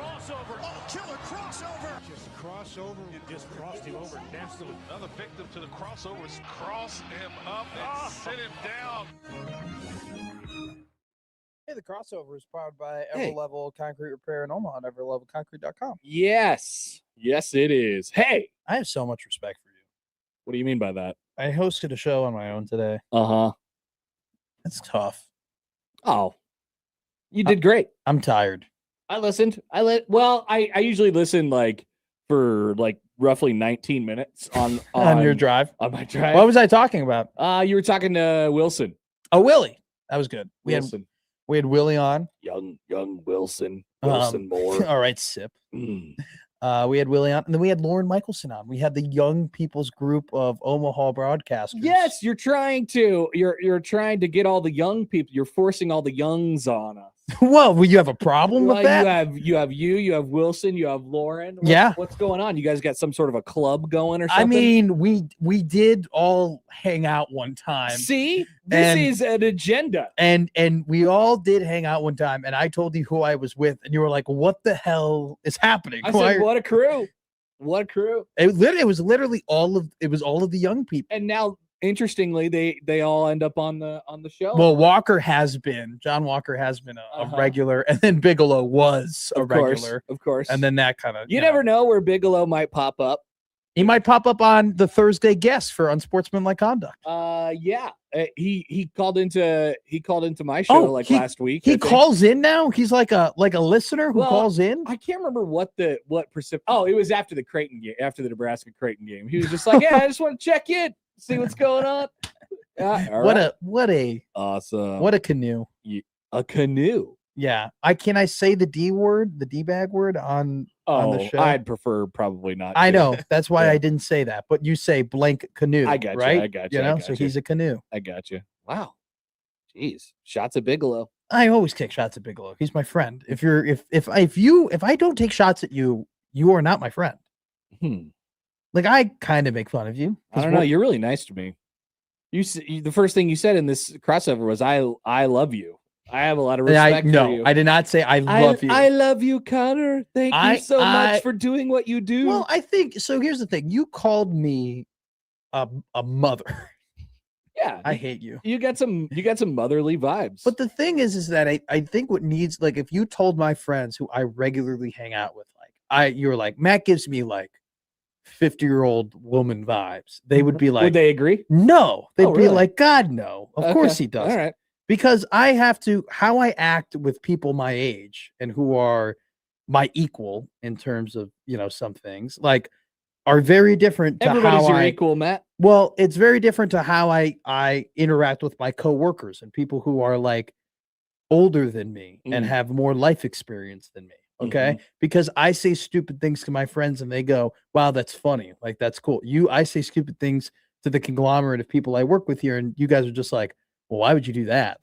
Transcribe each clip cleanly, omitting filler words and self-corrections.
crossover. Oh, killer crossover. Just crossover. You just crossed him over nastily. Another victim to the crossovers. Cross him up and sit him down. Hey, the crossover is powered by Everlevel Concrete Repair in Omaha at everlevelconcrete.com. Yes. Yes, it is. Hey, I have so much respect for you. what do you mean by that? I hosted a show on my own today. Uh-huh. It's tough. Oh, you did great. I'm tired. I listened. I usually listen for roughly 19 minutes on your drive. On my drive. What was I talking about? You were talking to Wilson. Oh, Willie. That was good. Wilson. We had Willie on. Young Wilson. Wilson Moore. All right, sip. Mm. We had Willie on, and then we had Lauren Michelson on. We had the young people's group of Omaha broadcasters. Yes, you're trying to get all the young people. You're forcing all the youngs on us. Well, you have a problem with that? You have Wilson, you have Lauren. What's going on? You guys got some sort of a club going or something? I mean, we did all hang out one time. See, this is an agenda. And we all did hang out one time, and I told you who I was with, and you were like, "What the hell is happening?" I said, "What a crew! What a crew!" It was literally all of the young people. And now, interestingly, they all end up on the show. Well, John Walker has been a regular, and then Bigelow was a regular, of course. And then that kind of you never know where Bigelow might pop up. He might pop up on the Thursday guest for Unsportsmanlike Conduct. Yeah. He called into my show last week. He calls in now. He's like a listener who calls in. I can't remember what percent. Oh, it was after the Creighton game, after the Nebraska Creighton game. He was just like, "Yeah, I just want to check in, see what's going on." What a awesome. What a canoe. A canoe. Yeah. Can I say the D word, the D bag word on the show? I'd prefer probably not. I know. That's why I didn't say that. But you say blank canoe. I got you. Right? I got you. You know, so he's a canoe. I got you. Wow. Jeez. Shots at Bigelow. I always take shots at Bigelow. He's my friend. If I don't take shots at you, you are not my friend. Like, I kind of make fun of you. I don't know. You're really nice to me. The first thing you said in this crossover was I love you. I have a lot of respect for you. I did not say I love you. I love you, Connor. Thank you so much for doing what you do. Well, I think so. Here's the thing. You called me a mother. Yeah. I hate you. You got some motherly vibes. But the thing is that I think what needs, if you told my friends who I regularly hang out with, you were like, Matt gives me 50-year-old woman vibes. They would be like, would they agree? No. They'd be really? like, God, no. Of course he does. All right. Because I have to, how I act with people my age and who are my equal in terms of, some things are very different to Everybody's your equal, Matt. Well, it's very different to how I interact with my coworkers and people who are older than me and have more life experience than me. Okay. Because I say stupid things to my friends and they go, "Wow, that's funny. That's cool." I say stupid things to the conglomerate of people I work with here. And you guys are just like, "Well, why would you do that?"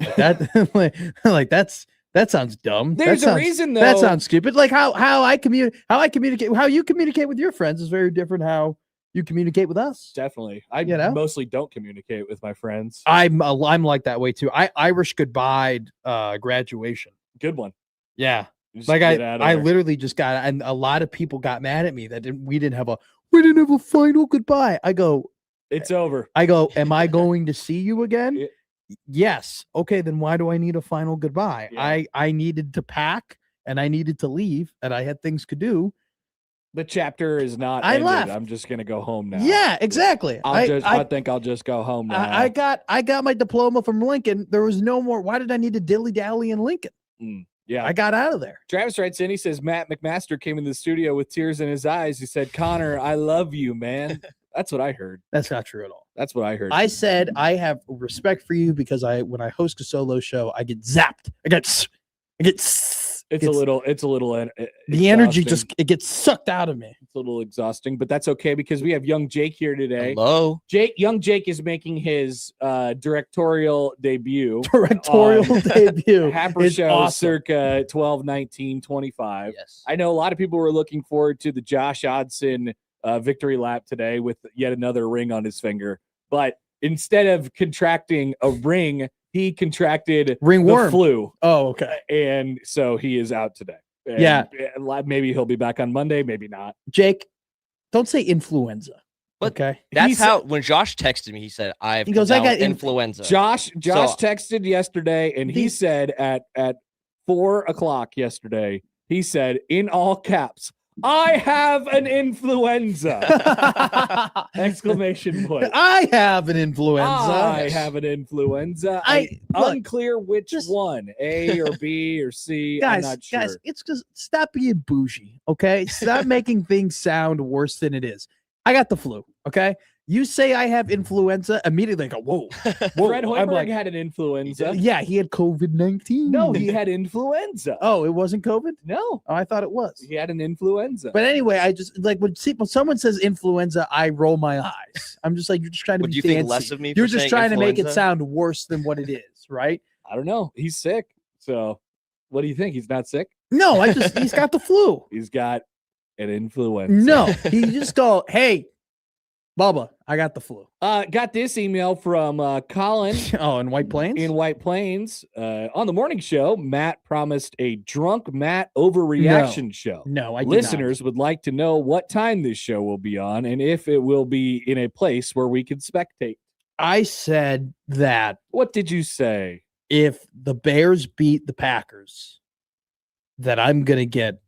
That sounds dumb. There's a reason though. That sounds stupid. How you communicate with your friends is very different how you communicate with us. Definitely. I mostly don't communicate with my friends. I'm like that way too. I Irish goodbye graduation. Good one. Yeah. I literally just got, and a lot of people got mad at me that we didn't have a final goodbye. I go, it's over. I go, am I going to see you again? Yes. Okay, then why do I need a final goodbye? Yeah. I needed to pack and I needed to leave and I had things to do. The chapter is not ended. Left. I'm just gonna go home now. Yeah, exactly. I think I'll just go home now. I got my diploma from Lincoln. There was no more. Why did I need to dilly-dally in Lincoln? Yeah, I got out of there. Travis writes in. He says Matt McMaster came in the studio with tears in his eyes. He said, "Connor, I love you, man." That's what I heard. That's not true at all. That's what I heard. I said I have respect for you because when I host a solo show, I get zapped. I get. It's a little. The energy it gets sucked out of me. It's a little exhausting, but that's okay because we have young Jake here today. Hello, Young Jake is making his directorial debut. Happer show, awesome. Circa 12, 19, 25. Yes, I know a lot of people were looking forward to the Josh Odson victory lap today with yet another ring on his finger, but instead of contracting a ring, he contracted ringworm flu. Oh, okay. And so he is out today. And Yeah. maybe he'll be back on Monday, maybe not. Jake, don't say influenza. But okay. That's how when Josh texted me, he said, "I got influenza." Josh texted yesterday, and he said at 4:00 yesterday, he said in all caps, "I have an influenza!" Exclamation point. I have an influenza. I have an influenza. Unclear which one, A or B or C. Guys, I'm not sure. Guys, it's just stop being bougie, okay? Stop making things sound worse than it is. I got the flu, okay? You say I have influenza, immediately I go, whoa. Fred Hoiberg had an influenza. Yeah, he had COVID-19. No, he had influenza. Oh, it wasn't COVID? No. Oh, I thought it was. He had an influenza. But anyway, I just like when someone says influenza, I roll my eyes. I'm just like, you're just trying to be fancy. Think less of me? You're just trying to make it sound worse than what it is, right? I don't know. He's sick. So what do you think? He's not sick? No, he's got the flu. He's got an influenza. No, he just go, hey, Bubba, I got the flu. Got this email from Colin. Oh, in White Plains? In White Plains. On the morning show, Matt promised a drunk Matt overreaction show. No, I did Listeners not. would like to know what time this show will be on and if it will be in a place where we can spectate. I said that. What did you say? If the Bears beat the Packers, that I'm going to get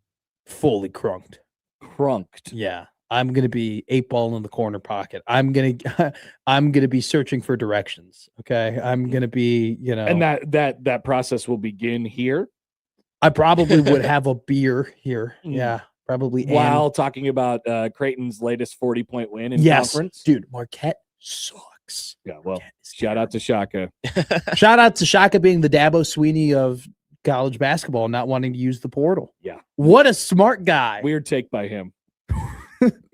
fully crunked. Crunked. Yeah. I'm going to be 8-ball in the corner pocket. I'm going to be searching for directions. Okay. I'm going to be, and that process will begin here. I probably would have a beer here. Yeah. Probably. While talking about Creighton's latest 40-point win in conference. Dude, Marquette sucks. Yeah. Well, shout out to Shaka. Shout out to Shaka being the Dabo Sweeney of college basketball, not wanting to use the portal. Yeah. What a smart guy. Weird take by him.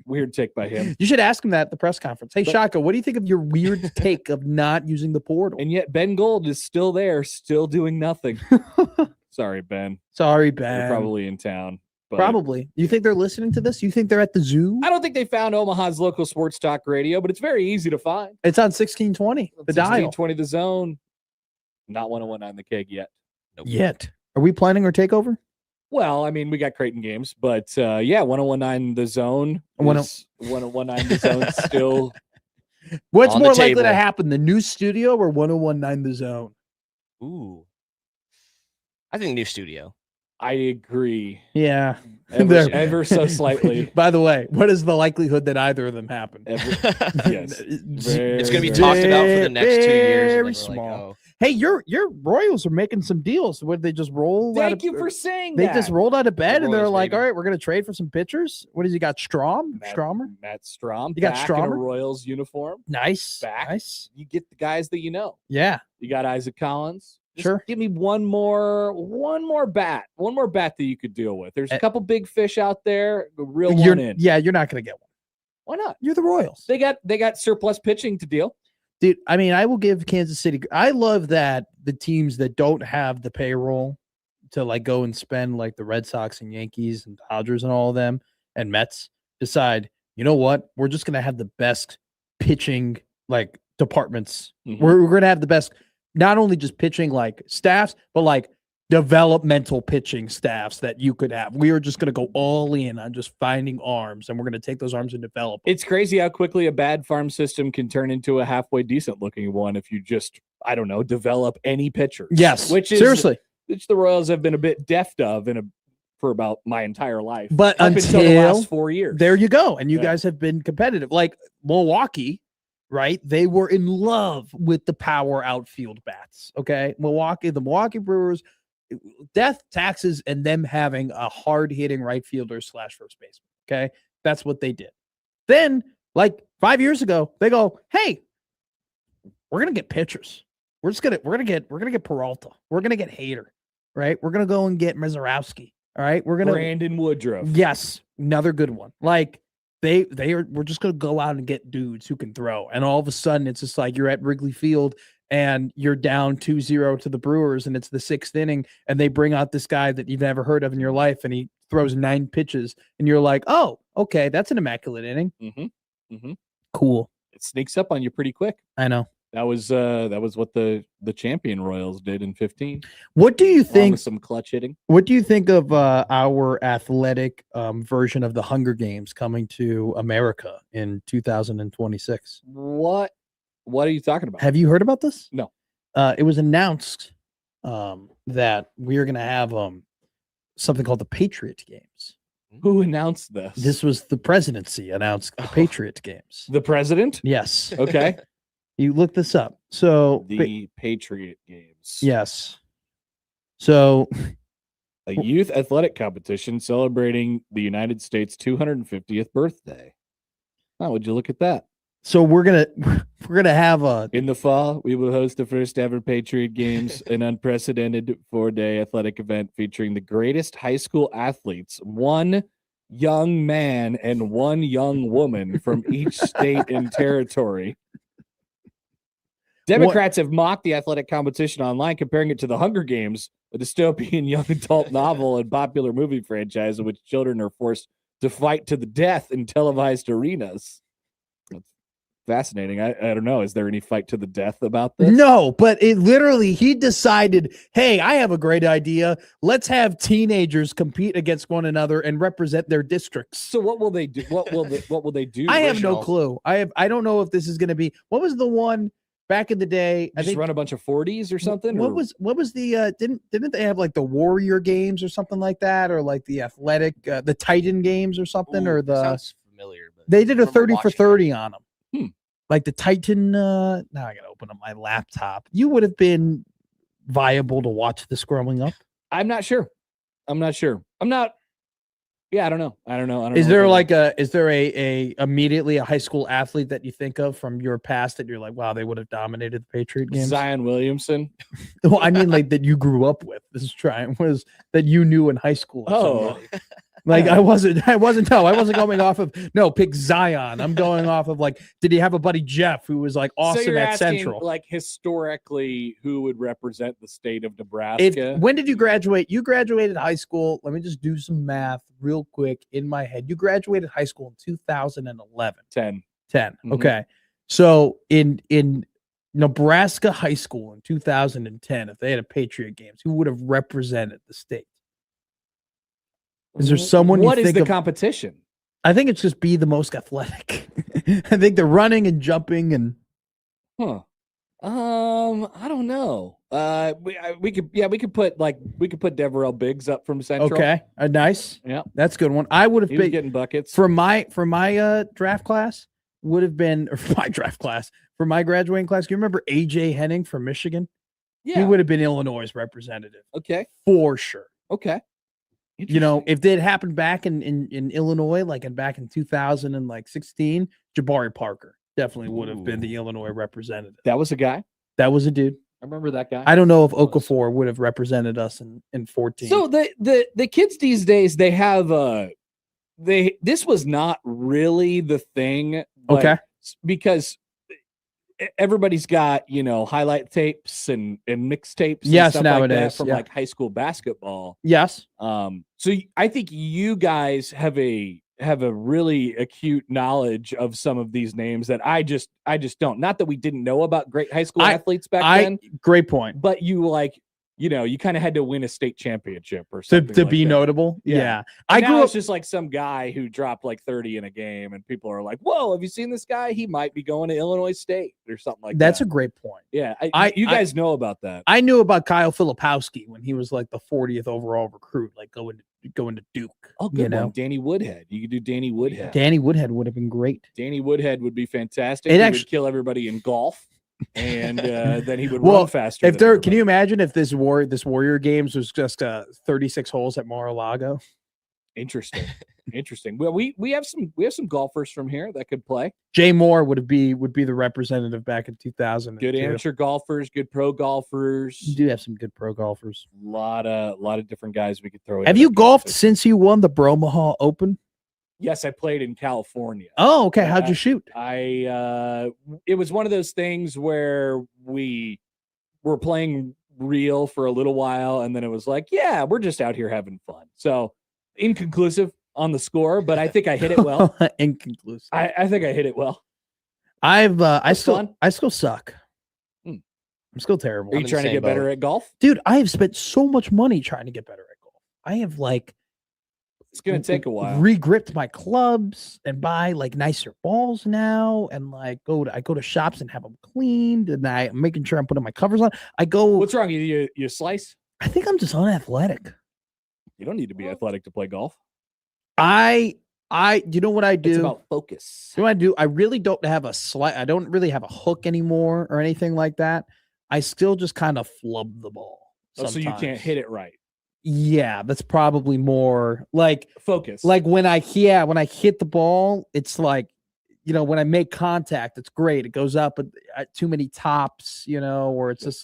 Weird take by him. You should ask him that at the press conference. Hey, Shaka, what do you think of your weird take of not using the portal? And yet Ben Gold is still there, still doing nothing. Sorry, Ben. Sorry, Ben. They're probably in town. But probably. You think they're listening to this? You think they're at the zoo? I don't think they found Omaha's local sports talk radio, but it's very easy to find. It's on 1620, the dial. 1620 the zone. Not 1019 the keg yet. Nope. Yet. Are we planning our takeover? Well, I mean, we got Creighton games, but 1019 the zone. 1019 the zone still. What's more likely to happen, the new studio or 1019 the zone? Ooh. I think new studio. I agree. Yeah. Ever so slightly. By the way, what is the likelihood that either of them happen? Yes. It's going to be talked about for the next 2 years. Very small. Like, oh. Hey, your Royals are making some deals. What, they just roll? Thank you for saying that. They just rolled out of bed and they're like, all right, we're going to trade for some pitchers. What has he got? Stromer? Matt Strom. You got Stromer? In a Royals uniform. Nice. Back. Nice. You get the guys that you know. Yeah. You got Isaac Collins. Sure. Give me one more bat that you could deal with. There's a couple big fish out there. Reel one in. Yeah, you're not going to get one. Why not? You're the Royals. They got surplus pitching to deal. Dude, I mean, I will give Kansas City. I love that the teams that don't have the payroll to like go and spend like the Red Sox and Yankees and Dodgers and all of them and Mets decide, you know what? We're just going to have the best pitching like departments. Mm-hmm. We're going to have the best, not only just pitching like staffs, but like developmental pitching staffs that you could have. We are just going to go all in on just finding arms, and we're going to take those arms and develop them. It's crazy how quickly a bad farm system can turn into a halfway decent looking one if you just, I don't know, develop any pitcher. Yes, which is seriously, which the Royals have been a bit deft of for about my entire life. But up until the last 4 years. There you go. And you guys have been competitive. Like Milwaukee, right? They were in love with the power outfield bats. Okay. The Milwaukee Brewers, death, taxes, and them having a hard-hitting right fielder / first baseman. Okay. That's what they did. Then, like 5 years ago, they go, hey, we're gonna get pitchers. We're gonna get Peralta. We're gonna get Hader, right? We're gonna go and get Mizorowski. All right. We're gonna Brandon Woodruff. Yes, another good one. Like we're just gonna go out and get dudes who can throw. And all of a sudden it's just like you're at Wrigley Field and you're down 2-0 to the Brewers and it's the 6th inning and they bring out this guy that you've never heard of in your life and he throws 9 pitches and you're like, oh, okay, that's an immaculate inning. Mm-hmm. Mm-hmm. Cool. It sneaks up on you pretty quick. I know. That was what the champion Royals did in 15. What do you Along think? with some clutch hitting. What do you think of our athletic version of the Hunger Games coming to America in 2026? What are you talking about? Have you heard about this? No. It was announced that we are going to have something called the Patriot Games. Who announced this? This was the presidency announced the Patriot Games. The president? Yes. Okay. You look this up. So The Patriot Games. yes. So A youth athletic competition celebrating the United States 250th birthday. Oh, would you look at that? so we're gonna have a In the fall, we will host the first ever Patriot Games, an unprecedented 4-day athletic event featuring the greatest high school athletes, one young man and one young woman from each state and territory. Democrats have mocked the athletic competition online, comparing it to the Hunger Games, a dystopian young adult novel and popular movie franchise in which children are forced to fight to the death in televised arenas. That's fascinating. I don't know. Is there any fight to the death about this? No, but it literally, he decided, hey, I have a great idea. Let's have teenagers compete against one another and represent their districts. So what will they do? What will they do? I have no Originals. clue. I don't know if this is going to be, what was the one back in the day? I Just think run a bunch of 40s or something? What or- was the didn't they have like the Warrior Games or something like that, or like the athletic the Titan Games or something, or the sounds familiar. But they did a I remember 30 for watching it. 30 on them. Hmm. Like the Titan. Now I gotta open up my laptop. You would have been viable to watch this growing up. I'm not sure. Yeah, I don't know. I don't know. Is there like a immediately a high school athlete that you think of from your past that you're like, wow, they would have dominated the Patriot Games? Zion Williamson? Well, I mean, like that you grew up with. This is trying was that you knew in high school. Oh. somebody. Like I wasn't going off of pick Zion. I'm going off of like, did he have a buddy Jeff who was like So awesome you're at asking, Central? like historically, who would represent the state of Nebraska? When did you graduate? You graduated high school. Let me just do some math real quick in my head. You graduated high school in 2011. 10. 10. Mhm. Okay. So in Nebraska high school in 2010, if they had a Patriot Games, who would have represented the state? Is there someone you What is think the of? competition? I think it's just be the most athletic. I think the running and jumping and Huh. I don't know. We could put Deverell Biggs up from Central. okay, nice. Yeah. That's a good one. I would have He was picked getting buckets. for my draft class would have been or for my draft class for my graduating class. Do you remember AJ Henning from Michigan? Yeah. He would have been Illinois' representative Okay. for sure. Okay. You know, Interesting. if it happened back in Illinois, like back in 2016, Jabari Parker definitely would have been the Illinois representative. That was a guy. That was a dude. I remember that guy. I don't know if Okafor would have represented us in 14. So the kids these days, they have this was not really the thing. but Okay. Because everybody's got, highlight tapes and mixtapes and Yes, stuff like that nowadays, from yeah. like high school basketball. Yes. I think you guys have a really acute knowledge of some of these names that I just don't. Not that we didn't know about great high school athletes back then, Great point. but you you kind of had to win a state championship or To something like be that. notable. Yeah. Yeah. I I now grew it's up. just like some guy who dropped like 30 in a game, and people are like, "Whoa, have you seen this guy? He might be going to Illinois State or something like That's that." a great point. you guys know about that. I knew about Kyle Filipowski when he was like the 40th overall recruit, like going to Duke. Oh, good you one, know? Danny Woodhead. You could do Danny Woodhead. Danny Woodhead would have been great. Danny Woodhead would be fantastic. It He actu- would kill everybody in golf, and then he would Well, run faster. If than there, everybody. can you imagine if this Warrior Games was just 36 holes at Mar-a-Lago? Interesting. Well, we have some golfers from here that could play. Jay Moore would be the representative back in 2000. Good amateur golfers, good pro golfers. You do have some good pro golfers. A lot of different guys we could throw in. Have you golfed since you won the Bromaha Open? Yes, I played in California. Oh, okay. How'd you shoot? It was one of those things where we were playing real for a little while, and then it was like, yeah, we're just out here having fun. So inconclusive on the score, but I think I hit it well. Inconclusive. I think I hit it well. I That's still fun. I still suck. I'm still terrible. Are you trying to get better at golf? Dude, I have spent so much money trying to get better at golf. I have it's going to take a while. Regripped my clubs and buy nicer balls now, and I go to shops and have them cleaned, and I'm making sure I'm putting my covers on. What's wrong? You slice? I think I'm just unathletic. You don't need to be athletic to play golf. You know what I do? It's about focus. You know what I do? I really don't have I don't really have a hook anymore or anything like that. I still just kind of flub the ball. Oh, so you can't hit it right. Yeah, that's probably more focus. When I hit the ball, it's when I make contact, it's great. It goes up at too many tops, or it's just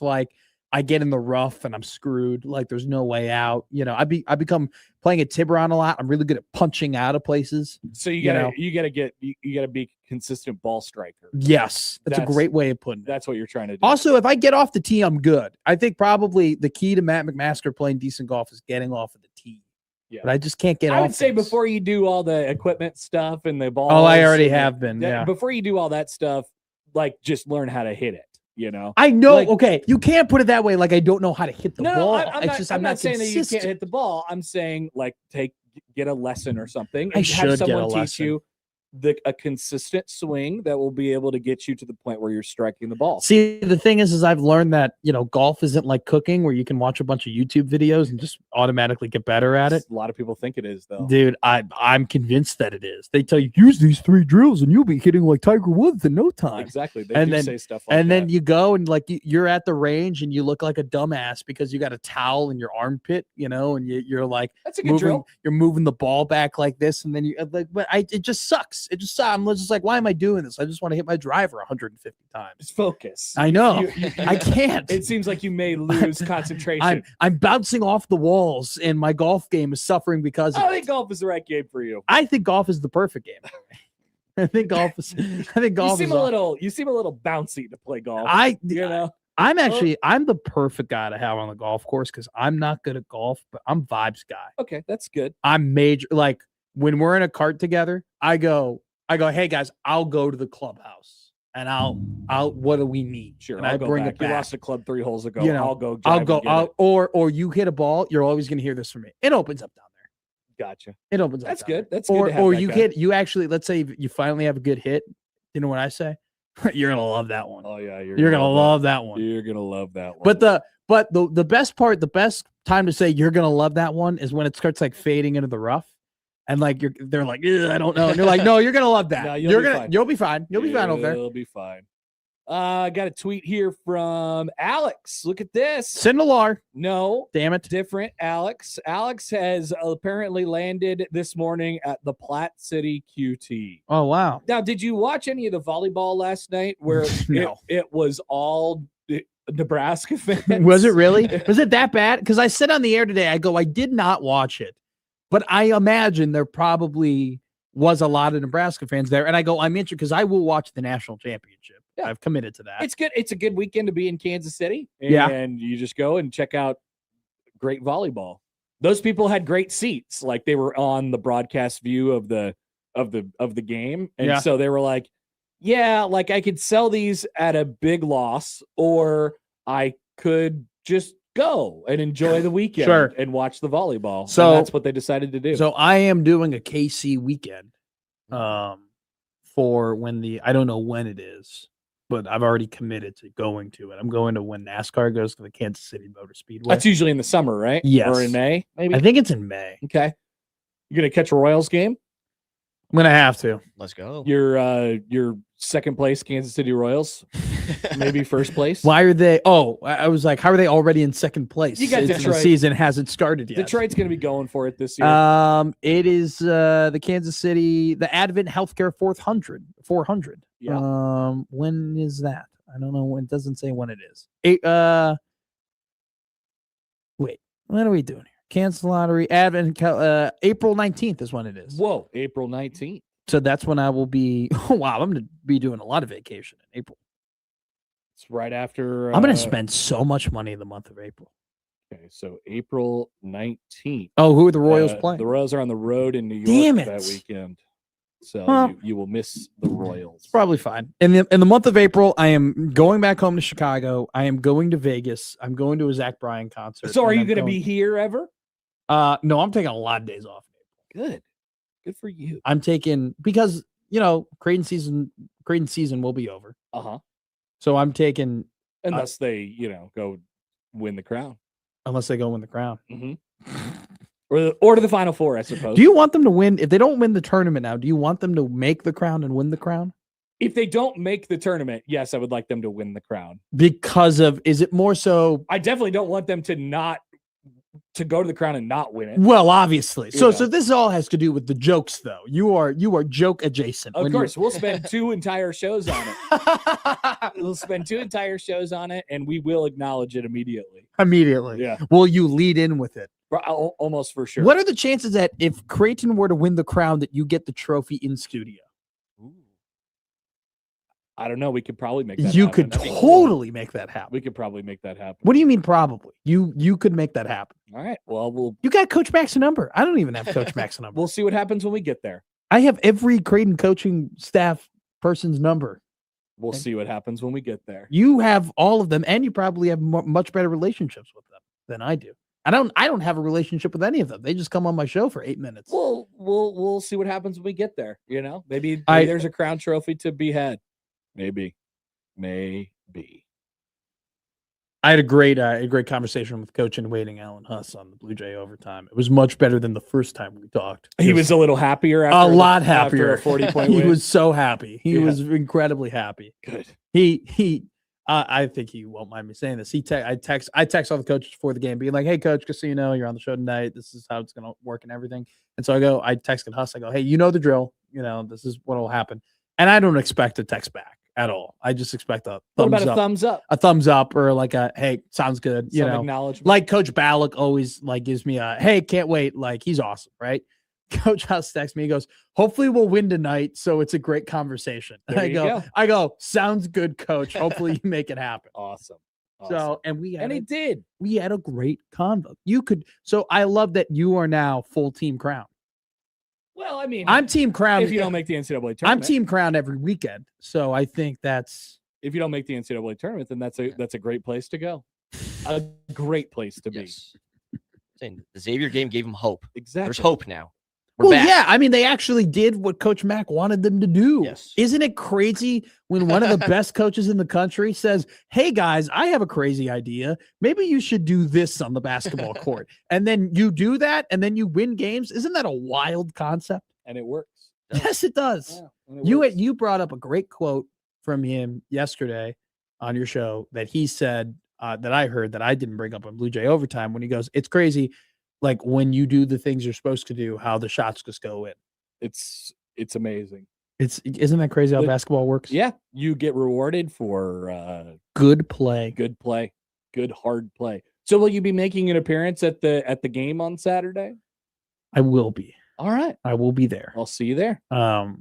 I get in the rough and I'm screwed. There's no way out. I become playing at Tiburon a lot. I'm really good at punching out of places. So you gotta be consistent ball striker. Yes, that's a great way of putting it. That's what you're trying to do. Also, if I get off the tee, I'm good. I think probably the key to Matt McMaster playing decent golf is getting off of the tee. Yeah, but I just can't get off. I would say before you do all the equipment stuff and the ball. Oh, I already have been. Yeah. Before you do all that stuff, just learn how to hit it. I know. Okay, you can't put it that way. I don't know how to hit the ball. I'm not saying that you can't hit the ball. I'm saying get a lesson or something. And have someone teach you a consistent swing that will be able to get you to the point where you're striking the ball. See, the thing is I've learned that, golf isn't like cooking where you can watch a bunch of YouTube videos and just automatically get better at it. A lot of people think it is, though. Dude, I'm convinced that it is. They tell you, use these 3 drills and you'll be hitting like Tiger Woods in no time. Exactly. They do say stuff like that. And then you go and you're at the range and you look like a dumbass because you got a towel in your armpit, and you're that's a good drill. You're moving the ball back like this, and then it just sucks. It just sucks. I'm just why am I doing this? I just want to hit my driver 150 times. It's focus. I know. I can't. It seems like you may lose concentration. I'm bouncing off the walls, and my golf game is suffering because I think golf is the right game for you. I think golf is the perfect game. I think golf is. You seem a little bouncy to play golf. I'm the perfect guy to have on the golf course because I'm not good at golf, but I'm vibes guy. Okay, that's good. I'm major. When we're in a cart together, I go, hey guys, I'll go to the clubhouse and I'll what do we need? Sure. And I bring it back. You lost a club 3 holes ago. I'll go. Or you hit a ball, you're always gonna hear this from me. It opens up down there. Gotcha. It opens up. That's good. There. That's good. Or you hit, you actually, let's say you finally have a good hit. You know what I say? You're gonna love that one. Oh yeah, you're gonna love that one. You're gonna love that one. But the best part, the best time to say you're gonna love that one is when it starts fading into the rough. And they're like, I don't know. And you're like, no, you're gonna love that. No, you'll be fine. You'll be fine over there. You'll be fine. I got a tweet here from Alex. Look at this. Sindelar. No, damn it. Different Alex. Alex has apparently landed this morning at the Platte City QT. Oh wow. Now, did you watch any of the volleyball last night where no. it was all Nebraska fans? Was it really? Was it that bad? Because I said on the air today, I did not watch it. But I imagine there probably was a lot of Nebraska fans there. And I go, I'm interested because I will watch the national championship. Yeah. I've committed to that. It's good. It's a good weekend to be in Kansas City. And you just go and check out great volleyball. Those people had great seats. They were on the broadcast view of the game. And so they were like, I could sell these at a big loss, or I could just go and enjoy the weekend and watch the volleyball. So and that's what they decided to do. So I am doing a KC weekend for I don't know when it is, but I've already committed to going to it. I'm going to when NASCAR goes to the Kansas City Motor Speedway. That's usually in the summer, right? Yes. Or in May, maybe? I think it's in May. Okay. You're going to catch a Royals game? I'm going to have to. Let's go. Your second place Kansas City Royals, maybe first place. Why are they? Oh, I was like, how are they already in second place? You got Detroit. The season hasn't started yet. Detroit's going to be going for it this year. It is the Kansas City, the Advent Healthcare 400. Yeah. When is that? I don't know. It doesn't say when it is. Wait, what are we doing here? Kansas Lottery, Advent, April 19th is when it is. Whoa, April 19th. So that's when I will be. Oh, wow, I'm going to be doing a lot of vacation in April. It's right after. I'm going to spend so much money in the month of April. Okay, so April 19th. Oh, who are the Royals playing? The Royals are on the road in New York Damn it. that weekend. So you will miss the Royals. It's probably fine. In the month of April, I am going back home to Chicago. I am going to Vegas. I'm going to a Zach Bryan concert. So are and you I'm going to be here ever? No, I'm taking a lot of days off. Good for you. I'm taking because Creighton season will be over. So I'm taking unless they go win the crown. Unless they go win the crown. Or to the Final Four, I suppose. Do you want them to win? If they don't win the tournament now, do you want them to make the crown and win the crown? If they don't make the tournament, yes, I would like them to win the crown. Is it more so? I definitely don't want them to go to the crown and not win it. Well, obviously. So this all has to do with the jokes, though. You are joke adjacent. Of course, we'll spend 2 entire shows on it. We'll spend 2 entire shows on it, and we will acknowledge it immediately. Yeah. Will you lead in with it? Almost for sure. What are the chances that if Creighton were to win the crown, that you get the trophy in studio? Ooh. I don't know. We could probably make that happen. You could totally make that happen. We could probably make that happen. What do you mean probably? You could make that happen. All right. Well, you got Coach Mack's number. I don't even have Coach Mack's number. We'll see what happens when we get there. I have every Creighton coaching staff person's number. We'll see what happens when we get there. You have all of them, and you probably have much better relationships with them than I do. I don't have a relationship with any of them. They just come on my show for 8 minutes. We'll see what happens when we get there. Maybe there's a crown trophy to be had. Maybe. I had a great conversation with Coach in waiting, Alan Huss, on the Blue Jay overtime. It was much better than the first time we talked. He was a little happier. After a 40-point He win. was so happy. He was incredibly happy. Good. I think he won't mind me saying this. I text all the coaches before the game, being like, "Hey, coach, just so you know, you're on the show tonight. This is how it's going to work and everything." And so I texted Huss. I go, "Hey, you know the drill. This is what will happen." And I don't expect a text back at all. I just expect a thumbs up, or like a, "Hey, sounds good." Acknowledgement. Like Coach Ballack always gives me a, "Hey, can't wait." Like, he's awesome, right? Coach Huss texts me. He goes, "Hopefully we'll win tonight, so it's a great conversation." And I go, "Sounds good, Coach. Hopefully you make it happen." Awesome. So he did. We had a great convo. So I love that you are now full team Crown. Well, I mean, I'm team Crown. If you don't make the NCAA tournament, I'm team Crown every weekend. So I think that's. If you don't make the NCAA tournament, then that's a great place to go. A great place to be. The Xavier game gave him hope. Exactly. There's hope now. We're back. Yeah. I mean, they actually did what Coach Mack wanted them to do. Yes. Isn't it crazy when one of the best coaches in the country says, "Hey, guys, I have a crazy idea. Maybe you should do this on the basketball court." And then you do that, and then you win games. Isn't that a wild concept? And it works. Yes, it does. Yeah, you brought up a great quote from him yesterday on your show that he said that I heard that I didn't bring up on Blue Jay Overtime, when he goes, "It's crazy, like when you do the things you're supposed to do, how the shots just go in." It's amazing. Isn't that crazy how basketball works? Yeah, you get rewarded for good play, good hard play. So will you be making an appearance at the game on Saturday? I will be. All right, I will be there. I'll see you there. I'll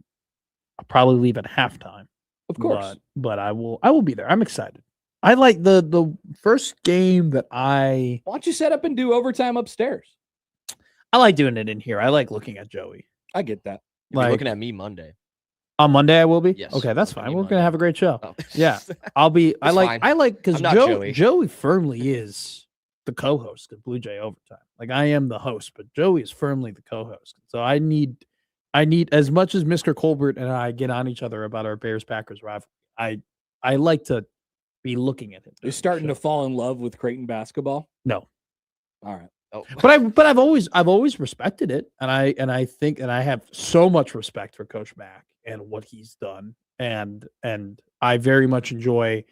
probably leave at halftime, of course, but I will be there. I'm excited. I like the first game that Why don't you set up and do overtime upstairs? I like doing it in here. I like looking at Joey. I get that. You're looking at me Monday. On Monday I will be? Yes. Okay, that's fine. We're Monday. gonna have a great show. Oh. Yeah. I'll be I like because Joey. Joey firmly is the co-host of Blue Jay Overtime. Like, I am the host, but Joey is firmly the co-host. So I need as much as Mr. Colbert and I get on each other about our Bears Packers rivalry. I like to be looking at him. You're starting to fall in love with Creighton basketball? No. All right. Oh. But I've always respected it, and I think I have so much respect for Coach Mack and what he's done, and I very much enjoy.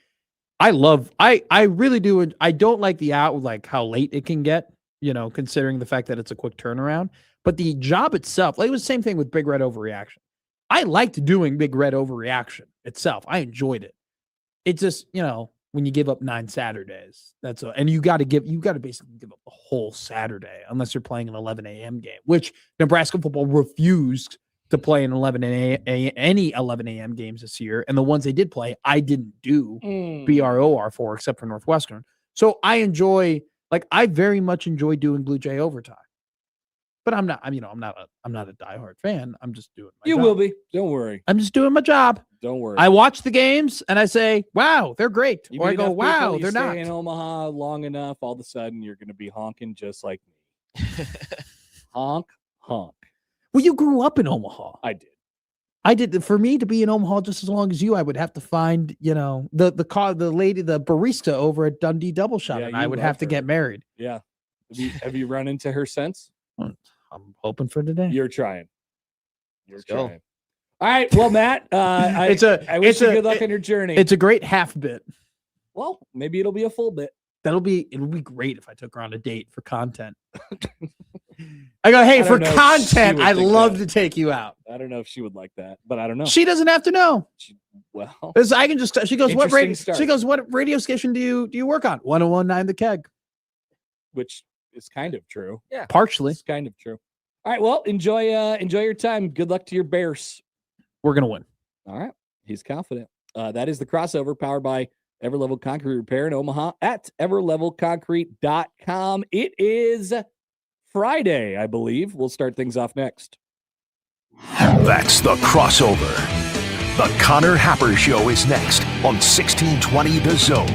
I really do. I don't like how late it can get, considering the fact that it's a quick turnaround. But the job itself, it was the same thing with Big Red Overreaction. I liked doing Big Red Overreaction itself. I enjoyed it. It's just, when you give up 9 Saturdays, and you got to basically give up the whole Saturday unless you're playing an 11 a.m. game, which Nebraska football refused to play an 11 a.m. games this year. And the ones they did play, I didn't do BROR for, except for Northwestern. So I very much enjoy doing Blue Jay Overtime. but I'm not. I'm not a diehard fan. I'm just doing my You job. will be. Don't worry. I'm just doing my job. Don't worry. I watch the games and I say, "Wow, they're great," You or I meet go, enough people, "Wow, you they're stay not." in Omaha long enough, all of a sudden you're going to be honking just like me. Honk, honk. Well, you grew up in Omaha. I did. I did. For me to be in Omaha just as long as you, I would have to find, the lady, the barista over at Dundee Double Shot, Yeah, and I you would love have to her. get married. Yeah. Have you run into her since? I'm hoping for today. You're trying. You're Let's go. trying. All right. Well, Matt, I wish you good luck on your journey. It's a great half bit. Well, maybe it'll be a full bit. It'll be great if I took her on a date for content. I go, hey, I for don't know if she content, would I'd think love that. to take you out. I don't know if she would like that, but I don't know. She doesn't have to know. Well, Because I can just. She goes, what radio? Interesting start. She goes, what radio station do you work on? 101.9 The Keg. which is kind of true. Yeah. Partially, It's kind of true. All right. Well, enjoy your time. Good luck to your Bears. we're gonna win. All right. He's confident. That is the crossover powered by Everlevel Concrete Repair in Omaha at everlevelconcrete.com. It is Friday, I believe. We'll start things off next. That's the crossover. The Connor Happer Show is next on 1620 The Zone.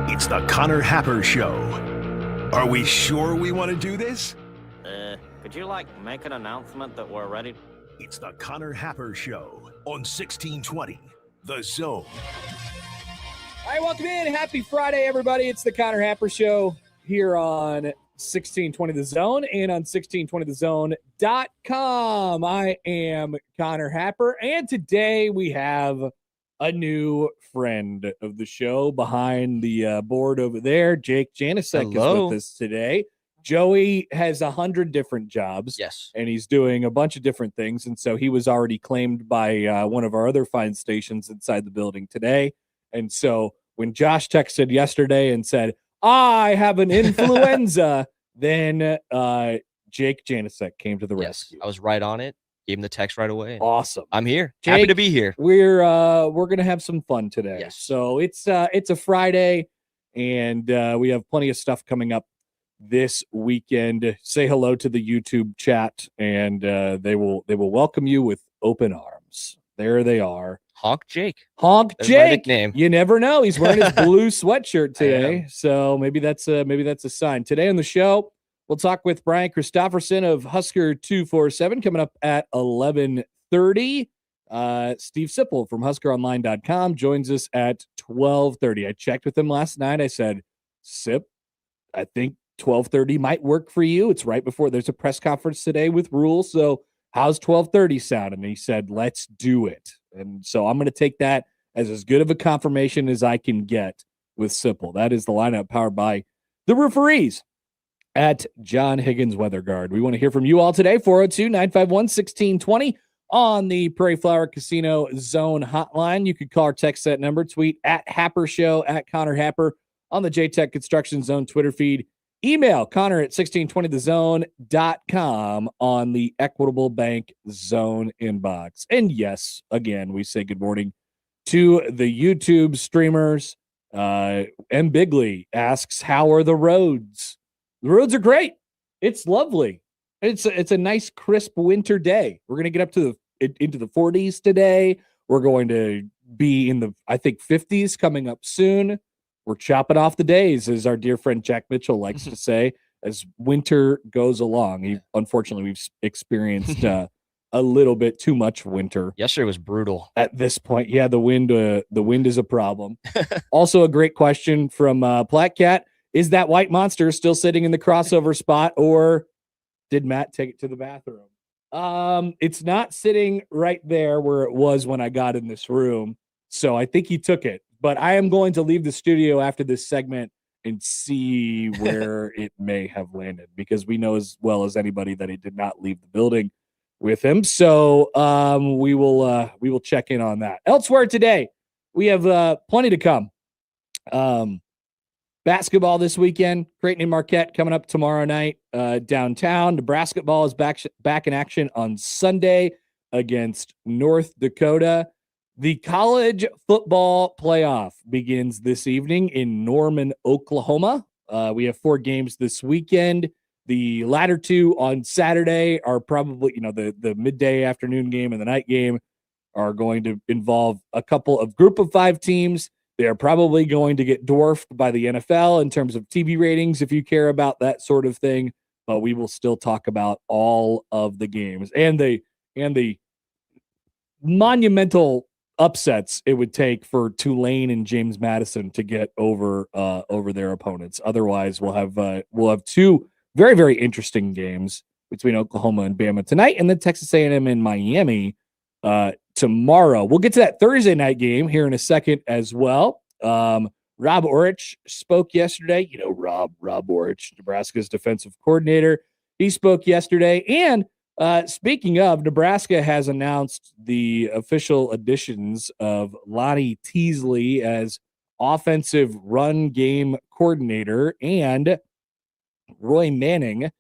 It's the Connor Happer Show. Are we sure we want to do this? Could you, make an announcement that we're ready? It's the Connor Happer Show on 1620 The Zone. All right, welcome in. Happy Friday, everybody. It's the Connor Happer Show here on 1620 The Zone and on 1620thezone.com. I am Connor Happer, and today we have a new friend of the show behind the board over there. Jake Janicek is with us today. Joey has 100 different jobs. Yes. And he's doing a bunch of different things. And so he was already claimed by one of our other fine stations inside the building today. And so when Josh texted yesterday and said, I have an influenza, then Jake Janicek came to the rescue. I was right on it. Gave him the text right away. Awesome. I'm here. Jake, happy to be here. We're gonna have some fun today. Yes. So it's a Friday, and we have plenty of stuff coming up this weekend. Say hello to the YouTube chat, and they will welcome you with open arms. There they are. Honk Jake. Honk There's my Jake. nickname. You never know. He's wearing his blue sweatshirt today, so maybe that's a sign. Today on the show, we'll talk with Brian Christopherson of Husker 247 coming up at 11:30. Steve Sipple from HuskerOnline.com joins us at 12:30. I checked with him last night. I said, Sip, I think 12:30 might work for you. It's right before there's a press conference today with rules. So how's 12:30 sound? And he said, let's do it. And so I'm going to take that as good of a confirmation as I can get with Sipple. That is the lineup powered by the referees at John Higgins Weather Guard. We want to hear from you all today. 402-951-1620 on the Prairie Flower Casino Zone hotline. You could call or text that number, tweet at Happer Show, at Connor Happer on the JTech Construction Zone Twitter feed. Email Connor at 1620thezone.com on the Equitable Bank Zone inbox. And yes, again, we say good morning to the YouTube streamers. M. Bigley asks, how are the roads? The roads are great. It's lovely. It's a nice, crisp winter day. We're going to get up to into the 40s today. We're going to be in the, I think, 50s coming up soon. We're chopping off the days, as our dear friend Jack Mitchell likes to say, as winter goes along. Unfortunately, we've experienced a little bit too much winter. Yesterday was brutal. At this point, yeah, the wind is a problem. Also, a great question from Platt Cat. Is that white monster still sitting in the crossover spot, or did Matt take it to the bathroom? It's not sitting right there where it was when I got in this room, so I think he took it. But I am going to leave the studio after this segment and see where it may have landed, because we know as well as anybody that he did not leave the building with him. So we will check in on that. Elsewhere today, we have plenty to come. Basketball this weekend, Creighton and Marquette coming up tomorrow night downtown. Nebraska ball is back in action on Sunday against North Dakota. The college football playoff begins this evening in Norman, Oklahoma. We have 4 games this weekend. The latter 2 on Saturday are probably, the midday afternoon game and the night game are going to involve a couple of group of 5 teams. They are probably going to get dwarfed by the NFL in terms of TV ratings, if you care about that sort of thing. But we will still talk about all of the games and the monumental upsets it would take for Tulane and James Madison to get over their opponents. Otherwise, we'll have 2 very, very interesting games between Oklahoma and Bama tonight, and then Texas A&M and Miami tomorrow. We'll get to that Thursday night game here in a second as well. Rob Orich spoke yesterday. Rob Orich, Nebraska's defensive coordinator. He spoke yesterday, and speaking of, Nebraska has announced the official additions of Lonnie Teasley as offensive run game coordinator, and Roy Manning,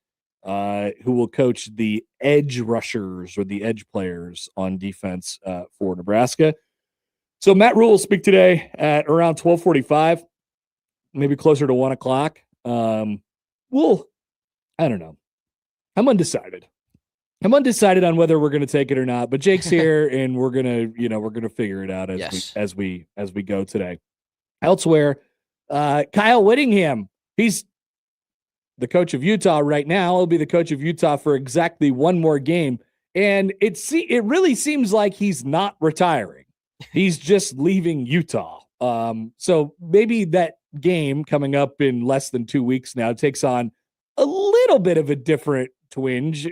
who will coach the edge rushers or the edge players on defense for Nebraska. So Matt Rule will speak today at around 12:45, maybe closer to 1 o'clock. I don't know. I'm undecided on whether we're going to take it or not, but Jake's here and we're going to figure it out as we go today. Elsewhere, Kyle Whittingham, he's the coach of Utah right now. He'll be the coach of Utah for exactly 1 more game. And it really seems like he's not retiring. He's just leaving Utah. So maybe that game coming up in less than 2 weeks now takes on a little bit of a different twinge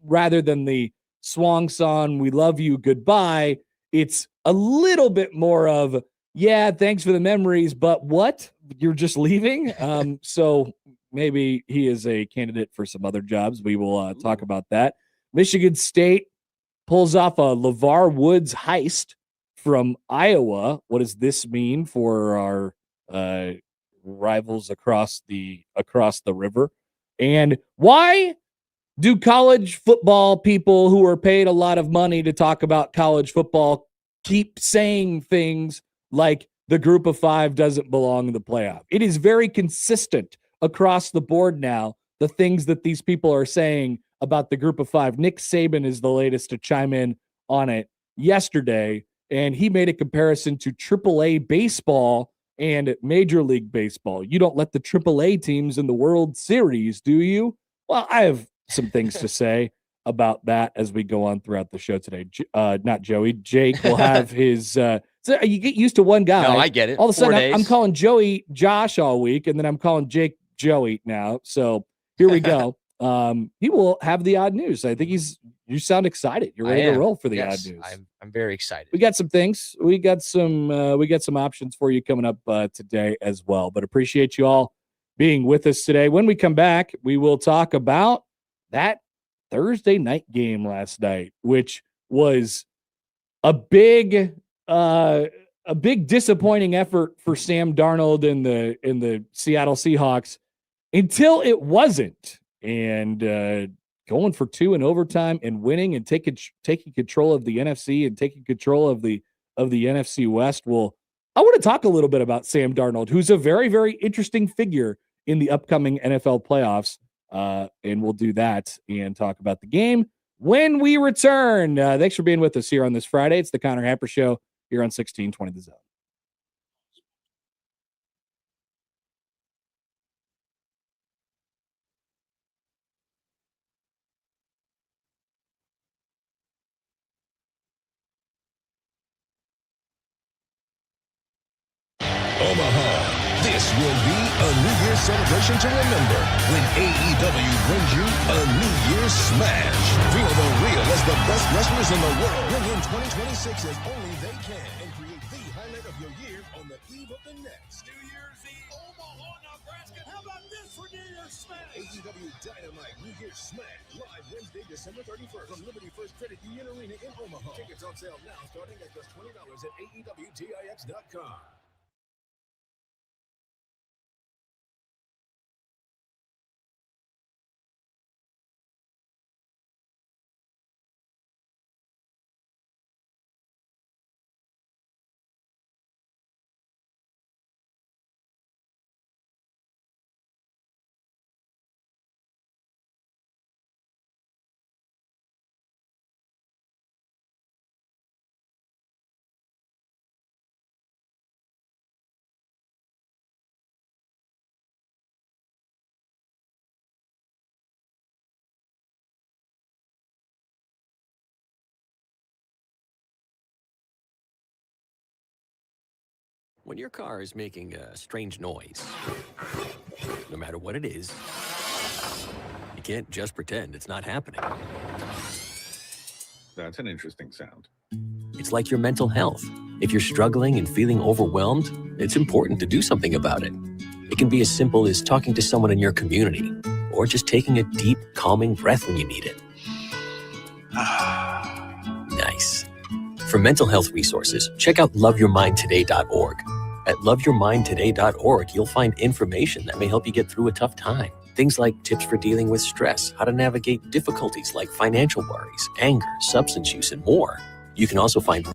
rather than the swan song, we love you, goodbye. It's a little bit more of, yeah, thanks for the memories, but what? You're just leaving? So maybe he is a candidate for some other jobs. We will talk about that. Michigan State pulls off a LeVar Woods heist from Iowa. What does this mean for our rivals across the river? And why do college football people who are paid a lot of money to talk about college football keep saying things like the group of five doesn't belong in the playoff? It is very consistent across the board now, the things that these people are saying about the group of five. Nick Saban is the latest to chime in on it yesterday, and he made a comparison to AAA baseball and Major League Baseball. You don't let the AAA teams in the World Series, do you? Well, I have some things to say about that as we go on throughout the show today. Not Joey. Jake will have his. So you get used to one guy. No, I get it. All of a 4 sudden, days. I'm calling Joey Josh all week, and then I'm calling Jake Joey now. So here we go. He will have the odd news. I think you sound excited. You're ready to roll for the odd news. I'm very excited. We got some things. We got some options for you coming up today as well. But appreciate you all being with us today. When we come back, we will talk about that Thursday night game last night, which was a big disappointing effort for Sam Darnold and the Seattle Seahawks until it wasn't. And going for 2 in overtime and winning and taking control of the NFC and taking control of the NFC West. Well, I want to talk a little bit about Sam Darnold, who's a very, very interesting figure in the upcoming NFL playoffs. And we'll do that and talk about the game when we return. Thanks for being with us here on this Friday. It's the Connor Happer Show here on 1620 The Zone. Omaha, this will be a New Year's celebration to remember when AEW brings you a New Year's Smash. Feel the real as the best wrestlers in the world bring in 2026 as only they can and create the highlight of your year on the eve of the next. New Year's Eve, Omaha, Nebraska. How about this for New Year's Smash? AEW Dynamite New Year's Smash, live Wednesday, December 31st from Liberty First Credit Union Arena in Omaha. Tickets on sale now starting at just $20 at AEWTIX.com. When your car is making a strange noise, no matter what it is, you can't just pretend it's not happening. That's an interesting sound. It's like your mental health. If you're struggling and feeling overwhelmed, it's important to do something about it. It can be as simple as talking to someone in your community, or just taking a deep, calming breath when you need it. Nice. For mental health resources, check out loveyourmindtoday.org. At loveyourmindtoday.org, you'll find information that may help you get through a tough time. Things like tips for dealing with stress, how to navigate difficulties like financial worries, anger, substance use, and more. You can also find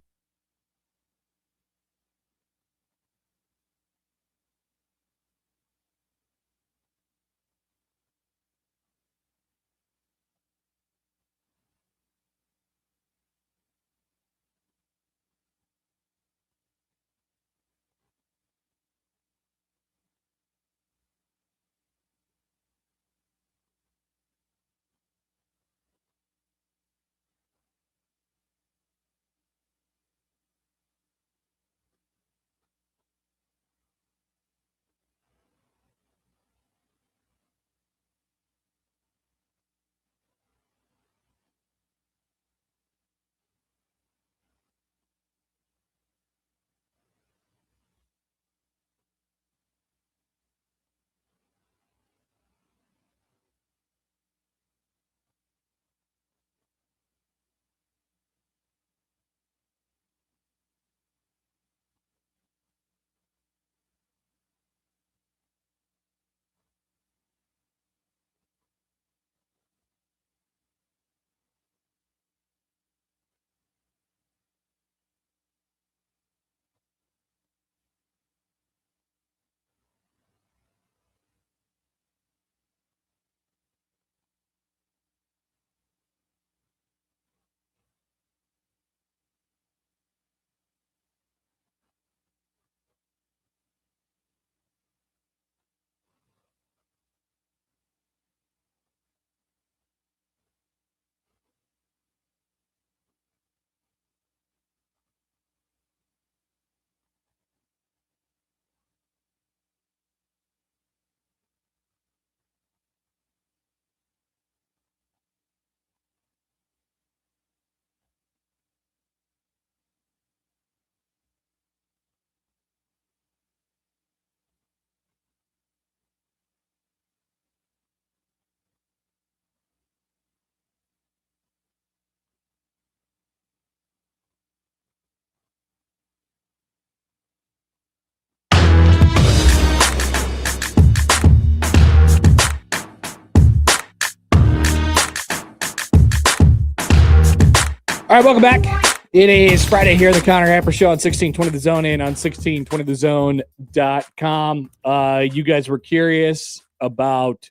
right, welcome back. It is Friday here, the Connor Happer Show on 1620 The Zone and on 1620thezone.com. You guys were curious about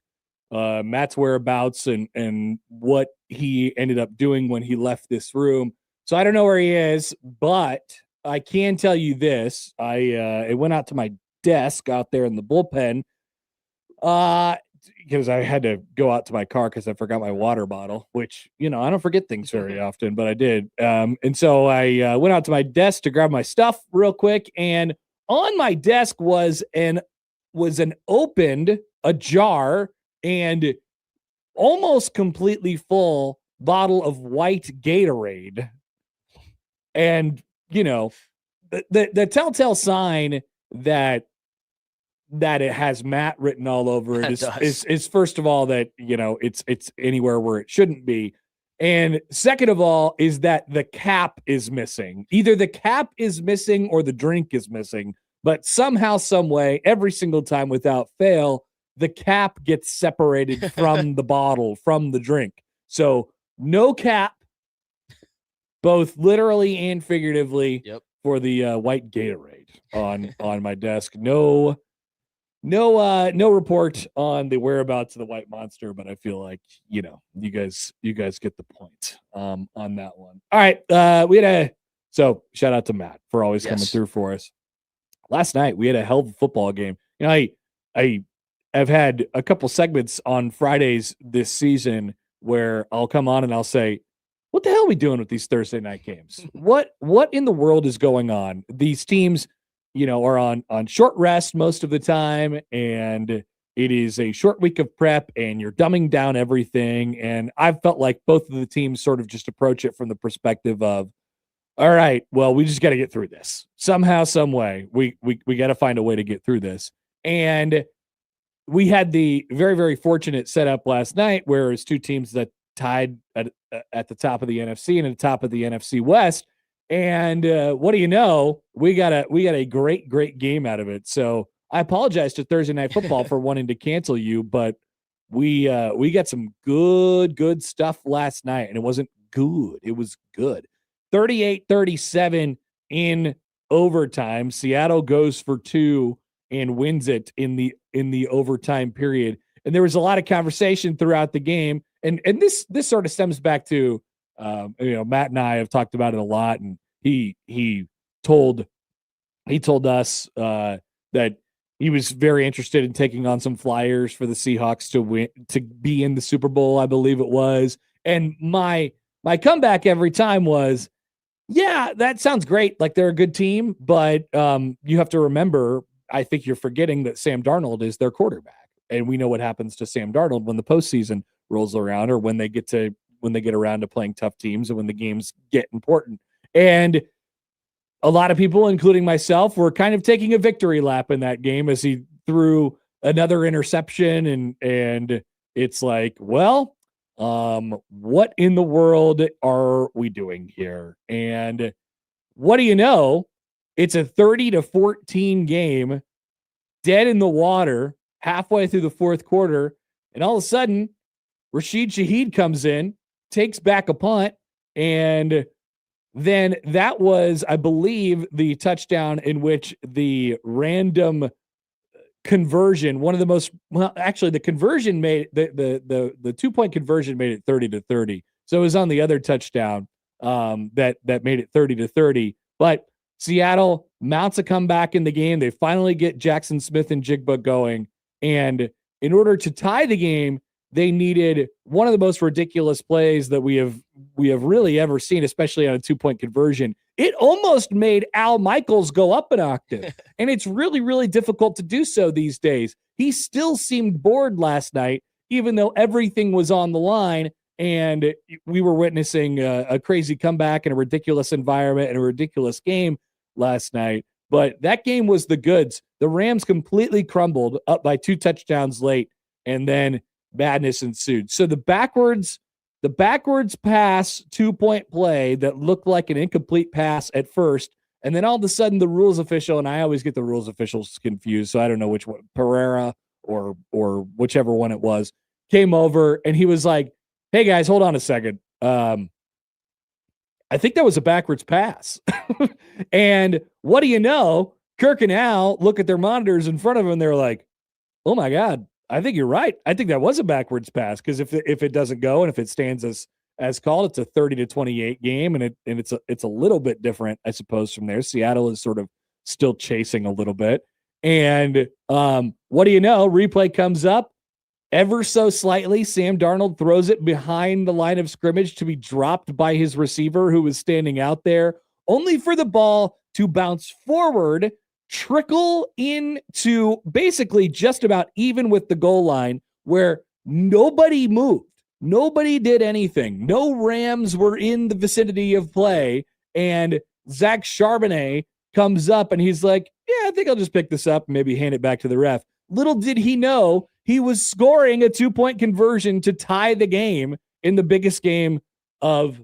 Matt's whereabouts and what he ended up doing when he left this room. So I don't know where he is, but I can tell you this. I went out to my desk out there in the bullpen because I had to go out to my car because I forgot my water bottle, which, I don't forget things very often, but I did. And so I went out to my desk to grab my stuff real quick. And on my desk was an opened a jar and almost completely full bottle of white Gatorade. And, the telltale sign that it has Matt written all over it is first of all that it's anywhere where it shouldn't be, and second of all is that the cap is missing. Either the cap is missing or the drink is missing, but somehow, some way, every single time without fail, the cap gets separated from the bottle, from the drink. So no cap, both literally and figuratively. Yep. For the white Gatorade on my desk. No report on the whereabouts of the white monster, but I feel like you guys get the point on that one. All right, so shout out to Matt for always coming through for us. Last night we had a hell of a football game. I've had a couple segments on Fridays this season where I'll come on and I'll say, what the hell are we doing with these Thursday night games? What in the world is going on? These teams, are on short rest most of the time, and it is a short week of prep, and you're dumbing down everything. And I've felt like both of the teams sort of just approach it from the perspective of, all right, well, we just got to get through this somehow, some way. We got to find a way to get through this. And we had the very, very fortunate setup last night where it's two teams that tied at the top of the NFC and at the top of the NFC West. And what do you know? We got a great game out of it. So I apologize to Thursday Night Football for wanting to cancel you, but we got some good stuff last night, and it wasn't good. It was good. 38-37 in overtime. Seattle goes for 2 and wins it in the overtime period. And there was a lot of conversation throughout the game. And this sort of stems back to, Matt and I have talked about it a lot, and he told us that he was very interested in taking on some flyers for the Seahawks to be in the Super Bowl, I believe it was. And my comeback every time was, yeah, that sounds great. Like, they're a good team, but you have to remember, I think you're forgetting that Sam Darnold is their quarterback. And we know what happens to Sam Darnold when the postseason rolls around, or when they get around to playing tough teams, and when the games get important. And a lot of people, including myself, were kind of taking a victory lap in that game as he threw another interception. And it's like, well, what in the world are we doing here? And what do you know? It's a 30-14 game, dead in the water, halfway through the fourth quarter, and all of a sudden, Rashid Shaheed comes in, takes back a punt, and then that was, I believe, the touchdown in which the random conversion, one of the most, well, actually, the conversion made the 2-point conversion made it 30-30. So it was on the other touchdown that made it 30-30. But Seattle mounts a comeback in the game. They finally get Jackson Smith and Jigba going. And in order to tie the game, they needed one of the most ridiculous plays that we have really ever seen, especially on a 2-point conversion. It almost made Al Michaels go up an octave. And it's really, really difficult to do so these days. He still seemed bored last night, even though everything was on the line. And we were witnessing a crazy comeback in a ridiculous environment and a ridiculous game last night. But that game was the goods. The Rams completely crumbled, up by 2 touchdowns late, and then madness ensued. So the backwards pass 2-point play that looked like an incomplete pass at first, and then all of a sudden the rules official, and I always get the rules officials confused, so I don't know which one, Pereira or whichever one it was, came over and he was like, "Hey guys, hold on a second. I think that was a backwards pass. And what do you know? Kirk and Al look at their monitors in front of them and they're like, oh my God, I think you're right. I think that was a backwards pass, because if it doesn't go and if it stands as called, it's a 30-28 game, and it's a little bit different, I suppose, from there. Seattle is sort of still chasing a little bit. And what do you know? Replay comes up ever so slightly. Sam Darnold throws it behind the line of scrimmage to be dropped by his receiver who was standing out there, only for the ball to bounce forward, trickle into basically just about even with the goal line, where nobody moved. Nobody did anything. No Rams were in the vicinity of play. And Zach Charbonnet comes up and he's like, yeah, I think I'll just pick this up and maybe hand it back to the ref. Little did he know he was scoring a 2-point conversion to tie the game in the biggest game of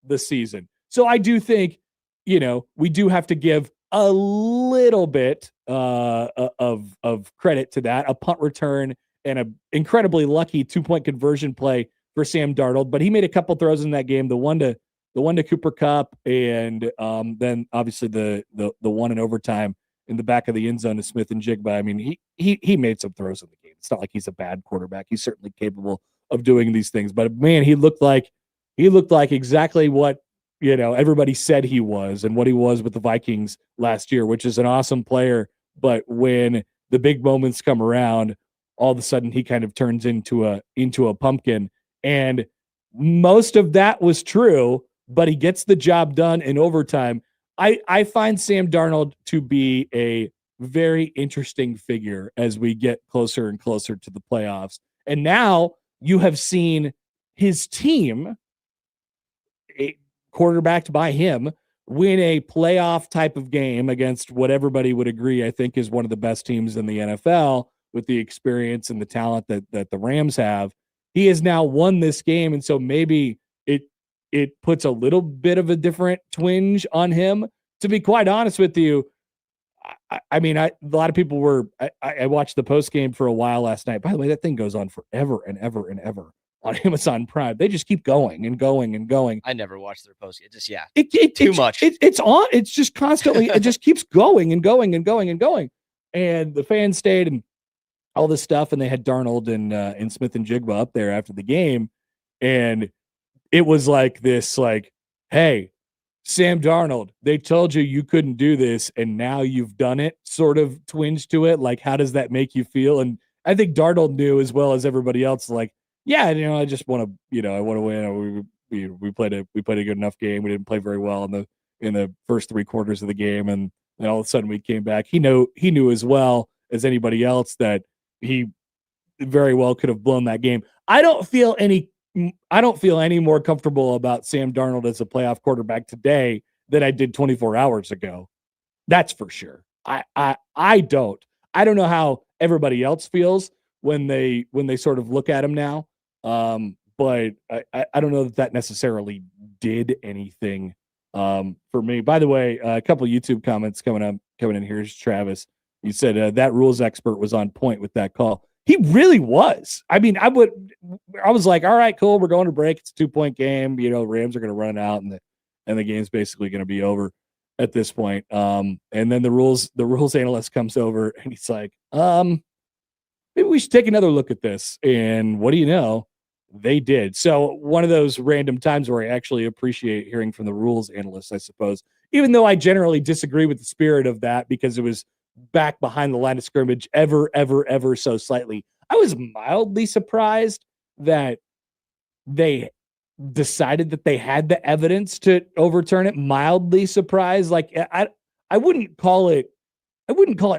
the season. So I do think, we do have to give a little bit of credit to that. A punt return and an incredibly lucky 2-point conversion play for Sam Darnold. But he made a couple throws in that game. The one to Cooper Kupp, and then obviously the one in overtime in the back of the end zone to Smith and Jigba. I mean, he made some throws in the game. It's not like he's a bad quarterback. He's certainly capable of doing these things. But man, he looked like exactly what everybody said he was, and what he was with the Vikings last year, which is an awesome player. But when the big moments come around, all of a sudden he kind of turns into a pumpkin. And most of that was true, but he gets the job done in overtime. I find Sam Darnold to be a very interesting figure as we get closer and closer to the playoffs. And now you have seen his team, quarterbacked by him, win a playoff type of game against what everybody would agree, I think, is one of the best teams in the NFL with the experience and the talent that the Rams have. He has now won this game, and so maybe it puts a little bit of a different twinge on him. To be quite honest with you, I mean, a lot of people were. I watched the post game for a while last night. By the way, that thing goes on forever and ever and ever on Amazon Prime. They just keep going and going and going. I never watched their post. It just too much. It's on. It's just constantly. It just keeps going and going and going and going. And the fans stayed and all this stuff, and they had Darnold and Smith and Jigba up there after the game, and it was like this, like, hey, Sam Darnold, they told you couldn't do this, and now you've done it, sort of twinge to it. Like, how does that make you feel? And I think Darnold knew as well as everybody else, like, yeah, I just want to, I want to win. We played a good enough game. We didn't play very well in the first 3 quarters of the game, and then all of a sudden we came back. He knew as well as anybody else that he very well could have blown that game. I don't feel any more comfortable about Sam Darnold as a playoff quarterback today than I did 24 hours ago. That's for sure. I don't know how everybody else feels when they sort of look at him now. But I don't know that necessarily did anything for me. By the way, a couple of YouTube comments coming in. Here's Travis. He said that rules expert was on point with that call. He really was. I mean, I was like, all right, cool. We're going to break. It's a 2-point game. Rams are going to run out, and the game's basically going to be over at this point. And then the rules analyst comes over and he's like, maybe we should take another look at this. And what do you know? They did. So one of those random times where I actually appreciate hearing from the rules analyst, I suppose, even though I generally disagree with the spirit of that because it was back behind the line of scrimmage ever so slightly. I was mildly surprised that they decided that they had the evidence to overturn it. Mildly surprised. Like I wouldn't call it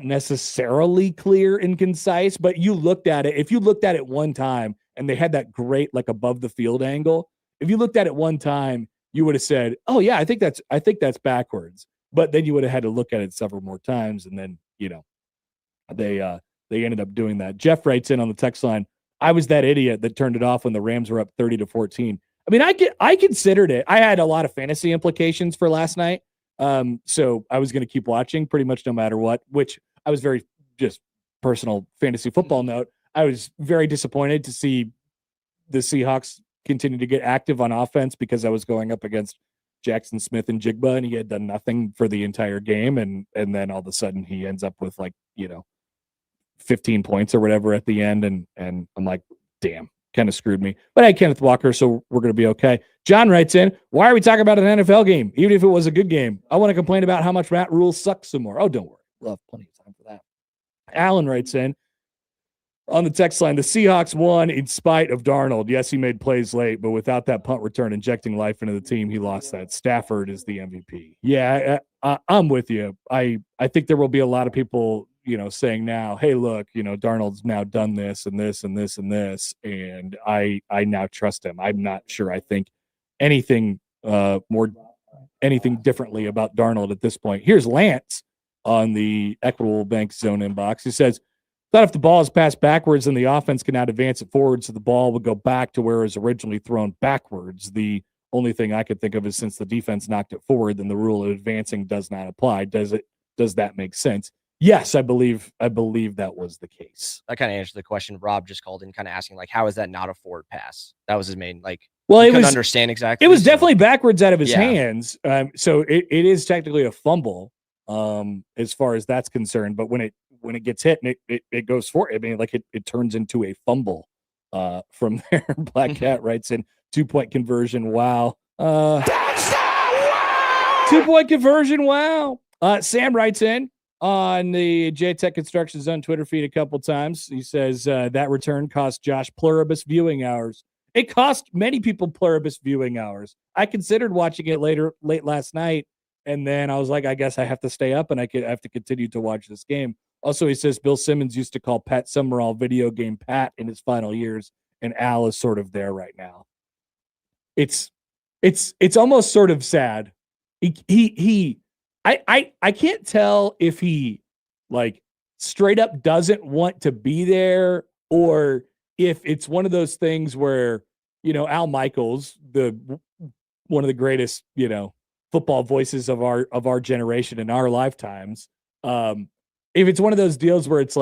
necessarily clear and concise, but you looked at it. If you looked at it one time and they had that great, like, above the field angle, if you looked at it one time, you would have said, oh yeah, I think that's backwards. But then you would have had to look at it several more times. And then, they ended up doing that. Jeff writes in on the text line, I was that idiot that turned it off when the Rams were up 30-14. I mean, I considered it. I had a lot of fantasy implications for last night. So I was going to keep watching pretty much no matter what, which I was very, just personal fantasy football note. I was very disappointed to see the Seahawks continue to get active on offense because I was going up against Jackson Smith and Jigba, and he had done nothing for the entire game, and then all of a sudden he ends up with 15 points or whatever at the end, and I'm like, damn, kind of screwed me. But I had Kenneth Walker, so we're gonna be okay. John writes in, why are we talking about an NFL game, even if it was a good game? I want to complain about how much Matt Rule sucks some more. Oh, don't worry, we'll have plenty of time for that. Alan writes in on the text line, the Seahawks won in spite of Darnold. Yes, he made plays late, but without that punt return injecting life into the team, he lost that. Stafford is the MVP. Yeah, I'm with you. I think there will be a lot of people, saying now, hey, look, Darnold's now done this and this and this and this, and I now trust him. I'm not sure I think anything differently about Darnold at this point. Here's Lance on the Equitable Bank Zone inbox. He says, thought if the ball is passed backwards, then the offense can now advance it forward, so the ball would go back to where it was originally thrown backwards. The only thing I could think of is since the defense knocked it forward, then the rule of advancing does not apply. Does that make sense? Yes, I believe that was the case. That kind of answered the question. Rob just called in, kind of asking, how is that not a forward pass? That was his main, well, he couldn't understand exactly. It was definitely backwards out of his hands. So it is technically a fumble, as far as that's concerned. But when it gets hit and it goes for it, I mean, it turns into a fumble from there. Black Cat writes in 2-point conversion. Wow. 2-point conversion. Wow. Sam writes in on the JTech Construction Zone Twitter feed a couple times. He says that return cost Josh pluribus viewing hours. It cost many people pluribus viewing hours. I considered watching it late last night, and then I was like, I guess I have to stay up and I have to continue to watch this game. Also, he says Bill Simmons used to call Pat Summerall video game Pat in his final years, and Al is sort of there right now. It's almost sort of sad. I can't tell if he straight up doesn't want to be there, or if it's one of those things where, Al Michaels, one of the greatest, football voices of our generation in our lifetimes, if it's one of those deals where it's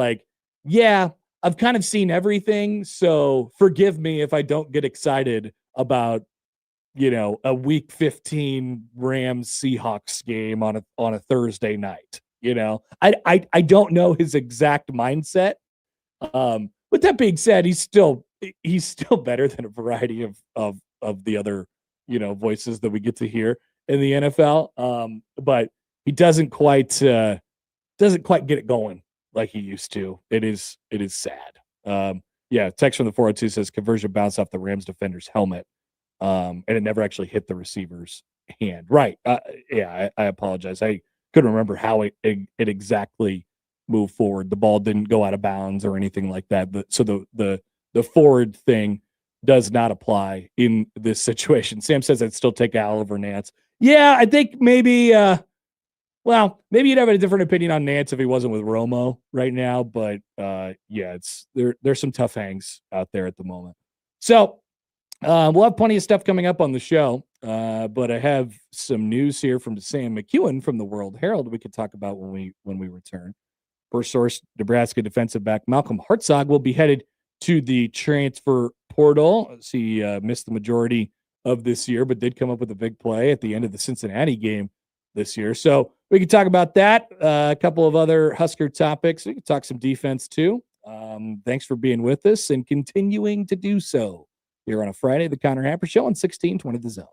yeah, I've kind of seen everything, so forgive me if I don't get excited about, a week 15 Rams Seahawks game on a Thursday night. I don't know his exact mindset. With that being said, he's still better than a variety of the other, voices that we get to hear in the NFL. But he doesn't quite get it going like he used to. It is sad. Text from the 402 says conversion bounced off the Rams defender's helmet. And it never actually hit the receiver's hand. Right. I apologize. I couldn't remember how it exactly moved forward. The ball didn't go out of bounds or anything like that. But so the forward thing does not apply in this situation. Sam says I'd still take Al over Nance. Yeah, I think maybe maybe you'd have a different opinion on Nance if he wasn't with Romo right now. But there's some tough hangs out there at the moment. So we'll have plenty of stuff coming up on the show, but I have some news here from Sam McEwen from the World Herald we could talk about when we return. First source, Nebraska defensive back Malcolm Hartzog will be headed to the transfer portal. He missed the majority of this year, but did come up with a big play at the end of the Cincinnati game this year. So we can talk about that. A couple of other Husker topics. We can talk some defense too. Thanks for being with us and continuing to do so here on a Friday, the Connor Happer Show on 1620 The Zone.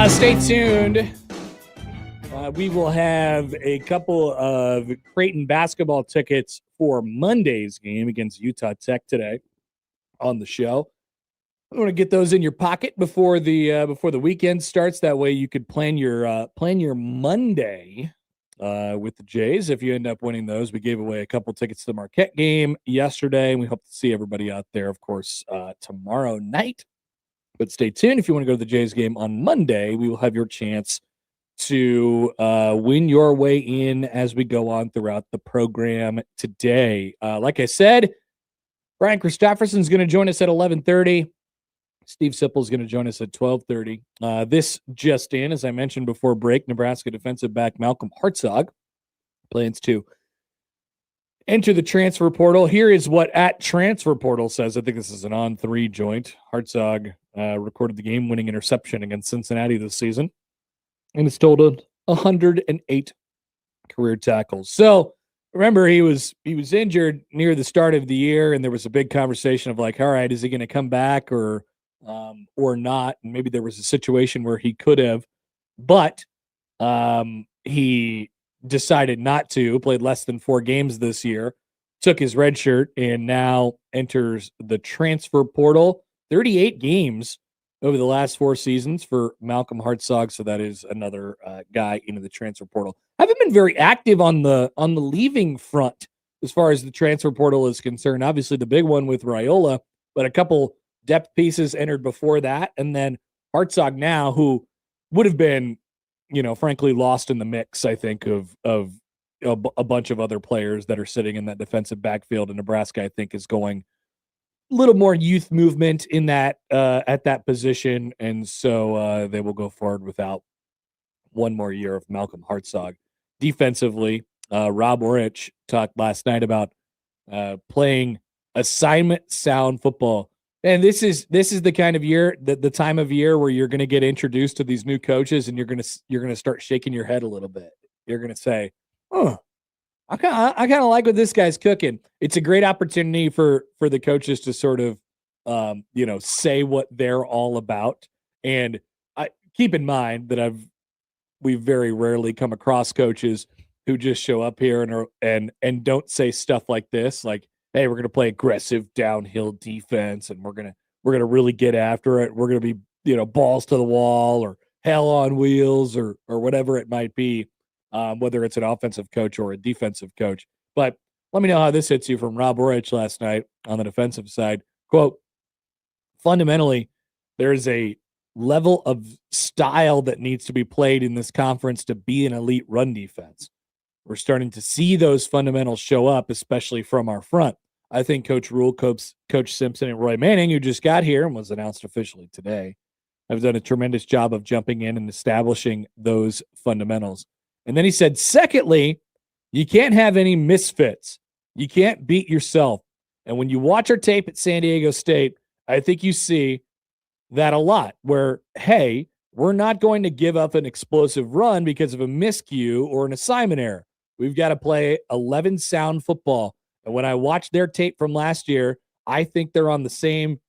Stay tuned. We will have a couple of Creighton basketball tickets for Monday's game against Utah Tech today on the show. I want to get those in your pocket before the weekend starts. That way you could plan your Monday with the Jays. If you end up winning those, we gave away a couple tickets to the Marquette game yesterday, and we hope to see everybody out there, of course, tomorrow night. But stay tuned. If you want to go to the Jays game on Monday, we will have your chance to win your way in as we go on throughout the program today. Like I said, Brian Christopherson's going to join us at 11:30. Steve Sipple is going to join us at 12:30. This just in, as I mentioned before break, Nebraska defensive back Malcolm Hartzog plans to enter the transfer portal. Here is what at Transfer Portal says. I think this is an on-3 joint. Hartzog recorded the game-winning interception against Cincinnati this season, and it's totaled 108 career tackles. So remember, he was injured near the start of the year, and there was a big conversation of like, all right, is he going to come back or not? And maybe there was a situation where he could have, but he decided not to. Played less than 4 games this year, took his red shirt, and now enters the transfer portal. 38 games over the last 4 seasons for Malcolm Hartzog, so that is another guy into the transfer portal. Haven't been very active on the leaving front as far as the transfer portal is concerned. Obviously, the big one with Raiola, but a couple depth pieces entered before that, and then Hartzog now, who would have been, frankly, lost in the mix, I think, of a bunch of other players that are sitting in that defensive backfield. And Nebraska, I think, is going a little more youth movement in that at that position, and so they will go forward without one more year of Malcolm Hartzog. Defensively, Rob Orich talked last night about playing assignment sound football. And this is the kind of year, the time of year where you're going to get introduced to these new coaches, and you're going to start shaking your head a little bit. You're going to say, "Oh, I kind of like what this guy's cooking." It's a great opportunity for the coaches to sort of, say what they're all about. And I keep in mind that we've very rarely come across coaches who just show up here and don't say stuff like this, like, hey, we're going to play aggressive downhill defense, and we're going to really get after it. We're going to be, balls to the wall or hell on wheels or whatever it might be, whether it's an offensive coach or a defensive coach. But let me know how this hits you from Rob Orich last night on the defensive side. Quote, fundamentally, there's a level of style that needs to be played in this conference to be an elite run defense. We're starting to see those fundamentals show up, especially from our front. I think Coach Rule, Coach Simpson, and Roy Manning, who just got here and was announced officially today, have done a tremendous job of jumping in and establishing those fundamentals. And then he said, secondly, you can't have any misfits. You can't beat yourself. And when you watch our tape at San Diego State, I think you see that a lot where, hey, we're not going to give up an explosive run because of a miscue or an assignment error. We've got to play 11 sound football. And when I watch their tape from last year, I think they're on the same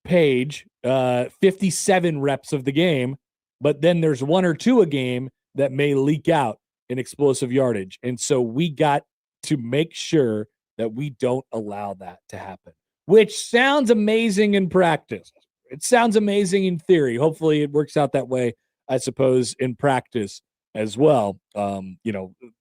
page, 57 reps of the game, but then there's 1 or 2 a game that may leak out in explosive yardage. And so we got to make sure that we don't allow that to happen, which sounds amazing in practice. It sounds amazing in theory. Hopefully it works out that way, I suppose, in practice as well.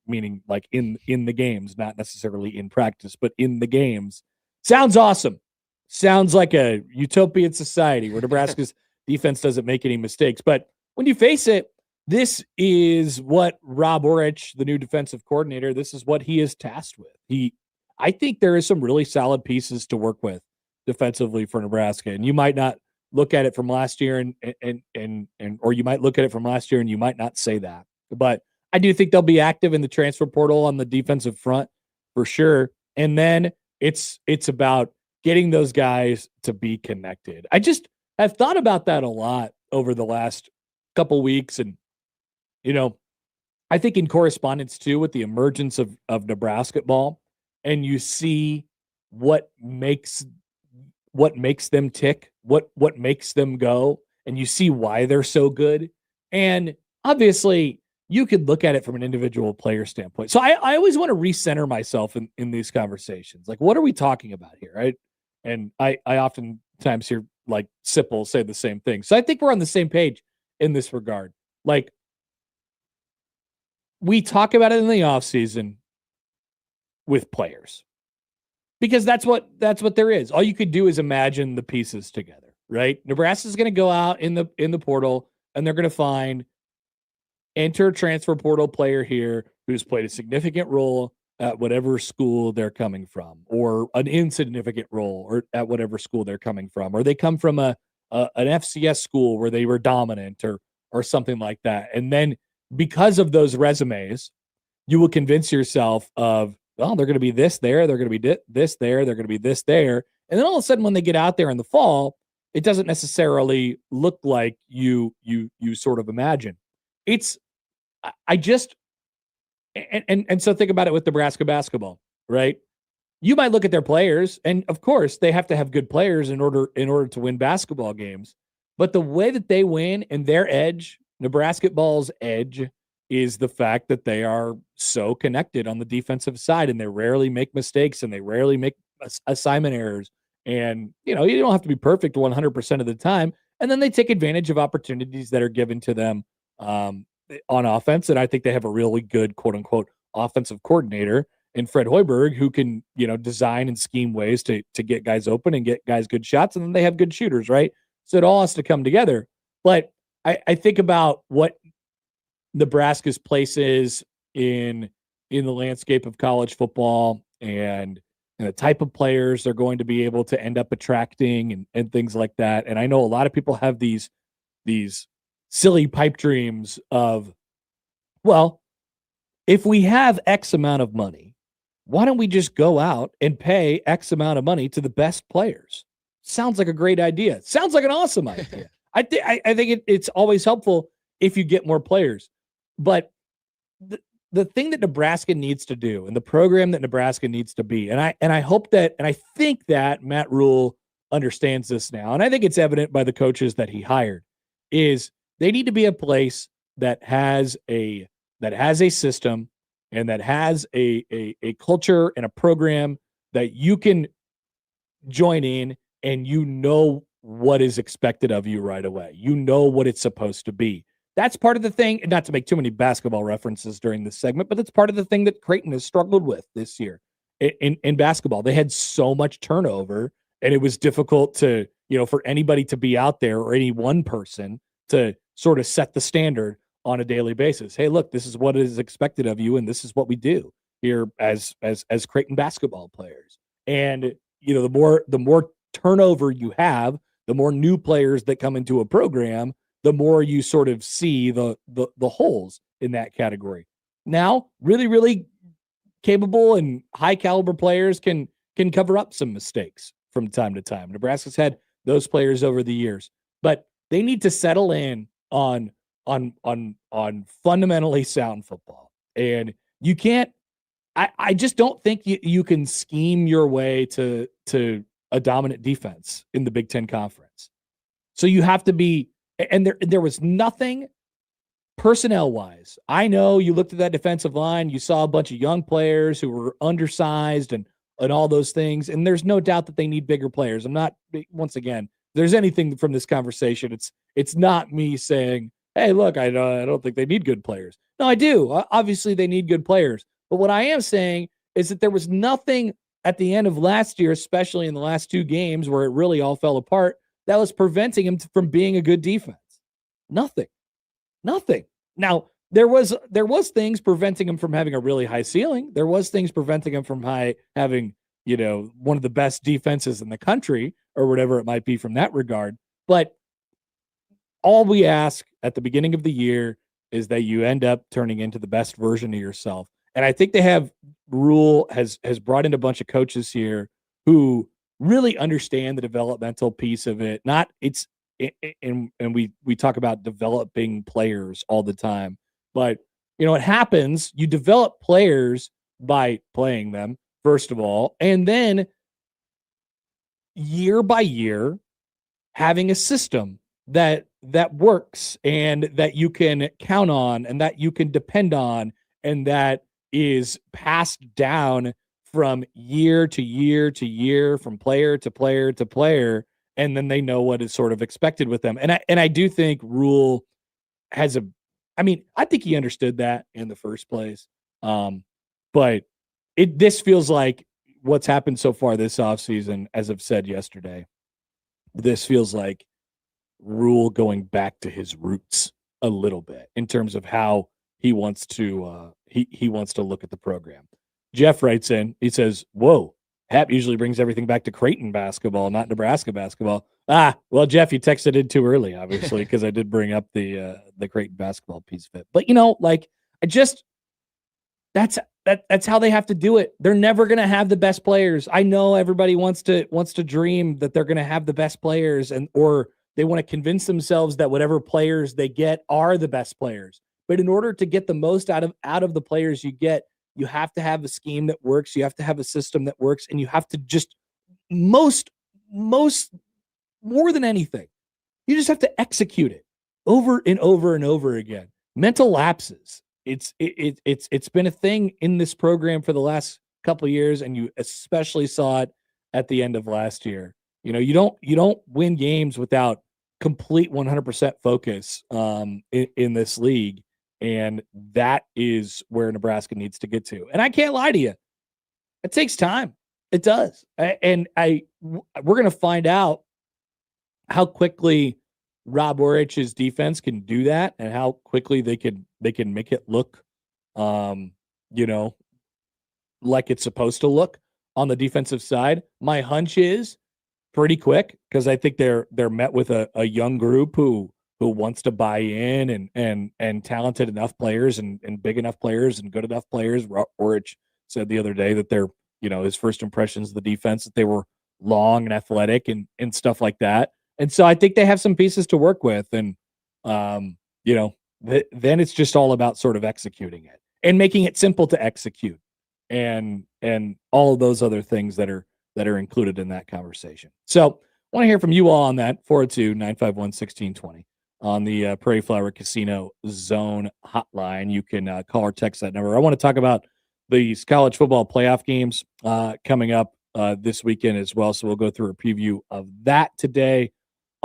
Meaning like in the games, not necessarily in practice, but in the games. Sounds awesome. Sounds like a utopian society where Nebraska's defense doesn't make any mistakes. But when you face it, this is what Rob Orich, the new defensive coordinator, this is what he is tasked with. I think there is some really solid pieces to work with defensively for Nebraska. And you might not look at it from last year or you might look at it from last year and you might not say that. But I do think they'll be active in the transfer portal on the defensive front for sure. And then it's about getting those guys to be connected. I've thought about that a lot over the last couple weeks. And, I think in correspondence too with the emergence of Nebraska ball, and you see what makes them tick, what makes them go. and you see why they're so good. And obviously, you could look at it from an individual player standpoint. So I always want to recenter myself in these conversations. Like, what are we talking about here? Right. And I oftentimes hear like Sipple say the same thing. So I think we're on the same page in this regard. Like, we talk about it in the offseason with players because that's what there is. All you could do is imagine the pieces together, right? Nebraska's going to go out in the portal and they're going to find enter transfer portal player here who's played a significant role at whatever school they're coming from, or an insignificant role or at whatever school they're coming from, or they come from an FCS school where they were dominant or something like that. And then because of those resumes, you will convince yourself of, well, they're going to be this there, they're going to be this there, they're going to be this there. And then all of a sudden when they get out there in the fall, it doesn't necessarily look like you sort of imagine. And so think about it with Nebraska basketball, right? You might look at their players, and of course they have to have good players in order to win basketball games. But the way that they win and their edge, Nebraska ball's edge, is the fact that they are so connected on the defensive side, and they rarely make mistakes and they rarely make assignment errors. And you don't have to be perfect 100% of the time. And then they take advantage of opportunities that are given to them on offense. And I think they have a really good, quote unquote, offensive coordinator in Fred Hoiberg, who can, design and scheme ways to get guys open and get guys good shots. And then they have good shooters, right? So it all has to come together. But I think about what Nebraska's place is in the landscape of college football and the type of players they're going to be able to end up attracting and things like that. And I know a lot of people have these silly pipe dreams of, well, if we have X amount of money, why don't we just go out and pay X amount of money to the best players? Sounds like a great idea. Sounds like an awesome idea. I think it's always helpful if you get more players. But the thing that Nebraska needs to do and the program that Nebraska needs to be, and I hope that, and I think that Matt Rule understands this now, and I think it's evident by the coaches that he hired, is they need to be a place that has a system and that has a culture and a program that you can join in and what is expected of you right away. You know what it's supposed to be. That's part of the thing, and not to make too many basketball references during this segment, but it's part of the thing that Creighton has struggled with this year in basketball. They had so much turnover, and it was difficult to, for anybody to be out there or any one person to sort of set the standard on a daily basis. Hey, look, this is what is expected of you, and this is what we do here as Creighton basketball players. And the more turnover you have, the more new players that come into a program, the more you sort of see the holes in that category. Now, really, really capable and high caliber players can cover up some mistakes from time to time. Nebraska's had those players over the years, but they need to settle in on fundamentally sound football. And you can't, I just don't think you can scheme your way to a dominant defense in the Big Ten Conference. So you have to be, and there was nothing personnel-wise. I know you looked at that defensive line, you saw a bunch of young players who were undersized and all those things, and there's no doubt that they need bigger players. I'm not, once again, if there's anything from this conversation, it's not me saying, hey, look, I don't think they need good players. No, I do. Obviously, they need good players. But what I am saying is that there was nothing at the end of last year, especially in the last two games where it really all fell apart, that was preventing him from being a good defense. Nothing. Now, there was things preventing him from having a really high ceiling. There was things preventing him from having, one of the best defenses in the country or whatever it might be from that regard. But all we ask at the beginning of the year is that you end up turning into the best version of yourself. And I think Rule has brought in a bunch of coaches here who really understand the developmental piece of it. And we talk about developing players all the time, but it happens. You develop players by playing them, first of all, and then year by year having a system that works and that you can count on and that you can depend on and that is passed down from year to year to year, from player to player to player, and then they know what is sort of expected with them. And I do think Rule has I think he understood that in the first place. But this feels like what's happened so far this offseason, as I've said yesterday, this feels like Rule going back to his roots a little bit in terms of how he wants to he wants to look at the program. Jeff writes in, he says, "Whoa, Hap usually brings everything back to Creighton basketball, not Nebraska basketball." Well, Jeff, you texted in too early, obviously, because I did bring up the Creighton basketball piece of it. But that's how they have to do it. They're never going to have the best players. I know everybody wants to dream that they're going to have the best players, or they want to convince themselves that whatever players they get are the best players. But in order to get the most out of the players you get, you have to have a scheme that works. You have to have a system that works, and you have to just more than anything, you just have to execute it over and over and over again. Mental lapses. It's been a thing in this program for the last couple of years, and you especially saw it at the end of last year. You don't win games without complete 100% focus in this league, and that is where Nebraska needs to get to. And I can't lie to you, it takes time. It does, and we're going to find out how quickly Rob Orich's defense can do that, and how quickly they can make it look, like it's supposed to look on the defensive side. My hunch is pretty quick, because I think they're met with a young group who wants to buy in, and talented enough players and big enough players and good enough players. Orich said the other day that they're, his first impressions of the defense, that they were long and athletic and stuff like that. And so I think they have some pieces to work with, and then it's just all about sort of executing it and making it simple to execute, and all of those other things that are included in that conversation. So I want to hear from you all on that. 402-951-1620 on the Prairie Flower Casino Zone hotline. You can call or text that number. I want to talk about these college football playoff games coming up this weekend as well. So we'll go through a preview of that today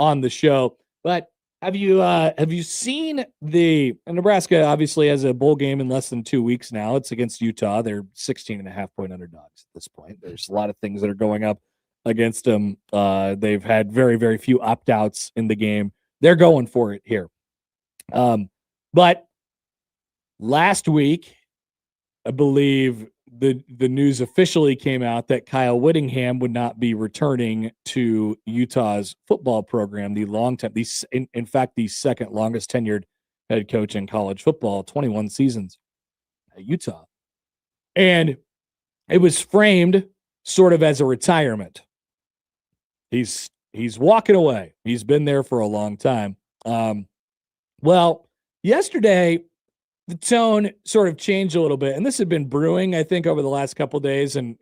on the show. But have you seen Nebraska obviously has a bowl game in less than 2 weeks now. It's against Utah. They're 16.5-point underdogs at this point. There's a lot of things that are going up against them. They've had very, very few opt-outs in the game. They're going for it here. But last week, I believe the news officially came out that Kyle Whittingham would not be returning to Utah's football program, in fact, the second longest tenured head coach in college football, 21 seasons at Utah. And it was framed sort of as a retirement. He's walking away. He's been there for a long time. Well, yesterday, the tone sort of changed a little bit, and this had been brewing, I think, over the last couple of days, and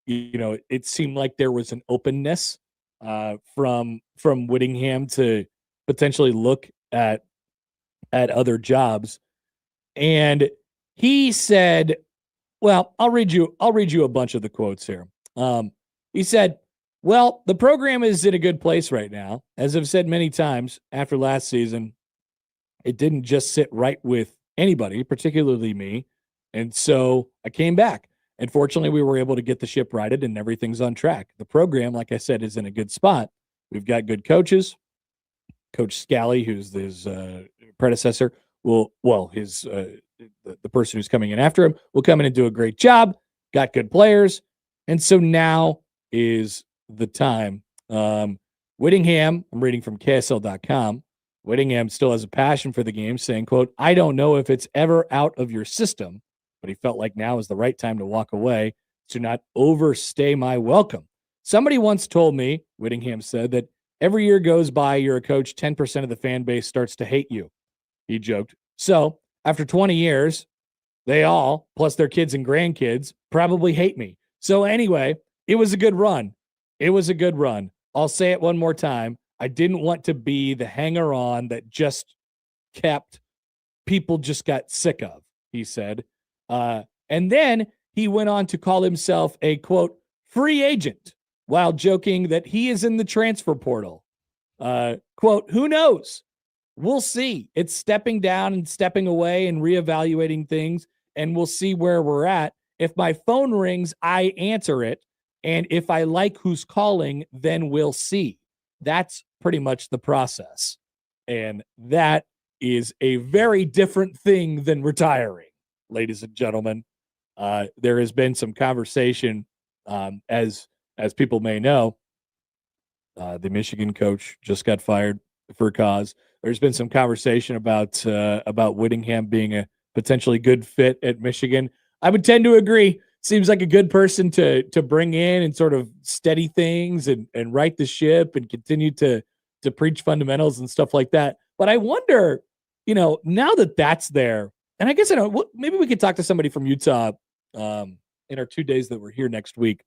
it seemed like there was an openness from Whittingham to potentially look at other jobs. And he said, well, I'll read you a bunch of the quotes here. He said, "Well, the program is in a good place right now. As I've said many times, after last season, it didn't just sit right with anybody, particularly me. And so I came back. And fortunately, we were able to get the ship righted and everything's on track. The program, like I said, is in a good spot. We've got good coaches. Coach Scally, who's his predecessor, the person who's coming in after him, will come in and do a great job. Got good players. And so now is the time." Whittingham, I'm reading from KSL.com. Whittingham still has a passion for the game, saying, quote, "I don't know if it's ever out of your system, but he felt like now is the right time to walk away, to not overstay my welcome. Somebody once told me," Whittingham said, "that every year goes by, you're a coach, 10% of the fan base starts to hate you." He joked. So after 20 years, they all, plus their kids and grandkids, probably hate me. So anyway, it was a good run. It was a good run. I'll say it one more time. I didn't want to be the hanger-on that just people just got sick of, he said. And then he went on to call himself a, quote, free agent, while joking that he is in the transfer portal. Quote, who knows? We'll see. It's stepping down and stepping away and reevaluating things, and we'll see where we're at. If my phone rings, I answer it. And if I like who's calling, then we'll see. That's pretty much the process. And that is a very different thing than retiring, ladies and gentlemen. There has been some conversation, as people may know, the Michigan coach just got fired for a cause. There's been some conversation about Whittingham being a potentially good fit at Michigan. I would tend to agree. Seems like a good person to bring in and sort of steady things and right the ship and continue to preach fundamentals and stuff like that. But I wonder, now that that's there, and I guess maybe we could talk to somebody from Utah in our 2 days that we're here next week,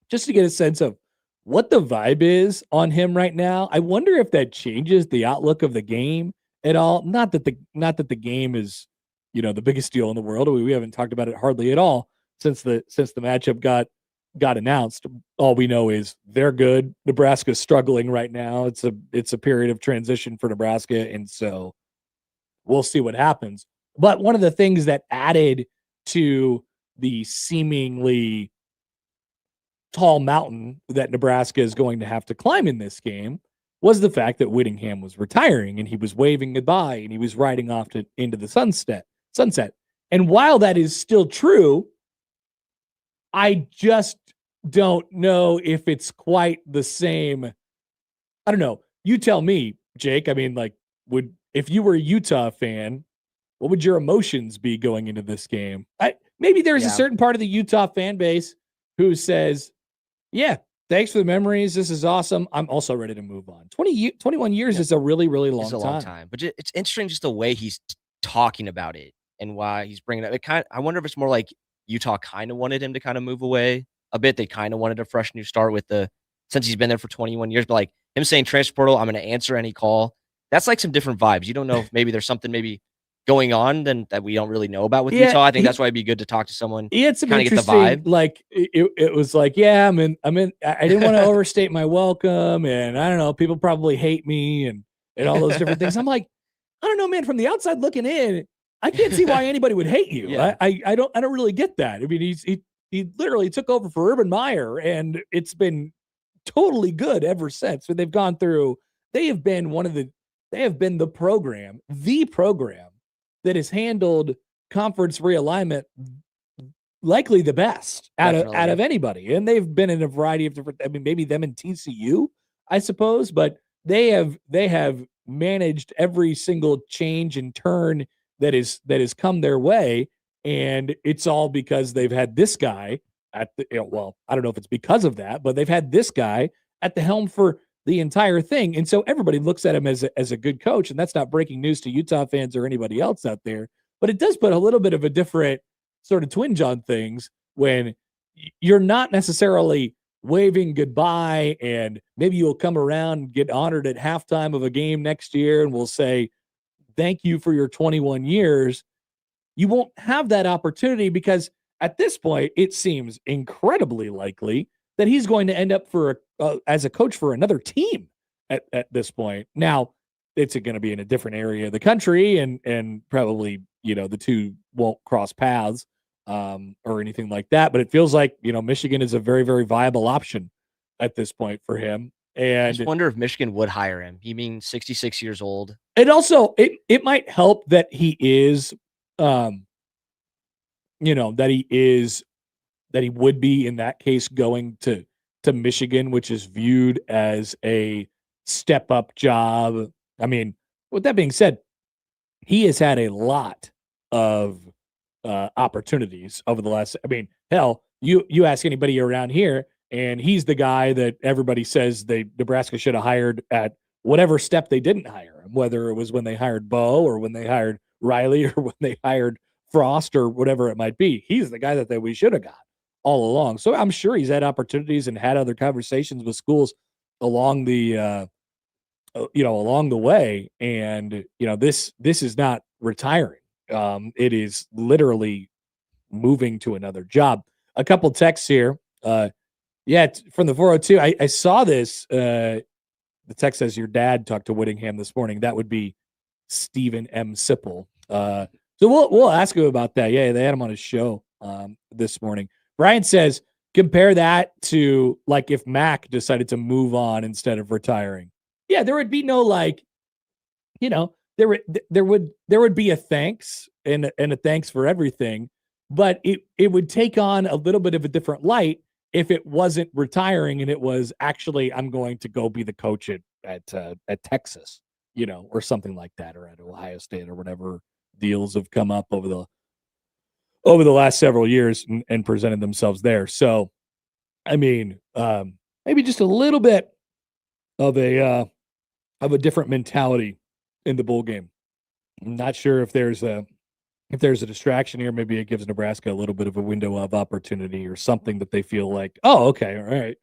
just to get a sense of what the vibe is on him right now. I wonder if that changes the outlook of the game at all. Not that the game is, the biggest deal in the world. We haven't talked about it hardly at all since the matchup got announced. All we know is they're good. Nebraska's struggling right now. It's a period of transition for Nebraska, and so we'll see what happens. But one of the things that added to the seemingly tall mountain that Nebraska is going to have to climb in this game was the fact that Whittingham was retiring and he was waving goodbye and he was riding off into the sunset. And while that is still true, I just don't know if it's quite the same. I don't know. You tell me, Jake. I mean, if you were a Utah fan, what would your emotions be going into this game? Maybe there's a certain part of the Utah fan base who says, yeah, thanks for the memories. This is awesome. I'm also ready to move on. 21 years is a really, really long time. It's a long time. But it's interesting just the way he's talking about it and why he's bringing it up. I wonder if it's more like Utah kind of wanted him to kind of move away a bit. They kind of wanted a fresh new start since he's been there for 21 years. But him saying transfer portal, I'm going to answer any call. That's some different vibes. You don't know if maybe there's something going on that we don't really know about with Utah. I think that's why it'd be good to talk to someone. He had some kind of get the vibe. vibe. It was I didn't want to overstate my welcome, and I don't know, people probably hate me and all those different things. I'm like, I don't know, man. From the outside looking in, I can't see why anybody would hate you. Yeah. I don't really get that. I mean, he literally took over for Urban Meyer, and it's been totally good ever since. So they've gone through. They have been the program that has handled conference realignment likely the best out of anybody. And they've been in a variety of different, maybe them and TCU, I suppose, but they have managed every single change and turn that has come their way. And it's all because they've had this guy I don't know if it's because of that, but they've had this guy at the helm for the entire thing. And so everybody looks at him as a good coach. And that's not breaking news to Utah fans or anybody else out there, but it does put a little bit of a different sort of twinge on things when you're not necessarily waving goodbye and maybe you'll come around and get honored at halftime of a game next year and we'll say, thank you for your 21 years. You won't have that opportunity because at this point, it seems incredibly likely that he's going to end up as a coach for another team at this point. Now, it's going to be in a different area of the country and probably, the two won't cross paths or anything like that. But it feels like, Michigan is a very, very viable option at this point for him. And I just wonder if Michigan would hire him. He means 66 years old. And also, it might help that he is, that he would be in that case going to Michigan, which is viewed as a step up job. I mean, with that being said, he has had a lot of opportunities over the last. I mean, hell, you ask anybody around here, and he's the guy that everybody says Nebraska should have hired at whatever step they didn't hire him, whether it was when they hired Bo or when they hired Riley or when they hired Frost or whatever it might be. He's the guy that we should have got all along. So I'm sure he's had opportunities and had other conversations with schools along the along the way. And, this is not retiring. It is literally moving to another job. A couple texts here. From the 402. I saw this. The text says your dad talked to Whittingham this morning. That would be Stephen M. Sipple. So we'll ask him about that. Yeah, they had him on his show this morning. Brian says compare that to like if Mac decided to move on instead of retiring. Yeah, there would be no there would be a thanks and a thanks for everything, but it would take on a little bit of a different light if it wasn't retiring and it was actually I'm going to go be the coach at Texas, or something like that, or at Ohio State or whatever deals have come up over the last several years and presented themselves there. So, I mean, maybe just a little bit of a different mentality in the bowl game. I'm not sure if there's a distraction here. Maybe it gives Nebraska a little bit of a window of opportunity or something that they feel like, oh, okay, all right,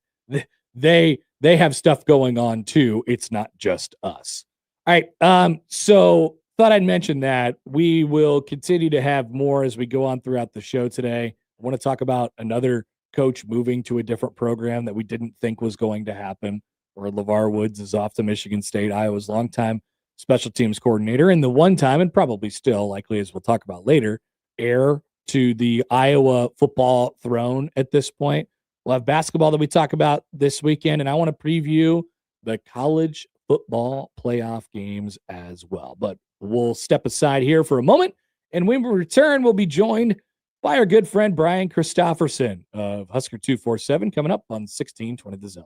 they have stuff going on too. It's not just us. All right. So thought I'd mention that we will continue to have more as we go on throughout the show today. I want to talk about another coach moving to a different program that we didn't think was going to happen, where LeVar Woods is off to Michigan State, Iowa's longtime special teams coordinator, and the one time, and probably still likely, as we'll talk about later, heir to the Iowa football throne at this point. We'll have basketball that we talk about this weekend, and I want to preview the college football playoff games as well. But we'll step aside here for a moment, and when we return, we'll be joined by our good friend Brian Christopherson of Husker 247 coming up on 1620 The Zone.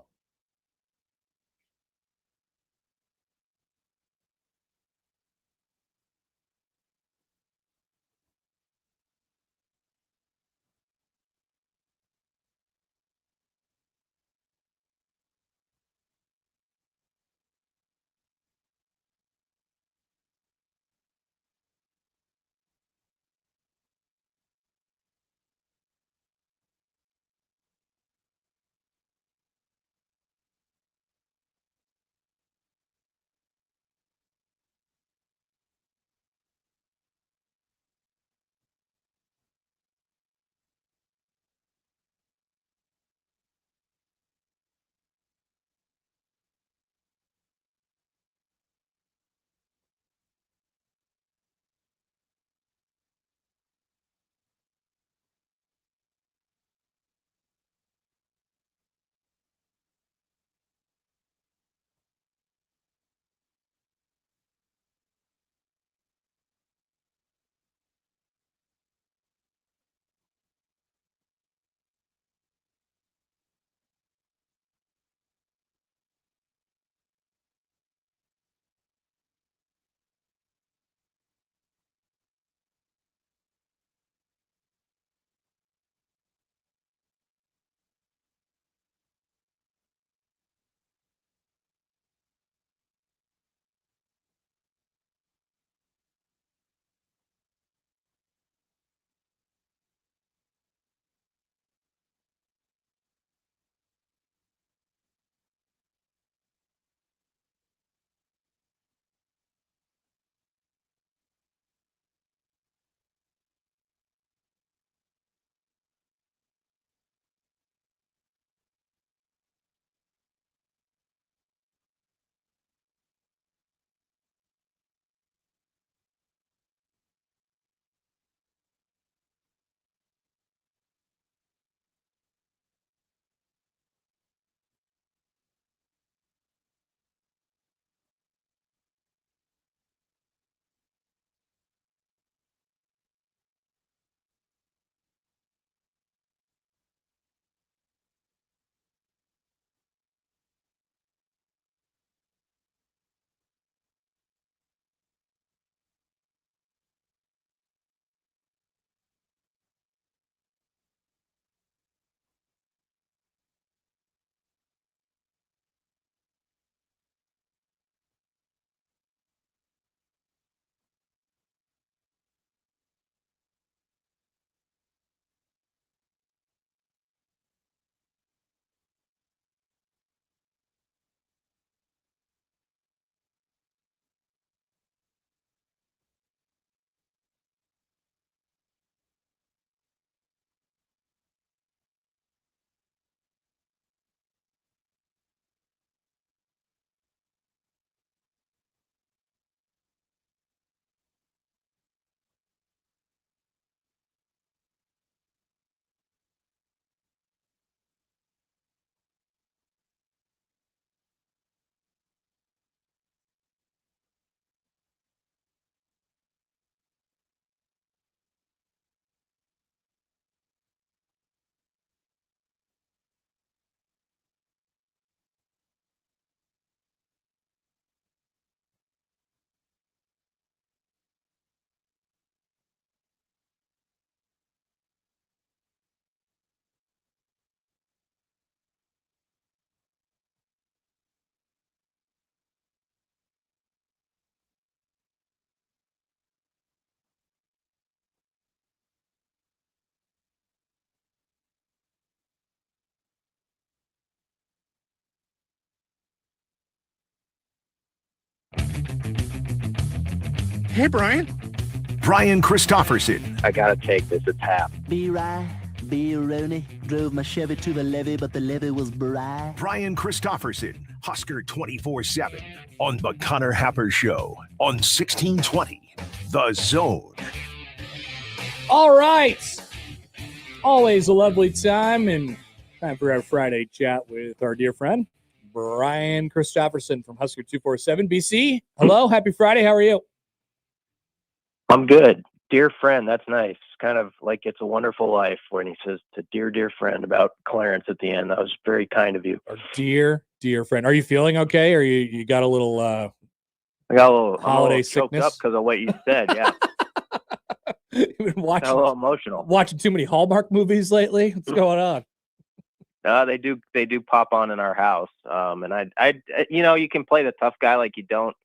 Hey, Brian. Brian Christopherson, I gotta take this. It's half. B. Rooney drove my Chevy to the levee, but the levee was dry. Brian Christopherson, Husker 24/7 on the Connor Happer Show on 1620 The Zone. All right. Always a lovely time, and time for our Friday chat with our dear friend, Brian Christopherson from Husker 247. BC, hello. Happy Friday. How are you? I'm good. Dear friend, that's nice. Kind of like It's a Wonderful Life when he says to dear friend about Clarence at the end. That was very kind of you. Our dear friend. Are you feeling okay? Or you got a little I got a little holiday choked sickness? up because of what you said. Yeah, You've been got a little emotional. watching too many Hallmark movies lately? What's going on? They do pop on in our house. And I you can play the tough guy like you don't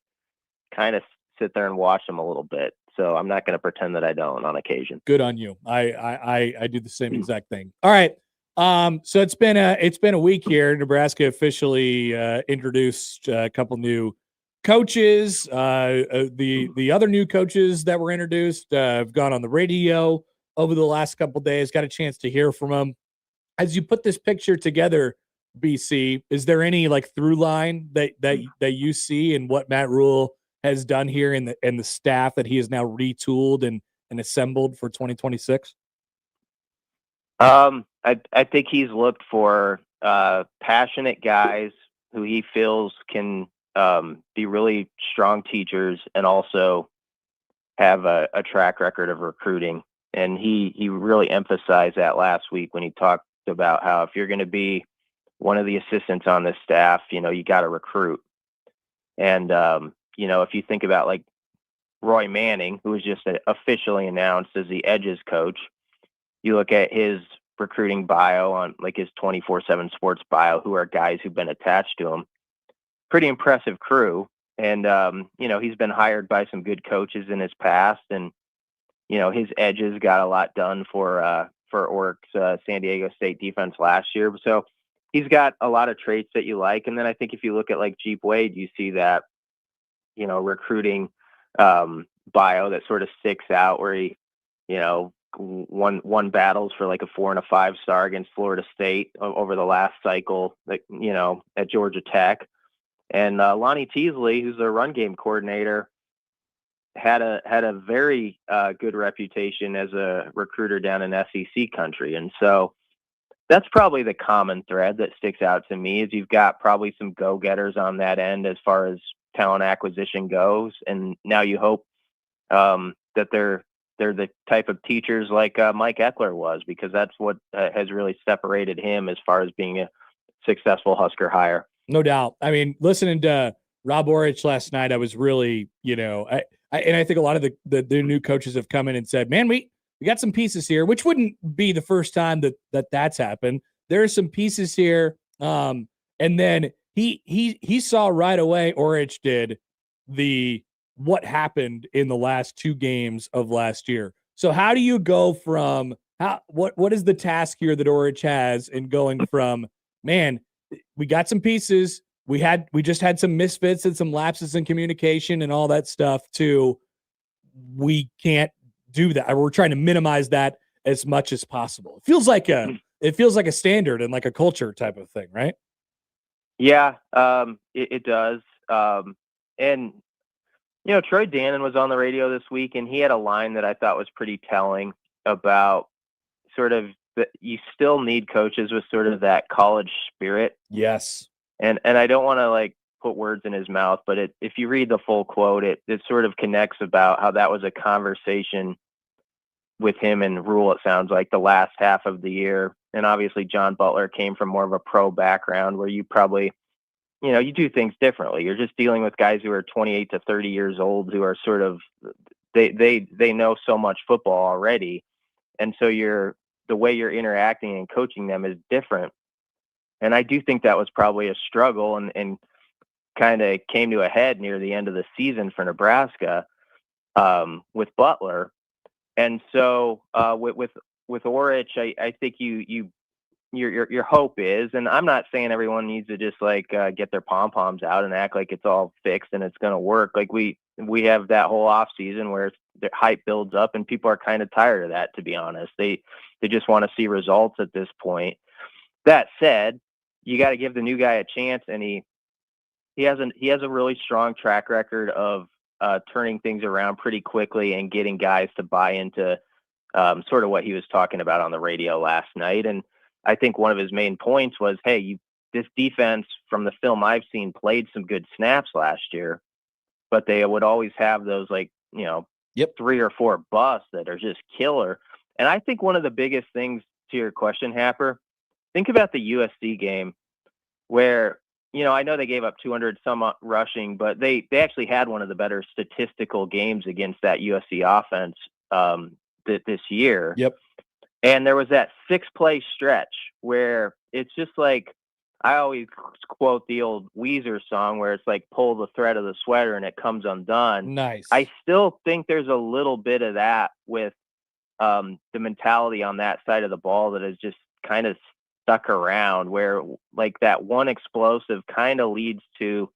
kind of sit there and watch them a little bit. So I'm not going to pretend that I don't on occasion. Good on you. I do the same exact thing. All right. So it's been a week here. Nebraska officially introduced a couple new coaches. The other new coaches that were introduced have gone on the radio over the last couple of days. Got a chance to hear from them. As you put this picture together, BC, is there any like through line that you see in what Matt Rule has done here in the staff that he has now retooled and assembled for 2026? I think he's looked for passionate guys who he feels can be really strong teachers and also have a track record of recruiting. And he really emphasized that last week when he talked about how if you're going to be one of the assistants on this staff, you got to recruit. And if you think about like Roy Manning, who was just officially announced as the Edges coach, you look at his recruiting bio on like his 24/7 sports bio, who are guys who've been attached to him. Pretty impressive crew. And, he's been hired by some good coaches in his past. And, his Edges got a lot done for Oric's San Diego State defense last year. So he's got a lot of traits that you like. And then I think if you look at like Jeep Wade, you see that, recruiting bio that sort of sticks out where he, won battles for like a 4 and a 5-star against Florida State over the last cycle, like, at Georgia Tech. And Lonnie Teasley, who's their run game coordinator, had a very good reputation as a recruiter down in SEC country. And so that's probably the common thread that sticks out to me is you've got probably some go-getters on that end as far as talent acquisition goes. And now you hope that they're the type of teachers like Mike Eckler was, because that's what has really separated him as far as being a successful Husker hire. No doubt. I mean, listening to Rob Orich last night, I was really, I think a lot of the new coaches have come in and said, man, we got some pieces here, which wouldn't be the first time that's happened. There are some pieces here. And then he saw right away, Orich did, what happened in the last 2 games of last year. So how do you go from what is the task here that Orich has in going from, man, we got some pieces, we just had some misfits and some lapses in communication and all that stuff, to we can't do that. We're trying to minimize that as much as possible. It feels like a standard and like a culture type of thing, right? Yeah, it does. And Troy Dannon was on the radio this week, and he had a line that I thought was pretty telling about sort of that you still need coaches with sort of that college spirit. Yes. And I don't want to like put words in his mouth, but if you read the full quote, it sort of connects about how that was a conversation with him and Rule, it sounds like, the last half of the year. And obviously John Butler came from more of a pro background where you probably, you do things differently. You're just dealing with guys who are 28 to 30 years old who are sort of, they know so much football already. And so the way you're interacting and coaching them is different. And I do think that was probably a struggle and kind of came to a head near the end of the season for Nebraska with Butler. And so with Orich, I think you your hope is, and I'm not saying everyone needs to just like get their pom-poms out and act like it's all fixed and it's going to work. Like we have that whole off season where the hype builds up and people are kind of tired of that, to be honest. They just want to see results at this point. That said, you got to give the new guy a chance, and he has a really strong track record of turning things around pretty quickly and getting guys to buy into sort of what he was talking about on the radio last night. And I think one of his main points was, hey, this defense, from the film I've seen, played some good snaps last year, but they would always have those, like, 3 or 4 busts that are just killer. And I think one of the biggest things to your question, Happer, think about the USC game where, I know they gave up 200 some rushing, but they actually had one of the better statistical games against that USC offense this year. Yep. And there was that 6-play stretch where it's just like, I always quote the old Weezer song where it's like, pull the thread of the sweater and it comes undone. Nice. I still think there's a little bit of that with the mentality on that side of the ball that is just kind of stuck around, where like that one explosive kind of leads to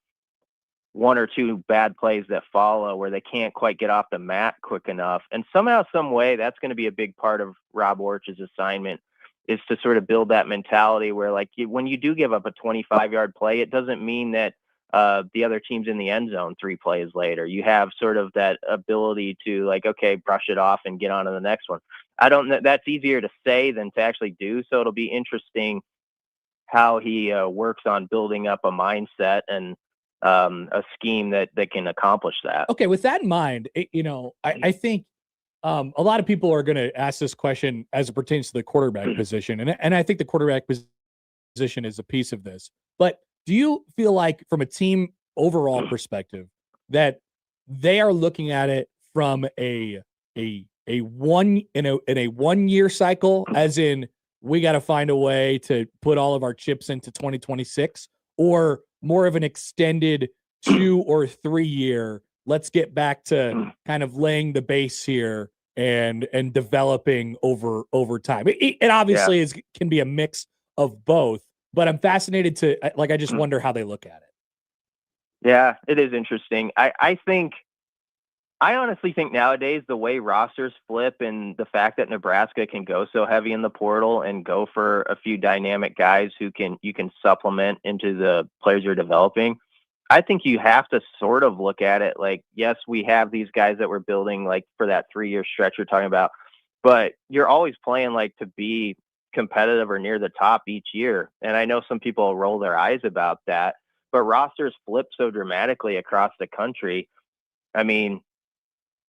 1 or 2 bad plays that follow where they can't quite get off the mat quick enough. And somehow, some way, that's going to be a big part of Rob Orch's assignment, is to sort of build that mentality where, like, when you do give up a 25-yard play, it doesn't mean that the other team's in the end zone 3 plays later. You have sort of that ability to, like, okay, brush it off and get on to the next one. I don't know. That's easier to say than to actually do. So it'll be interesting how he works on building up a mindset and a scheme that can accomplish that. Okay, with that in mind, I think a lot of people are going to ask this question as it pertains to the quarterback position, and I think the quarterback position is a piece of this. But do you feel like, from a team overall perspective, that they are looking at it from a 1 year cycle, as in we got to find a way to put all of our chips into 2026, or more of an extended 2 or 3 year, let's get back to kind of laying the base here and developing over time? It obviously can be a mix of both, but I'm fascinated to, like, I just wonder how they look at it. Yeah, it is interesting. I honestly think nowadays the way rosters flip and the fact that Nebraska can go so heavy in the portal and go for a few dynamic guys who you can supplement into the players you're developing, I think you have to sort of look at it like, yes, we have these guys that we're building like for that 3-year stretch you're talking about, but you're always playing like to be competitive or near the top each year. And I know some people roll their eyes about that, but rosters flip so dramatically across the country. I mean,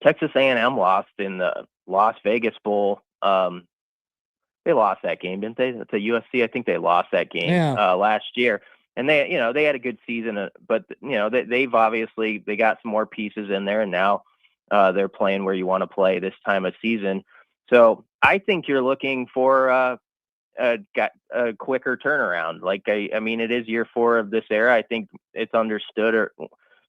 Texas A&M lost in the Las Vegas Bowl. They lost that game, didn't they? To USC. I think they lost that game last year. And they had a good season, but they've obviously got some more pieces in there, and now they're playing where you want to play this time of season. So I think you're looking for a quicker turnaround. Like I mean, it is year 4 of this era. I think it's understood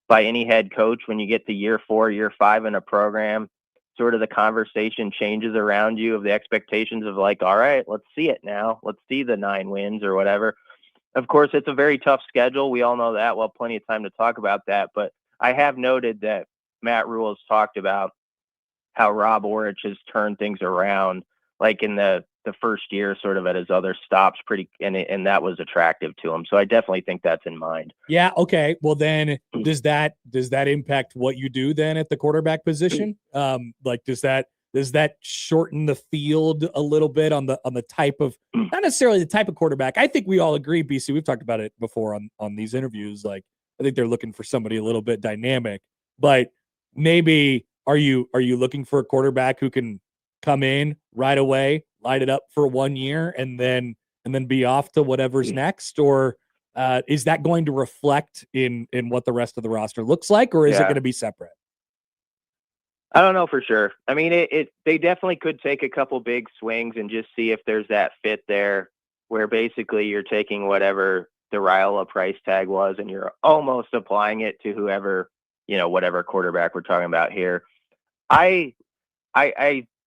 by any head coach when you get to year 4, year 5 in a program, sort of the conversation changes around you of the expectations of like, all right, let's see it now. Let's see the 9 wins or whatever. Of course, it's a very tough schedule. We all know that. We'll have plenty of time to talk about that. But I have noted that Matt Rule has talked about how Rob Orich has turned things around, like in the first year, sort of at his other stops, and that was attractive to him. So I definitely think that's in mind. Yeah. Okay. Well, then does that impact what you do then at the quarterback position? Like, does that shorten the field a little bit on the type of, not necessarily the type of quarterback? I think we all agree, BC, we've talked about it before on these interviews. Like, I think they're looking for somebody a little bit dynamic, but maybe are you looking for a quarterback who can come in right away, light it up for 1 year, and then be off to whatever's next? Or is that going to reflect in what the rest of the roster looks like, or is it going to be separate? I don't know for sure. I mean, they definitely could take a couple big swings and just see if there's that fit there, where basically you're taking whatever the Raiola price tag was and you're almost applying it to whoever, whatever quarterback we're talking about here. I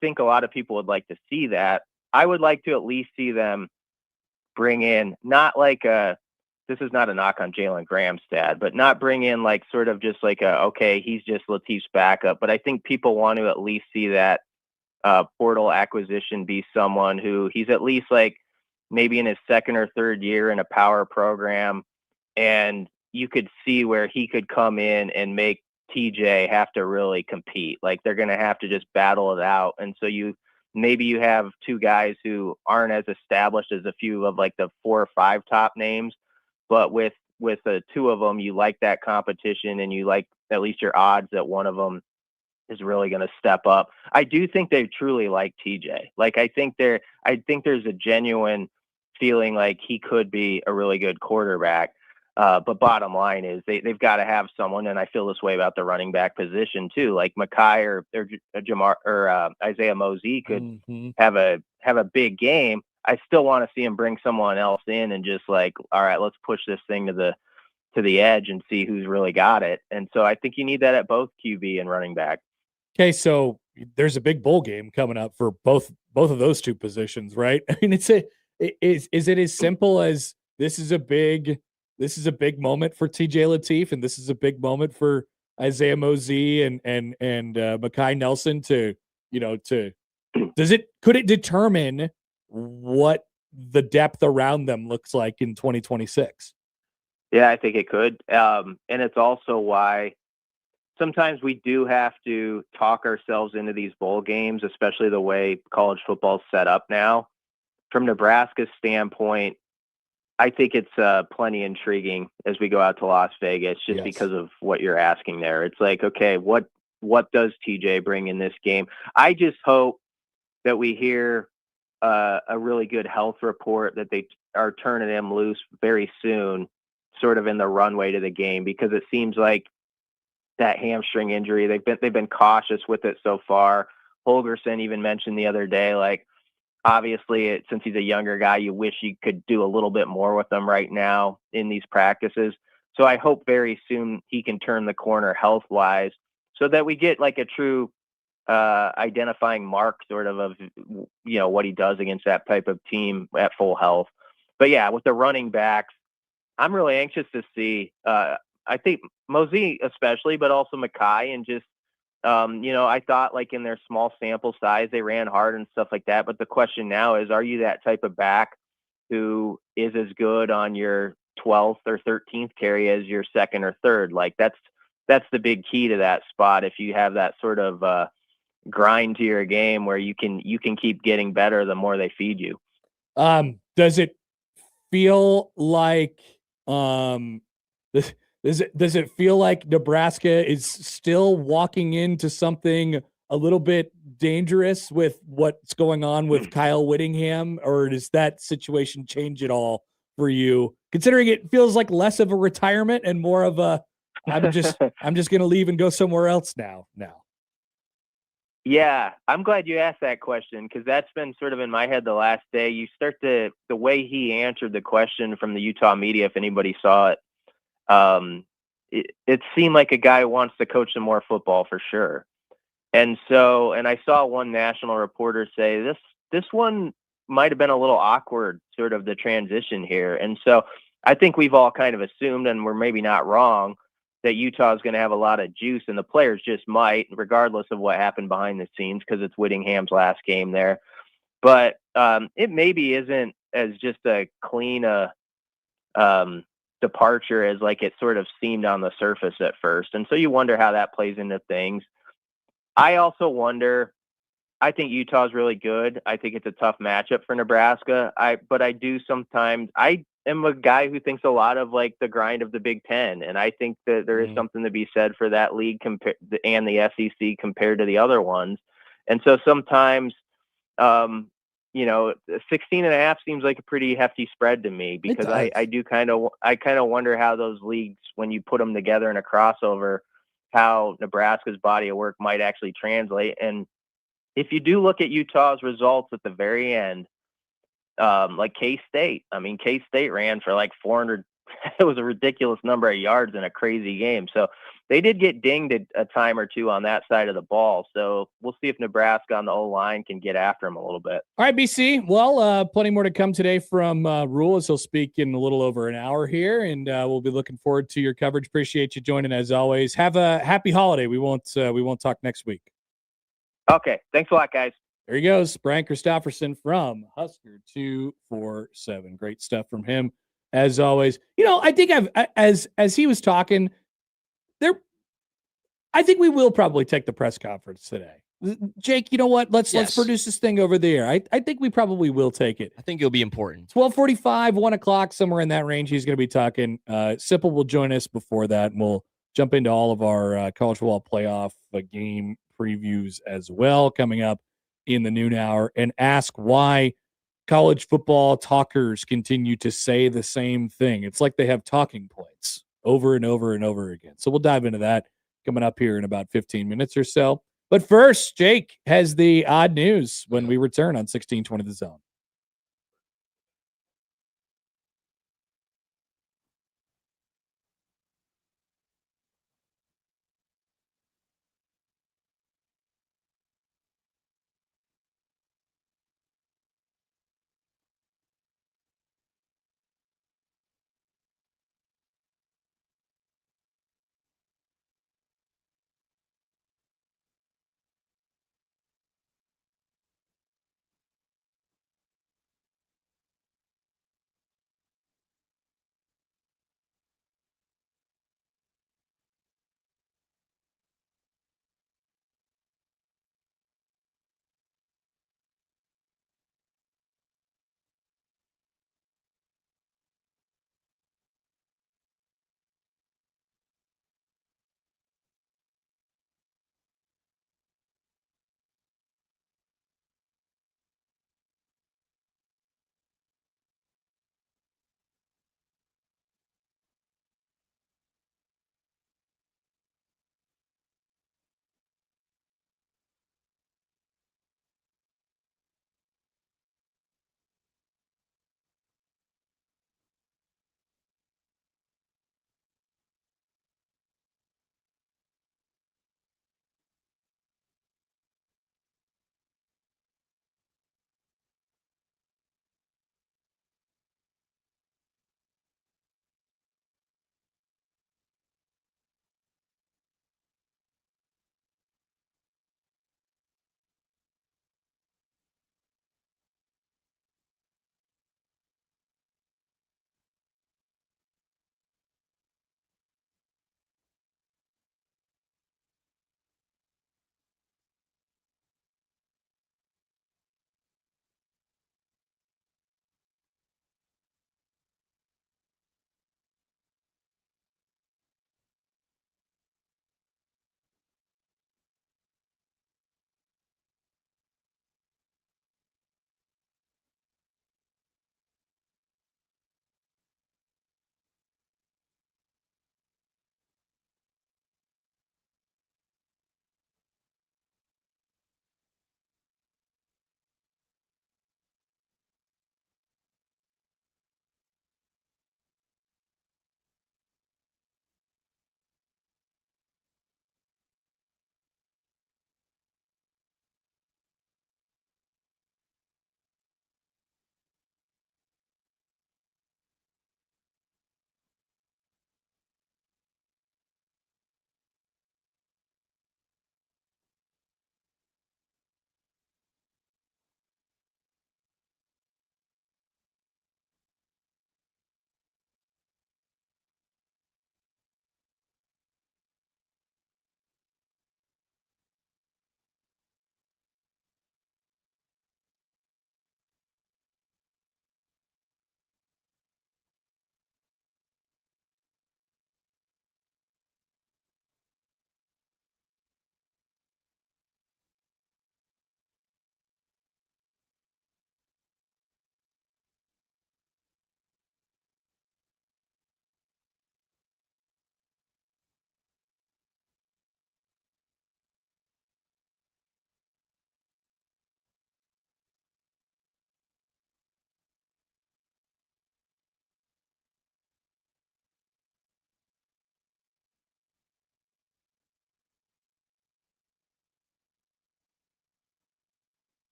think a lot of people would like to see that. I would like to at least see them bring in, not like this is not a knock on Jalen Graham's dad, but not bring in like sort of just like okay, he's just Latif's backup. But I think people want to at least see that portal acquisition be someone who he's at least like maybe in his second or third year in a power program, and you could see where he could come in and make TJ have to really compete. Like they're going to have to just battle it out. And so maybe you have two guys who aren't as established as a few of like the 4 or 5 top names, but with the two of them, you like that competition and you like at least your odds that one of them is really going to step up. I do think they truly like TJ. Like I think there's a genuine feeling like he could be a really good quarterback. But bottom line is they've got to have someone, and I feel this way about the running back position too. Like Mekhi or Jamar or Isaiah Mosey could have a big game. I still want to see him bring someone else in and just like, all right, let's push this thing to the edge and see who's really got it. And so I think you need that at both QB and running back. Okay, so there's a big bowl game coming up for both of those two positions, right? I mean, is it as simple as this is a big moment for TJ Latif, and this is a big moment for Isaiah Mosey and Mekhi Nelson could it determine what the depth around them looks like in 2026? Yeah, I think it could. And it's also why sometimes we do have to talk ourselves into these bowl games, especially the way college football is set up now. From Nebraska's standpoint, I think it's plenty intriguing as we go out to Las Vegas, just because of what you're asking there. It's like, okay, what does TJ bring in this game? I just hope that we hear a really good health report that they are turning him loose very soon, sort of in the runway to the game, because it seems like that hamstring injury, they've been cautious with it so far. Holgerson even mentioned the other day, like, obviously, since he's a younger guy, you wish you could do a little bit more with him right now in these practices. So I hope very soon he can turn the corner health-wise so that we get like a true identifying mark sort of what he does against that type of team at full health. But yeah, with the running backs, I'm really anxious to see. I think Mosey especially, but also Mekhi, and just I thought like in their small sample size, they ran hard and stuff like that. But the question now is, are you that type of back who is as good on your 12th or 13th carry as your second or third? Like that's the big key to that spot. If you have that sort of grind to your game where you can keep getting better the more they feed you. Does it feel like Does it feel like Nebraska is still walking into something a little bit dangerous with what's going on with Kyle Whittingham, or does that situation change at all for you, considering it feels like less of a retirement and more of a I'm just going to leave and go somewhere else now? Yeah, I'm glad you asked that question, because that's been sort of in my head the last day. You start the way he answered the question from the Utah media, if anybody saw it, it seemed like a guy who wants to coach some more football for sure. And I saw one national reporter say this one might have been a little awkward, sort of the transition here. And so I think we've all kind of assumed, and we're maybe not wrong, that Utah is going to have a lot of juice, and the players just might, regardless of what happened behind the scenes, because it's Whittingham's last game there. But it maybe isn't as just a clean departure as like it sort of seemed on the surface at first. And so you wonder how that plays into things. I also wonder, I think Utah is really good. I think it's a tough matchup for Nebraska. But I do sometimes, I am a guy who thinks a lot of like the grind of the Big Ten. And I think that there is something to be said for that league and the SEC compared to the other ones. And so sometimes, 16.5 seems like a pretty hefty spread to me, because I kind of wonder how those leagues, when you put them together in a crossover, how Nebraska's body of work might actually translate. And if you do look at Utah's results at the very end, like K-State ran for like 400 it was a ridiculous number of yards in a crazy game. So they did get dinged a time or two on that side of the ball. So we'll see if Nebraska on the O-line can get after them a little bit. All right, BC. Well, plenty more to come today from Rule, as he'll speak in a little over an hour here, and we'll be looking forward to your coverage. Appreciate you joining as always. Have a happy holiday. We won't talk next week. Okay, thanks a lot, guys. There he goes, Brian Christopherson from Husker 247. Great stuff from him as always. I think as he was talking there, I think we will probably take the press conference today. Jake, you know what? Let's produce this thing over there. I think we probably will take it. I think it'll be important. 12:45, 1 o'clock, somewhere in that range. He's going to be talking. Sipple will join us before that, and we'll jump into all of our college football playoff game previews as well coming up in the noon hour, and ask why college football talkers continue to say the same thing. It's like they have talking points over and over and over again. So we'll dive into that coming up here in about 15 minutes or so. But first, Jake has the odd news when we return on 1620 The Zone.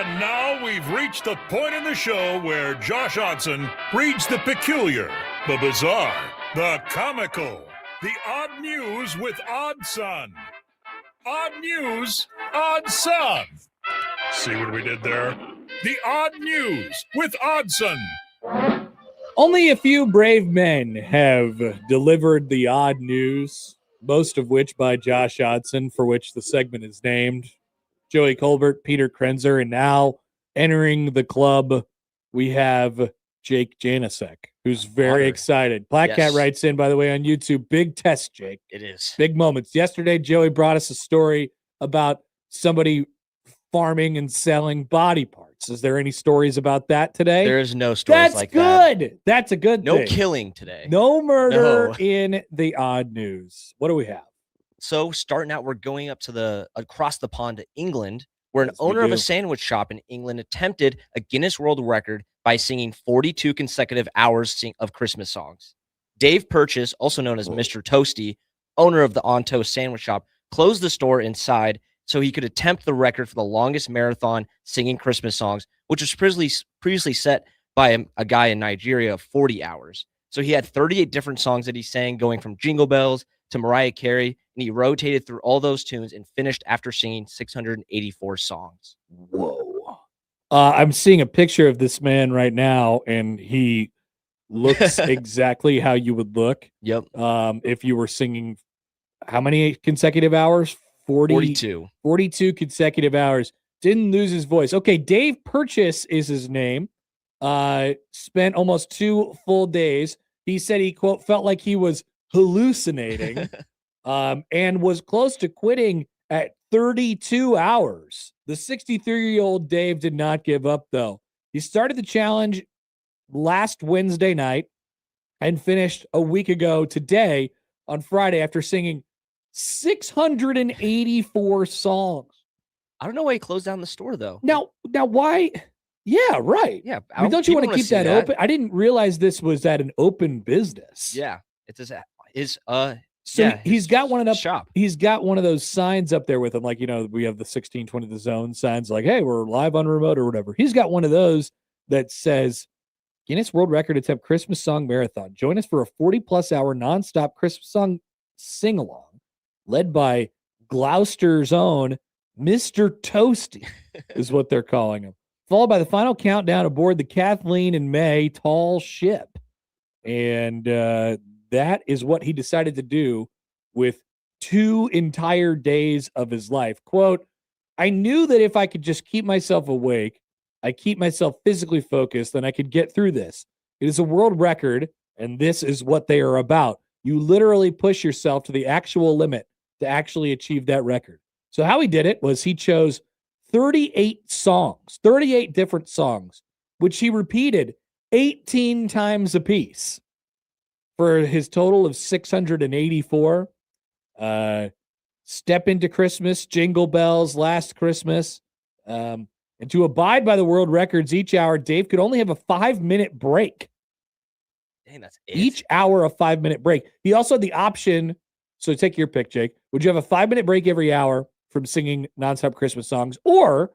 And now we've reached the point in the show where Josh Odson reads the peculiar, the bizarre, the comical, the odd news with Odd Son. Odd news, Odd Son. See what we did there? The odd news with Oddson. Only a few brave men have delivered the odd news, most of which by Josh Odson, for which the segment is named. Joey Colbert, Peter Krenzer, and now entering the club, we have Jake Janasek, who's very excited. Black Cat writes in, by the way, on YouTube, big test, Jake. It is. Big moments. Yesterday, Joey brought us a story about somebody farming and selling body parts. Is there any stories about that today? There is no stories like that. That's good. that. That's a good thing. No killing today. No murder in the odd news. What do we have? So starting out, we're going up to across the pond to England, where an owner of a sandwich shop in England attempted a Guinness World Record by singing 42 consecutive hours of Christmas songs. Dave Purchase, also known as Mr. Toasty, owner of the On Toast sandwich shop, closed the store inside so he could attempt the record for the longest marathon singing Christmas songs, which was previously set by a guy in Nigeria of 40 hours. So he had 38 different songs that he sang, going from Jingle Bells to Mariah Carey, and he rotated through all those tunes and finished after singing 684 songs. Whoa. I'm seeing a picture of this man right now, and he looks exactly how you would look. Yep. If you were singing how many consecutive hours? 42 consecutive hours. Didn't lose his voice. Okay, Dave Purchase is his name. Spent almost 2 full days. He said he, quote, felt like he was hallucinating and was close to quitting at 32 hours. The 63-year-old Dave did not give up, though. He started the challenge last Wednesday night and finished a week ago today on Friday after singing 684 songs. I don't know why he closed down the store, though. Now why? Yeah, right. Yeah. I mean, don't you want to keep that open? I didn't realize this was at an open business. Yeah. It's his he's got one up shop. He's got one of those signs up there with him, like, you know, we have the 1620 the zone signs, like, hey, we're live on remote or whatever. He's got one of those that says Guinness World Record attempt Christmas song marathon. Join us for a 40+ hour nonstop Christmas song sing along, led by Gloucester's own Mr. Toasty, is what they're calling him. Followed by the final countdown aboard the Kathleen and May tall ship. And that is what he decided to do with 2 entire days of his life. Quote, I knew that if I could just keep myself awake, I keep myself physically focused, then I could get through this. It is a world record, and this is what they are about. You literally push yourself to the actual limit to actually achieve that record. So how he did it was he chose 38 songs, 38 different songs, which he repeated 18 times apiece for his total of 684. Step Into Christmas, Jingle Bells, Last Christmas. And to abide by the world records each hour, Dave could only have a 5-minute break. Dang, that's it. Each hour, a 5-minute break. He also had the option. So take your pick, Jake. Would you have a 5-minute break every hour from singing nonstop Christmas songs? Or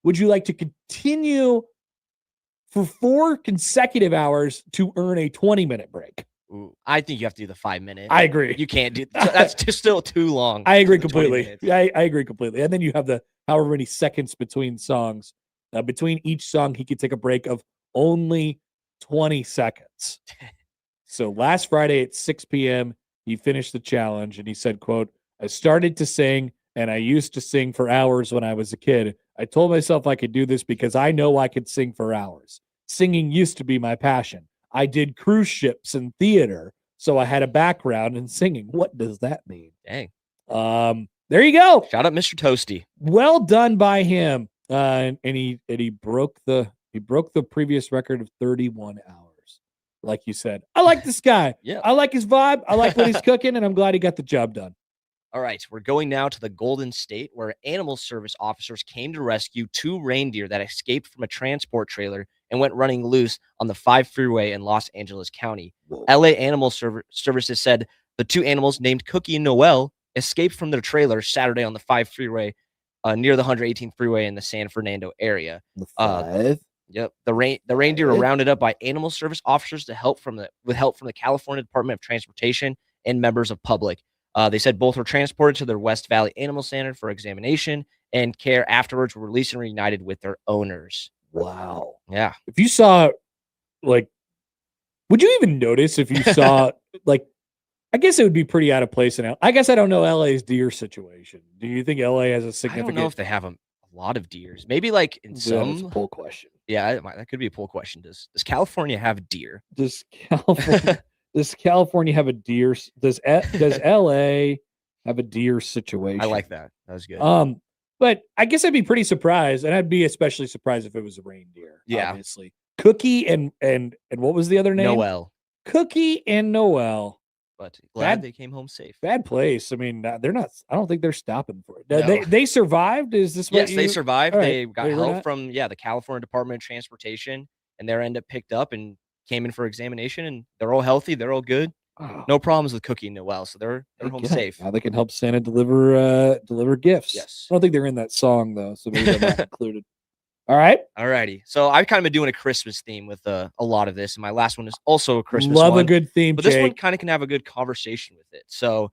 would you like to continue for 4 consecutive hours to earn a 20-minute break? Ooh, I think you have to do the 5-minute. I agree. You can't do that's just still too long. I agree completely. I agree completely. And then you have the however many seconds between songs. Between each song, he could take a break of only 20 seconds. So last Friday at 6 p.m., he finished the challenge and he said, quote, I started to sing and I used to sing for hours when I was a kid. I told myself I could do this because I know I could sing for hours. Singing used to be my passion. I did cruise ships and theater, so I had a background in singing. What does that mean? Dang. There you go. Shout out Mr. Toasty. Well done by him. And he broke the previous record of 31 hours. Like you said, I like this guy. Yeah. I like his vibe. I like what he's cooking, and I'm glad he got the job done. All right, we're going now to the Golden State, where animal service officers came to rescue 2 reindeer that escaped from a transport trailer and went running loose on the 5 freeway in Los Angeles County. LA Animal Services said the 2 animals named Cookie and Noel escaped from their trailer Saturday on the 5 freeway near the 118th freeway in the San Fernando area. The 5. Yep. The reindeer were rounded up by animal service officers with help from the California Department of Transportation and members of public. They said both were transported to their West Valley Animal Center for examination and care. Afterwards, were released and reunited with their owners. Wow. Yeah. If you saw, like, would you even notice if you saw, like, I guess it would be pretty out of place in LA. I guess I don't know LA's deer situation. Do you think LA has a I significant? don't know if they have a lot of deers. Maybe like in That's a some. poll question. Yeah, that could be a poll question. Does California have deer? Does California have a deer? Does LA have a deer situation? I like that. That was good. But I guess I'd be pretty surprised, and I'd be especially surprised if it was a reindeer. Yeah. Obviously, Cookie and what was the other name? Noel. Cookie and Noel. But glad they came home safe. Bad place. I mean, they're not. I don't think they're stopping for it. No. They survived. Is this what? Yes, they survived. All right. They got They were help not- from the California Department of Transportation, and they're end up picked up and came in for examination, and they're all healthy. They're all good. Oh, No problems with Cookie and Noel, so they're home yeah. safe. Now they can help Santa deliver gifts. Yes. I don't think they're in that song though, so maybe they're not included. All right. Alrighty. So I've kind of been doing a Christmas theme with a lot of this, and my last one is also a Christmas Love one. a good theme, But this one Jake. kind of can have a good conversation with it. So,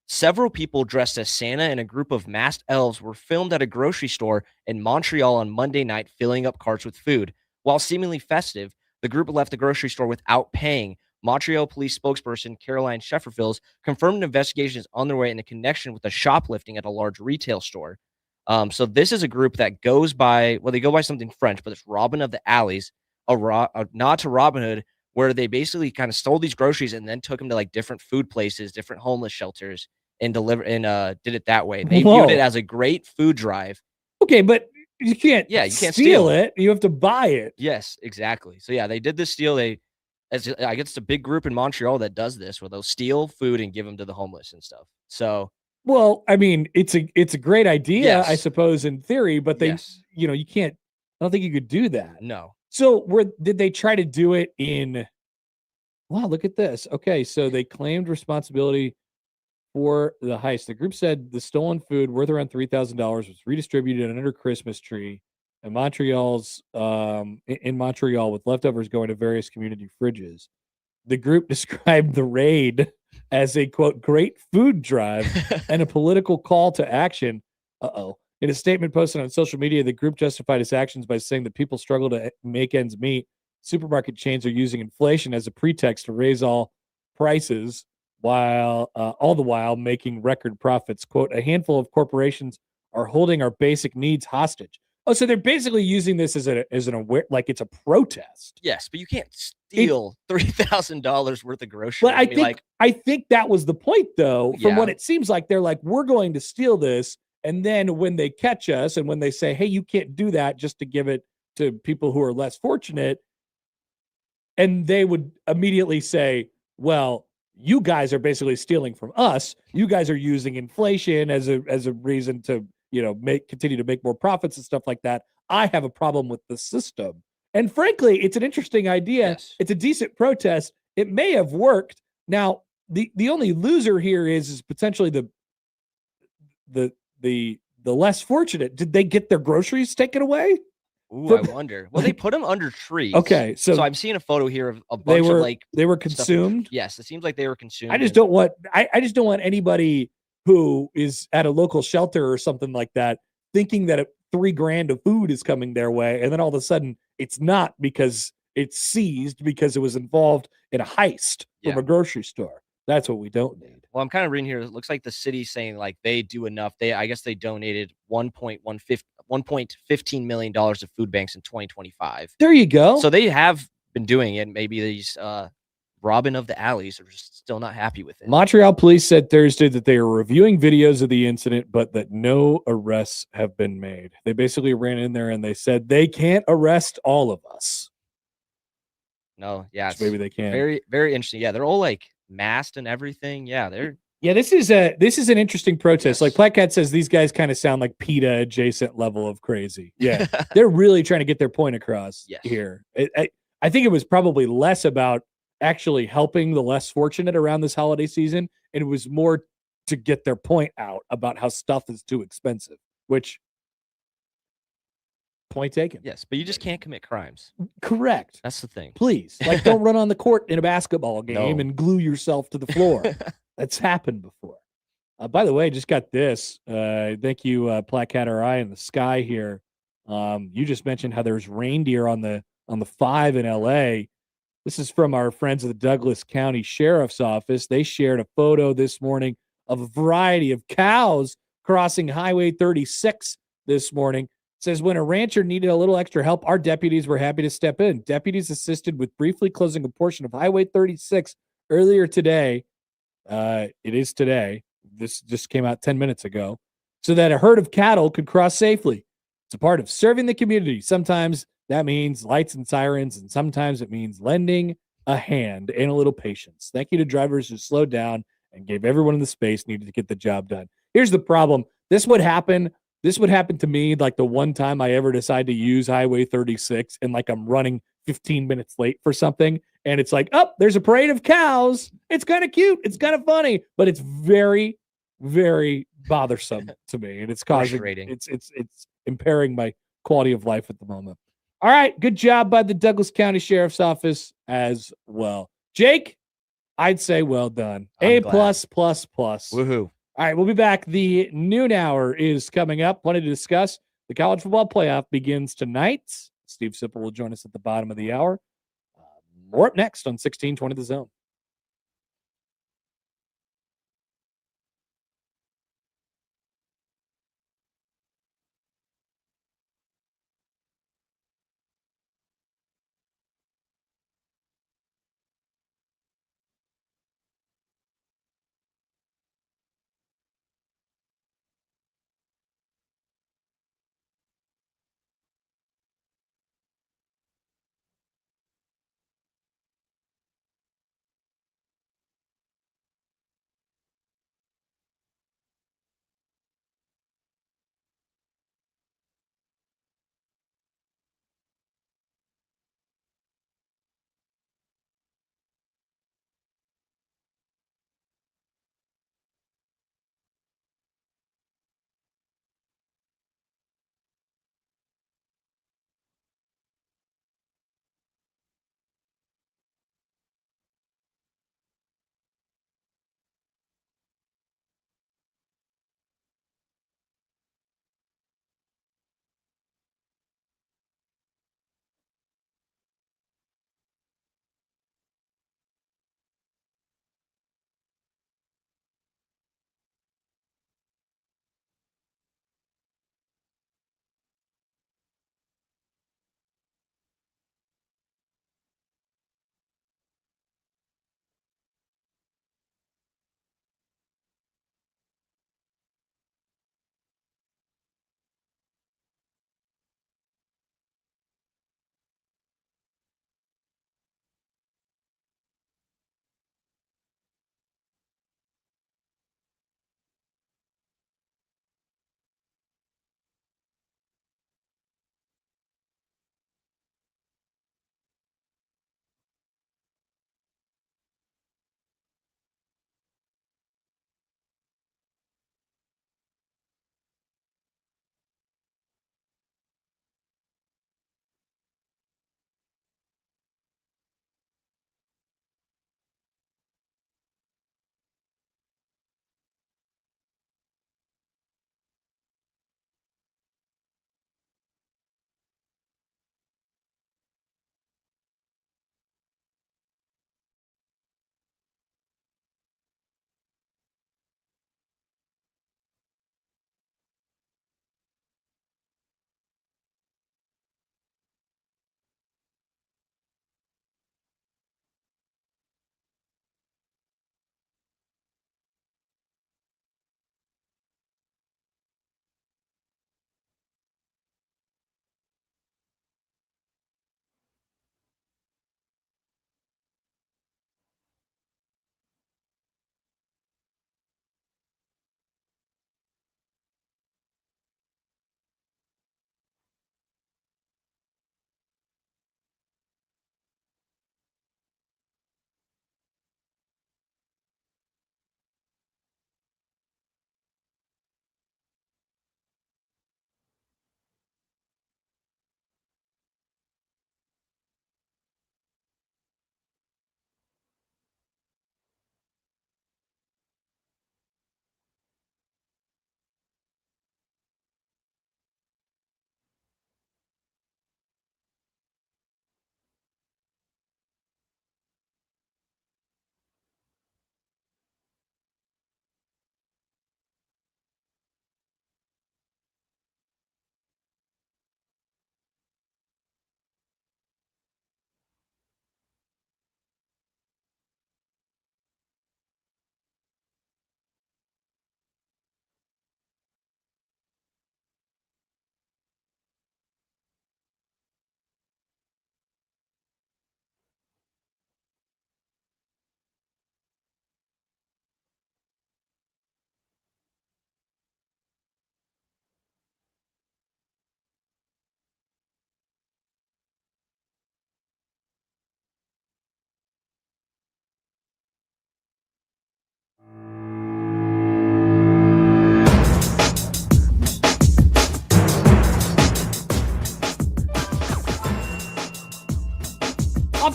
several people dressed as Santa and a group of masked elves were filmed at a grocery store in Montreal on Monday night, filling up carts with food. While seemingly festive, the group left the grocery store without paying. Montreal police spokesperson Caroline Shefferfils confirmed an investigation is on their way in a connection with a shoplifting at a large retail store. So this is a group that goes by, well, they go by something French, but it's Robin of the Alleys, a nod to Robin Hood, where they basically kind of stole these groceries and then took them to like different food places, different homeless shelters, and did it that way. They Whoa. viewed it as a great food drive. Okay, but you can't. Yeah, you can't steal steal it. You have to buy it. Yes, exactly. So yeah, they did this steal. I guess it's a big group in Montreal that does this, where they'll steal food and give them to the homeless and stuff. So Well, I mean, it's a great idea, I Yes. suppose, in theory, but they, Yes. you can't. I don't think you could do that. no, So, did they try to do it in? Wow, look at this. Okay, so they claimed responsibility for the heist. The group said the stolen food worth around $3,000 was redistributed under a Christmas tree in in Montreal, with leftovers going to various community fridges. The group described the raid as a quote great food drive and a political call to action. In a statement posted on social media, the group justified its actions by saying that people struggle to make ends meet. Supermarket chains are using inflation as a pretext to raise all prices, while all the while making record profits. Quote, a handful of corporations are holding our basic needs hostage. Oh, so they're basically using this as an aware, like it's a protest. yes, but you can't steal $3,000 worth of groceries. But I mean, think that was the point, though. From Yeah. what it seems like, they're like, we're going to steal this, and then when they catch us, and when they say, "Hey, you can't do that," just to give it to people who are less fortunate, and they would immediately say, "Well, you guys are basically stealing from us. You guys are using inflation as a reason to continue to make more profits and stuff like that. I have a problem with the system." And frankly, it's an interesting idea. Yes. It's a decent protest. It may have worked. Now, the only loser here is potentially the less fortunate. Did they get their groceries taken away? ooh, I wonder. Well, they put them under trees. Okay, so I'm seeing a photo here of a they bunch were of like they were stuff in- consumed. Yes, it seems like they were consumed. I just and- don't want I just don't want anybody who is at a local shelter or something like that thinking that $3,000 of food is coming their way, and then all of a sudden it's not, because it's seized because it was involved in a heist from Yeah. a grocery store. That's what we don't need. Well, I'm kind of reading here. It looks like the city's saying like they do enough. I guess they donated $1.15 million of food banks in 2025. There you go. So they have been doing it. Maybe these Robin of the Alleys are just still not happy with it. Montreal police said Thursday that they are reviewing videos of the incident, but that no arrests have been made. They basically ran in there and they said they can't arrest all of us. No, yeah, Which maybe they can. very, very interesting. Yeah, they're all like masked and everything. Yeah, they're Yeah, this is an interesting protest. Yes. Like Platt Cat says, these guys kind of sound like PETA adjacent level of crazy. Yeah, they're really trying to get their point across Yes. here. I think it was probably less about actually helping the less fortunate around this holiday season, and it was more to get their point out about how stuff is too expensive, which point taken. Yes, but you just can't commit crimes. Correct. That's the thing. Please, like, don't run on the court in a basketball game No. and glue yourself to the floor. That's happened before. By the way, just got this. Thank you, Placatter Eye in the sky here. You just mentioned how there's reindeer on the 5 in LA. This is from our friends of the Douglas County Sheriff's Office. They shared a photo this morning of a variety of cows crossing Highway 36 this morning. It says, when a rancher needed a little extra help, our deputies were happy to step in. Deputies assisted with briefly closing a portion of Highway 36 earlier today. It is today. This just came out 10 minutes ago, so that a herd of cattle could cross safely. It's a part of serving the community. Sometimes that means lights and sirens, and sometimes it means lending a hand and a little patience. Thank you to drivers who slowed down and gave everyone in the space needed to get the job done. Here's the problem. This would happen to me like the one time I ever decide to use Highway 36 and like I'm running 15 minutes late for something. And it's like, oh, there's a parade of cows. It's kind of cute. It's kind of funny, but it's very, very bothersome to me. And it's causing, Frustrating. it's impairing my quality of life at the moment. All right. Good job by the Douglas County Sheriff's Office as well. Jake, I'd say well done. I'm A++++. glad. Woohoo. All right, we'll be back. The noon hour is coming up. Plenty to discuss. The college football playoff begins tonight. Steve Sipple will join us at the bottom of the hour. More up next on 1620 The Zone.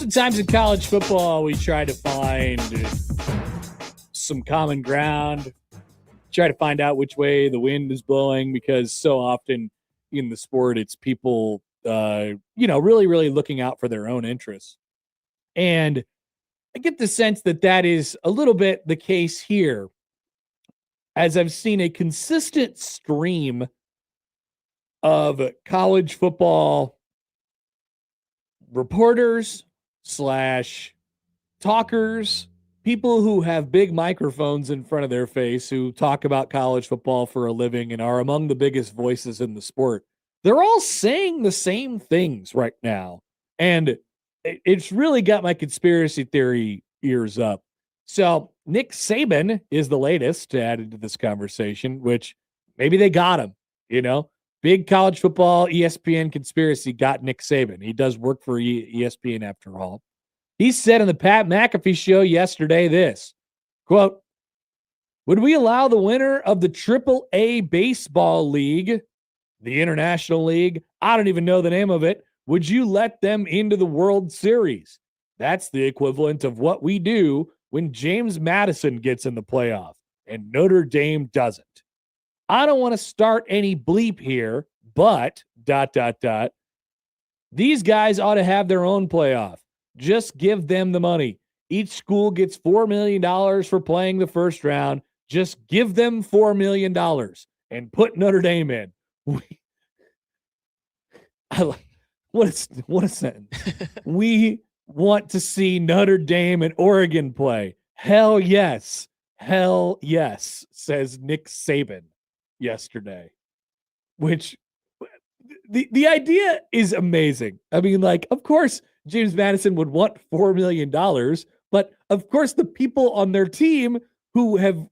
Oftentimes in college football, we try to find some common ground, try to find out which way the wind is blowing, because so often in the sport, it's people, really, really looking out for their own interests. And I get the sense that that is a little bit the case here, as I've seen a consistent stream of college football reporters / talkers, people who have big microphones in front of their face who talk about college football for a living and are among the biggest voices in the sport. They're all saying the same things right now. And it's really got my conspiracy theory ears up. So Nick Saban is the latest added to this conversation, which maybe they got him, Big college football ESPN conspiracy got Nick Saban. He does work for ESPN after all. He said on the Pat McAfee show yesterday this, quote, "Would we allow the winner of the AAA baseball league, the International League, I don't even know the name of it, would you let them into the World Series? That's the equivalent of what we do when James Madison gets in the playoff and Notre Dame doesn't. I don't want to start any bleep here, but ... These guys ought to have their own playoff. Just give them the money. Each school gets $4 million for playing the first round. Just give them $4 million and put Notre Dame in." What a sentence. We want to see Notre Dame and Oregon play. Hell yes. Hell yes, says Nick Saban yesterday. Which the idea is amazing. I mean, of course, James Madison would want $4 million, but of course, the people on their team who have,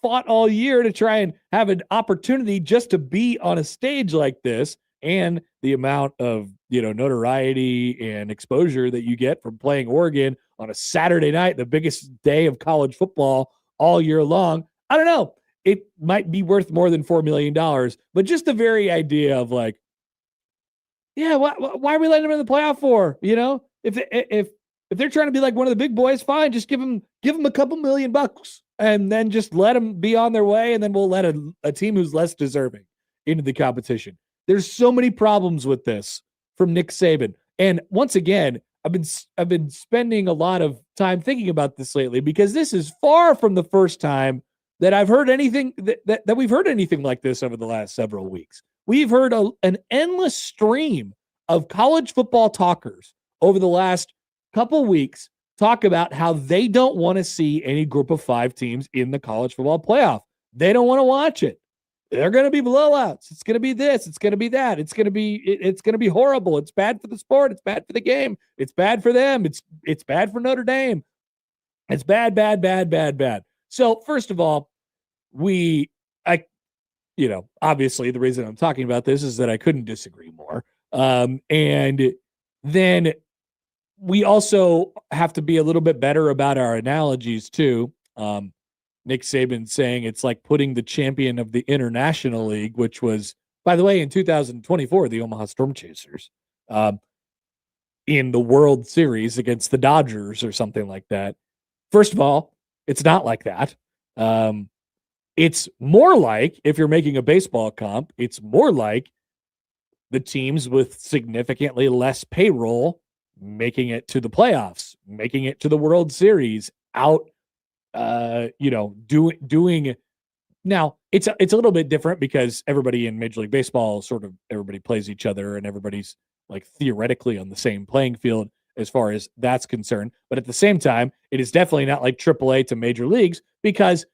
fought all year to try and have an opportunity just to be on a stage like this, and the amount of, notoriety and exposure that you get from playing Oregon on a Saturday night, the biggest day of college football all year long. I don't know. It might be worth more than $4 million, but just the very idea of why are we letting them in the playoff for? If they're trying to be like one of the big boys, fine, just give them a couple $1,000,000 and then just let them be on their way, and then we'll let a team who's less deserving into the competition. There's so many problems with this from Nick Saban, and once again, I've been spending a lot of time thinking about this lately, because this is far from the first time that I've heard anything that we've heard anything like this over the last several weeks. We've heard an endless stream of college football talkers over the last couple weeks talk about how they don't want to see any group of 5 teams in the college football playoff. They don't want to watch it. They're going to be blowouts. It's going to be this. It's going to be that. It's going to be horrible. It's bad for the sport. It's bad for the game. It's bad for them. It's bad for Notre Dame. It's bad, bad, bad, bad, bad. So first of all, obviously the reason I'm talking about this is that I couldn't disagree more. And then we also have to be a little bit better about our analogies too. Nick Saban saying it's like putting the champion of the International League, which was, by the way, in 2024, the Omaha Storm Chasers, in the World Series against the Dodgers or something like that. First of all, it's not like that. It's more like, if you're making a baseball comp, it's more like the teams with significantly less payroll making it to the playoffs, making it to the World Series, doing. Now it's a little bit different because everybody in Major League Baseball everybody plays each other and everybody's theoretically on the same playing field as far as that's concerned. But at the same time, it is definitely not like AAA to major leagues, because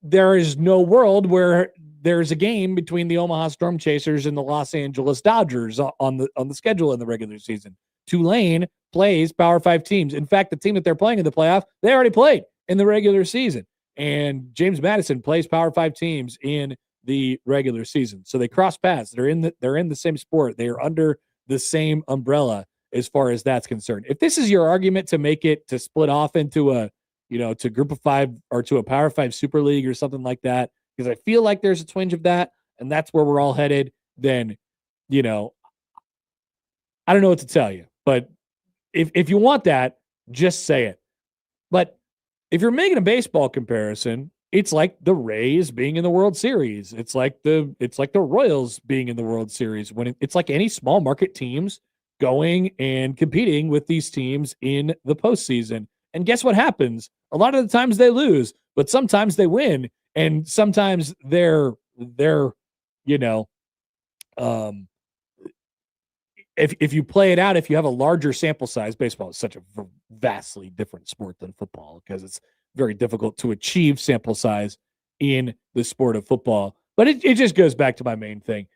there is no world where there's a game between the Omaha Storm Chasers and the Los Angeles Dodgers on the schedule in the regular season. Tulane plays Power 5 teams. In fact, the team that they're playing in the playoff, they already played in the regular season. And James Madison plays Power 5 teams in the regular season. So they cross paths. They're in the same sport. They are under the same umbrella as far as that's concerned. If this is your argument to make it to split off into to group of 5 or to a Power 5 Super League or something like that, because I feel like there's a twinge of that and that's where we're all headed, then, I don't know what to tell you. But if you want that, just say it. But if you're making a baseball comparison, it's like the Rays being in the World Series. It's like the Royals being in the World Series. When it's like any small market teams going and competing with these teams in the postseason. And guess what happens? A lot of the times they lose, but sometimes they win, and sometimes they're if you play it out, if you have a larger sample size, baseball is such a vastly different sport than football because it's very difficult to achieve sample size in the sport of football. But it just goes back to my main thing.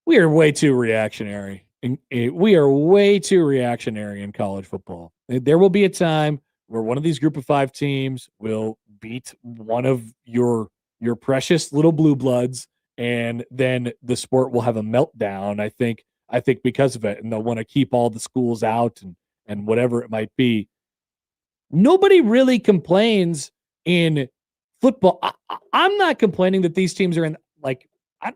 We are way too reactionary. We are way too reactionary in college football. There will be a time where one of these group of 5 teams will beat one of your precious little blue bloods, and then the sport will have a meltdown. I think because of it, and they'll want to keep all the schools out and whatever it might be. Nobody really complains in football. I'm not complaining that these teams are in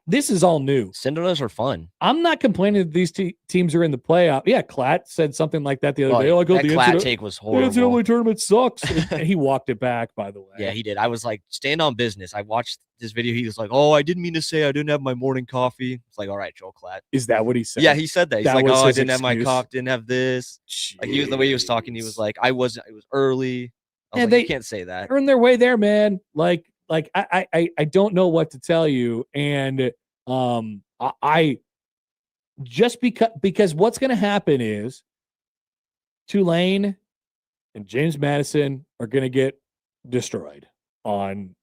this is all new. Cinderellas are fun. I'm not complaining that these teams are in the playoff. Yeah, Klatt said something like that the other day. Oh, that Klatt take was horrible. The NCAA tournament sucks. And he walked it back, by the way. Yeah, he did. I was like, stand on business. I watched this video. He was like, oh, I didn't mean to say I didn't have my morning coffee. It's like, all right, Joel Klatt. Is that what he said? Yeah, he said that. He's that like, oh, I didn't have my excuse. coffee, didn't have this. Like the way he was talking, he was like, it was early. I was Yeah, like, you can't say that. Earn their way there, man. I don't know what to tell you. And I just because what's going to happen is Tulane and James Madison are going to get destroyed on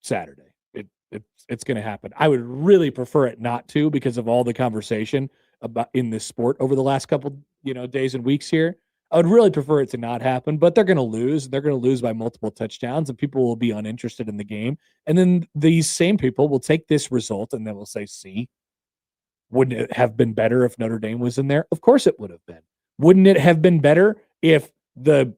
Saturday. It's going to happen. I would really prefer it not to because of all the conversation about in this sport over the last couple days and weeks here. I would really prefer it to not happen, but they're going to lose. They're going to lose by multiple touchdowns, and people will be uninterested in the game. And then these same people will take this result and they will say, see, wouldn't it have been better if Notre Dame was in there? Of course it would have been. Wouldn't it have been better if the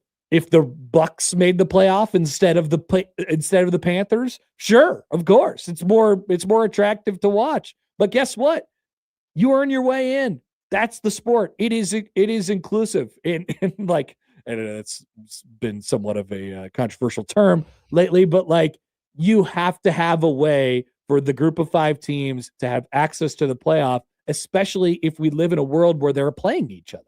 Bucks made the playoff instead of the Panthers? Sure, of course. It's more attractive to watch. But guess what? You earn your way in. That's the sport. It is inclusive. And it's been somewhat of a controversial term lately, but you have to have a way for the group of 5 teams to have access to the playoff, especially if we live in a world where they're playing each other.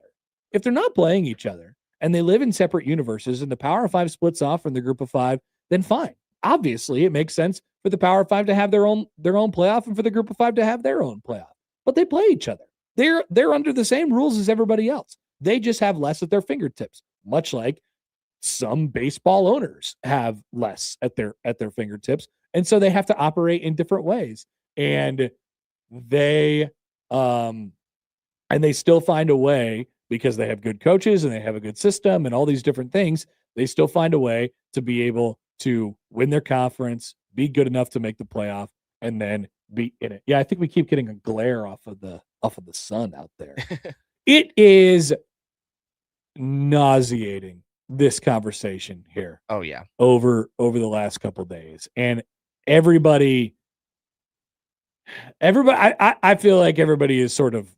If they're not playing each other and they live in separate universes and the Power 5 splits off from the group of 5, then fine. Obviously, it makes sense for the Power 5 to have their own playoff and for the group of 5 to have their own playoff. But they play each other. They're under the same rules as everybody else. They just have less at their fingertips, much like some baseball owners have less at their fingertips. And so they have to operate in different ways. And they still find a way, because they have good coaches and they have a good system and all these different things, they still find a way to be able to win their conference, be good enough to make the playoff, and then be in it. Yeah, I think we keep getting a glare off of the sun out there. It is nauseating, this conversation here. Oh yeah. Over the last couple of days. And everybody I feel like everybody is sort of,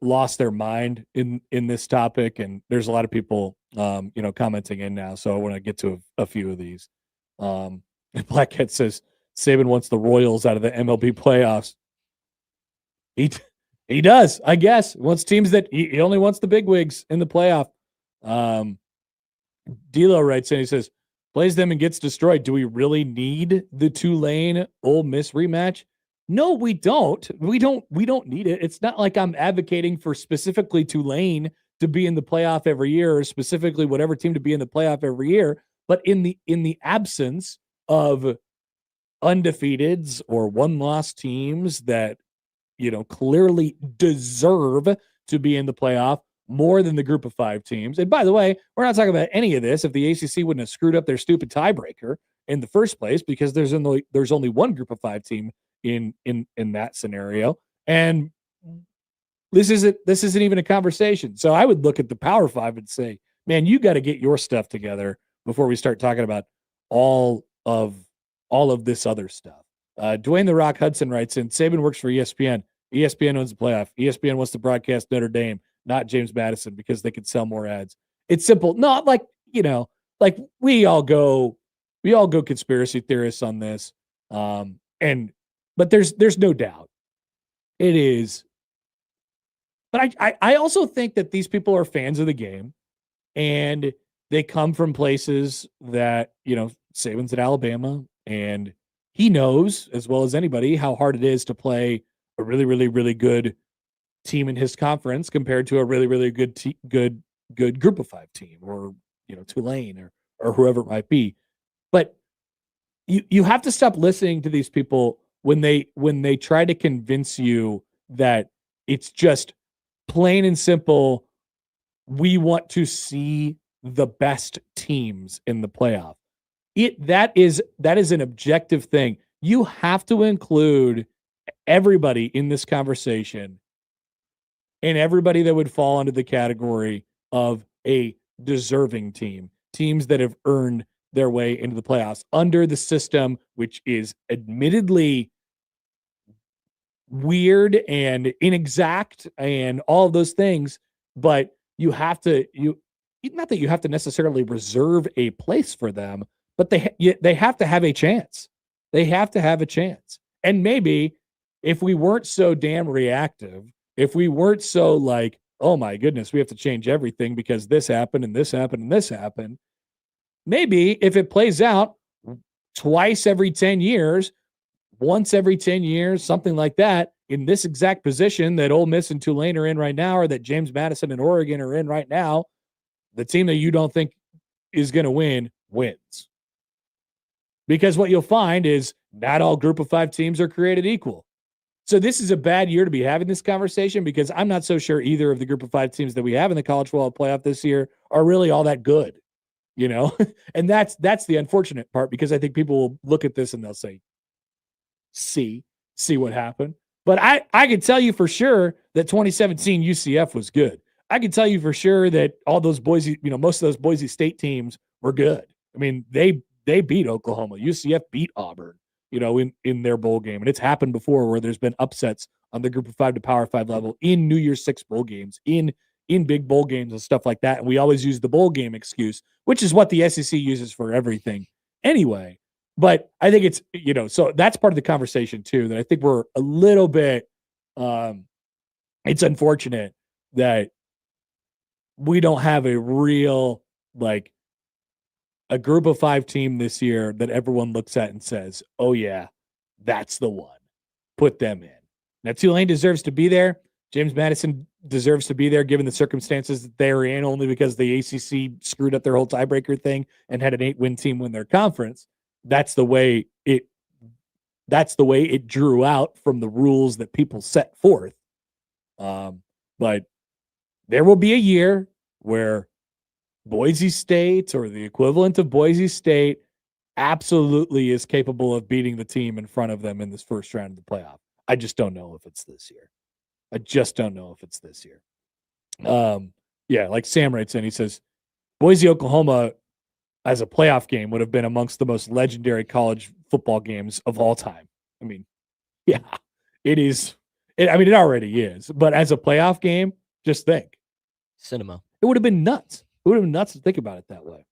lost their mind in this topic, and there's a lot of people commenting in now, so I want to get to a few of these. Blackhead says Saban wants the Royals out of the MLB playoffs. He does, I guess. Wants teams that he only wants the bigwigs in the playoff. D'Lo writes in, he says, plays them and gets destroyed. Do we really need the Tulane Ole Miss rematch? No, we don't. We don't need it. It's not like I'm advocating for specifically Tulane to be in the playoff every year, or specifically whatever team to be in the playoff every year. But in the absence of undefeateds or one-loss teams that clearly deserve to be in the playoff more than the group of 5 teams. And by the way, we're not talking about any of this if the ACC wouldn't have screwed up their stupid tiebreaker in the first place, because there's only one group of 5 team in that scenario. And this isn't even a conversation. So I would look at the Power 5 and say, man, you got to get your stuff together before we start talking about all of this other stuff. Dwayne The Rock Hudson writes in, Saban works for ESPN. ESPN owns the playoff. ESPN wants to broadcast Notre Dame. not James Madison, because they could sell more ads. It's simple. Not like, like we all go conspiracy theorists on this. But there's no doubt it is. But I also think that these people are fans of the game, and they come from places that, Saban's at Alabama, and he knows as well as anybody how hard it is to play a really, really, really good team in his conference compared to a really, really good good group of 5 team, or Tulane or whoever it might be. But you have to stop listening to these people when they try to convince you that it's just plain and simple, we want to see the best teams in the playoff. That is an objective thing. You have to include everybody in this conversation, and everybody that would fall under the category of a deserving team, teams that have earned their way into the playoffs under the system, which is admittedly weird and inexact and all of those things. But you have to, not that you have to necessarily reserve a place for them, but they have to have a chance. They have to have a chance. And maybe if we weren't so damn reactive, if we weren't so like, oh my goodness, we have to change everything because this happened and this happened and this happened, maybe if it plays out twice every 10 years, once every 10 years, something like that, in this exact position that Ole Miss and Tulane are in right now, or that James Madison and Oregon are in right now, the team that you don't think is going to win wins. Because what you'll find is not all group of 5 teams are created equal. So this is a bad year to be having this conversation, because I'm not so sure either of the group of 5 teams that we have in the college football playoff this year are really all that good, and that's the unfortunate part, because I think people will look at this and they'll say, see what happened. But I can tell you for sure that 2017 UCF was good. I can tell you for sure that all those Boise, most of those Boise State teams were good. I mean, they beat Oklahoma. UCF beat Auburn, in their bowl game. And it's happened before where there's been upsets on the group of 5 to Power 5 level in New Year's 6 bowl games, in big bowl games and stuff like that. And we always use the bowl game excuse, which is what the SEC uses for everything anyway. But I think it's, so that's part of the conversation too, that I think we're a little bit, it's unfortunate that we don't have a real, like, a group of 5 team this year that everyone looks at and says, oh yeah, that's the one. Put them in. Now, Tulane deserves to be there. James Madison deserves to be there given the circumstances that they're in, only because the ACC screwed up their whole tiebreaker thing and had an 8-win team win their conference. That's the way it drew out from the rules that people set forth. But there will be a year where Boise State, or the equivalent of Boise State, absolutely is capable of beating the team in front of them in this first round of the playoff. I just don't know if it's this year. Yeah, like Sam writes in, he says, Boise, Oklahoma as a playoff game would have been amongst the most legendary college football games of all time. I mean, yeah, it is. It already is. But as a playoff game, just think. Cinema. It would have been nuts. It would have been nuts to think about it that way.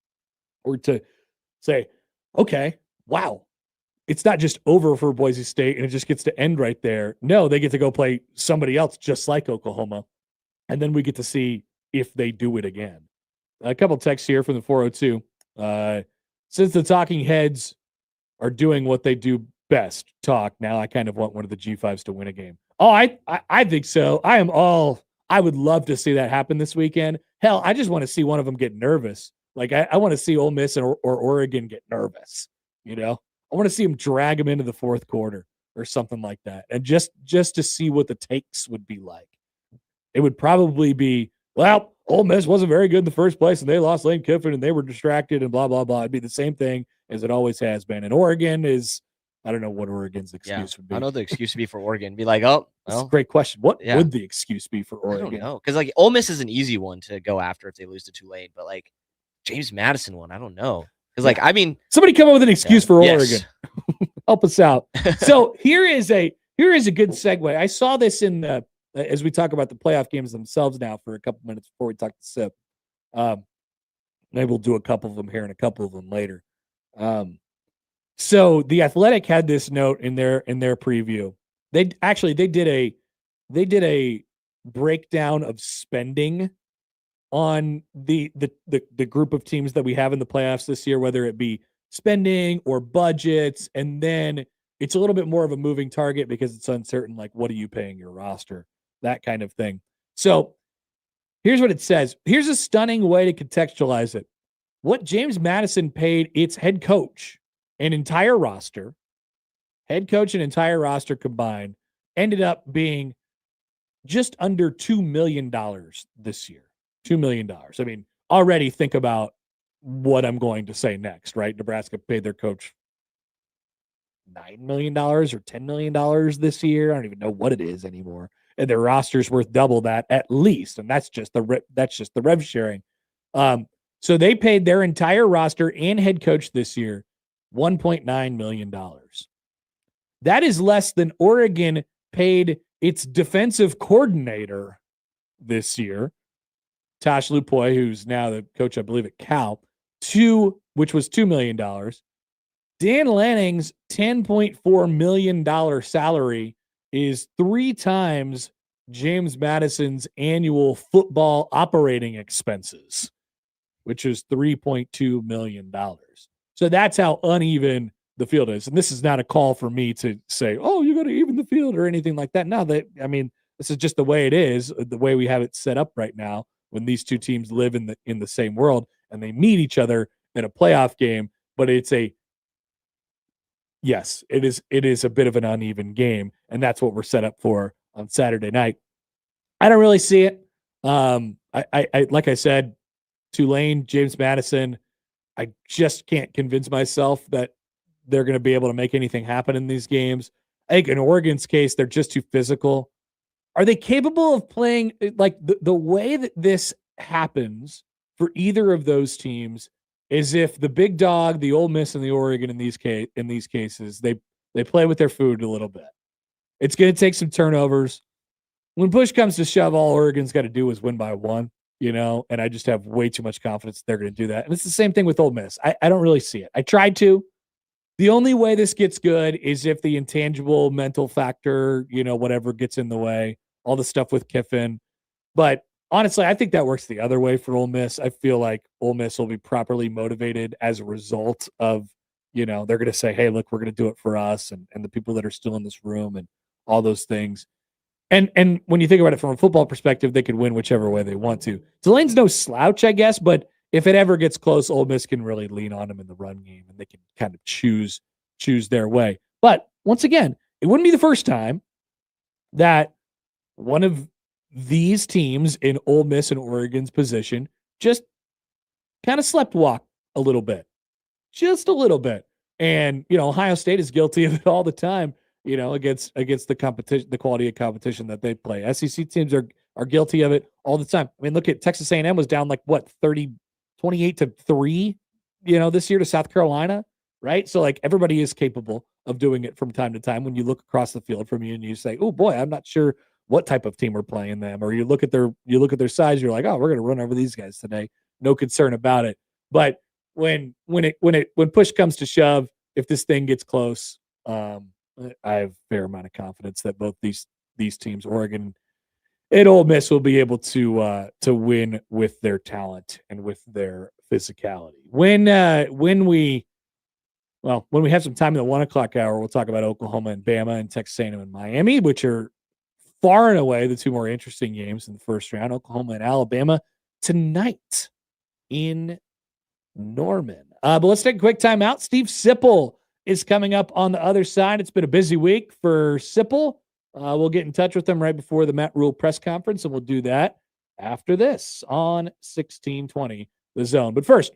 Or to say, okay, wow, it's not just over for Boise State and it just gets to end right there. No, they get to go play somebody else just like Oklahoma. And then we get to see if they do it again. A couple texts here from the 402. Since the talking heads are doing what they do best, talk, now I kind of want one of the G5s to win a game. Oh, I think so. I would love to see that happen this weekend. Hell, I just want to see one of them get nervous. Like, I want to see Ole Miss or Oregon get nervous. I want to see them drag them into the fourth quarter or something like that. And just to see what the takes would be like. It would probably be, well, Ole Miss wasn't very good in the first place, and they lost Lane Kiffin, and they were distracted, and blah, blah, blah. It'd be the same thing as it always has been. And Oregon is, I don't know what Oregon's excuse would be. I know the excuse would be for Oregon. Be like, oh, that's a great question. What would the excuse be for Oregon? I don't know. Because, like, Ole Miss is an easy one to go after if they lose to Tulane. But, like, James Madison one, I don't know. Because, like, I mean. Somebody come up with an excuse for Oregon. Help us out. So here is a good segue. I saw this in the as we talk about the playoff games themselves now for a couple minutes before we talk to Sip. Maybe we'll do a couple of them here and a couple of them later. So the Athletic had this note in their preview. They did a breakdown of spending on the group of teams that we have in the playoffs this year, whether it be spending or budgets, and then it's a little bit more of a moving target because it's uncertain, like what are you paying your roster, that kind of thing. So here's what it says. Here's a stunning way to contextualize it. What James Madison paid its head coach, an entire roster, head coach and entire roster combined, ended up being just under $2 million this year. $2 million. I mean, already think about what I'm going to say next, right? Nebraska paid their coach $9 million or $10 million this year. I don't even know what it is anymore. And their roster's worth double that at least. And that's just the rev sharing. So they paid their entire roster and head coach this year $1.9 million. That is less than Oregon paid its defensive coordinator this year, Tosh Lupoy, who's now the coach, I believe, at Cal, which was $2 million. Dan Lanning's $10.4 million salary is 3 times James Madison's annual football operating expenses, which is $3.2 million. So that's how uneven the field is. And this is not a call for me to say, oh, you got to even the field or anything like that. No, this is just the way it is, the way we have it set up right now when these two teams live in the same world and they meet each other in a playoff game. But it is a bit of an uneven game, and that's what we're set up for on Saturday night. I don't really see it. I like I said, Tulane, James Madison, I just can't convince myself that they're going to be able to make anything happen in these games. I think in Oregon's case, they're just too physical. Are they capable of playing like the way that this happens for either of those teams is if the big dog, the Ole Miss and the Oregon in these cases, they play with their food a little bit. It's going to take some turnovers. When push comes to shove, all Oregon's got to do is win by 1, and I just have way too much confidence they're going to do that. And it's the same thing with Ole Miss. I don't really see it. I tried to. The only way this gets good is if the intangible mental factor, whatever gets in the way, all the stuff with Kiffin. But honestly, I think that works the other way for Ole Miss. I feel like Ole Miss will be properly motivated as a result of, they're going to say, hey, look, we're going to do it for us and the people that are still in this room and all those things. And when you think about it from a football perspective, they could win whichever way they want to. Tulane's no slouch, I guess, but if it ever gets close, Ole Miss can really lean on them in the run game and they can kind of choose their way. But once again, it wouldn't be the first time that one of these teams in Ole Miss and Oregon's position just kind of sleptwalk a little bit, just a little bit. And, Ohio State is guilty of it all the time, against the competition, the quality of competition that they play. SEC teams are guilty of it all the time. I mean, look at Texas A&M was down 28-3, this year to South Carolina, right? So everybody is capable of doing it from time to time. When you look across the field from you and you say, oh boy, I'm not sure what type of team we're playing them, or you look at their size, you're like, oh, we're going to run over these guys today. No concern about it. But when push comes to shove, if this thing gets close, I have a fair amount of confidence that both these teams, Oregon and Ole Miss, will be able to win with their talent and with their physicality. When we have some time in the 1:00 hour, we'll talk about Oklahoma and Bama and Texas A&M and Miami, which are far and away the two more interesting games in the first round. Oklahoma and Alabama tonight in Norman. But let's take a quick time out. Steve Sipple is coming up on the other side. It's been a busy week for Sipple. We'll get in touch with him right before the Matt Rule press conference, and we'll do that after this on 1620 The Zone. But first,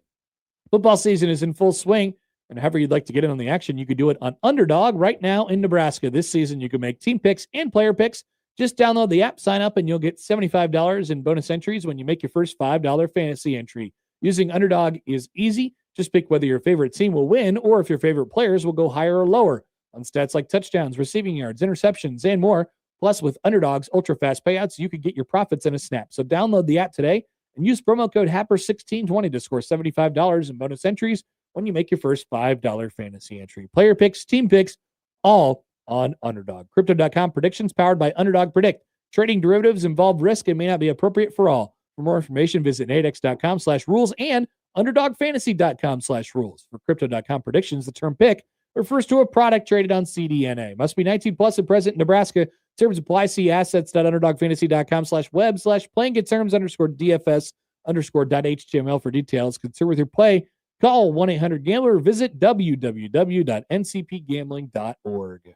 football season is in full swing, and however you'd like to get in on the action, you could do it on Underdog right now in Nebraska. This season, you can make team picks and player picks. Just download the app, sign up, and you'll get $75 in bonus entries when you make your first $5 fantasy entry. Using Underdog is easy. Just pick whether your favorite team will win or if your favorite players will go higher or lower on stats like touchdowns, receiving yards, interceptions, and more. Plus, with Underdog's ultra-fast payouts, you could get your profits in a snap. So download the app today and use promo code HAPPER1620 to score $75 in bonus entries when you make your first $5 fantasy entry. Player picks, team picks, all on Underdog. Crypto.com predictions powered by Underdog Predict. Trading derivatives involve risk and may not be appropriate for all. For more information, visit nadex.com/rules and underdogfantasy.com/rules. For Crypto.com predictions, the term pick refers to a product traded on CDNA. Must be 19 plus and present in Nebraska. Terms apply. See assets.underdogfantasy.com/web/playing get terms_DFS_.html for details. Concern with your play. Call 1-800-GAMBLER or visit www.ncpgambling.org.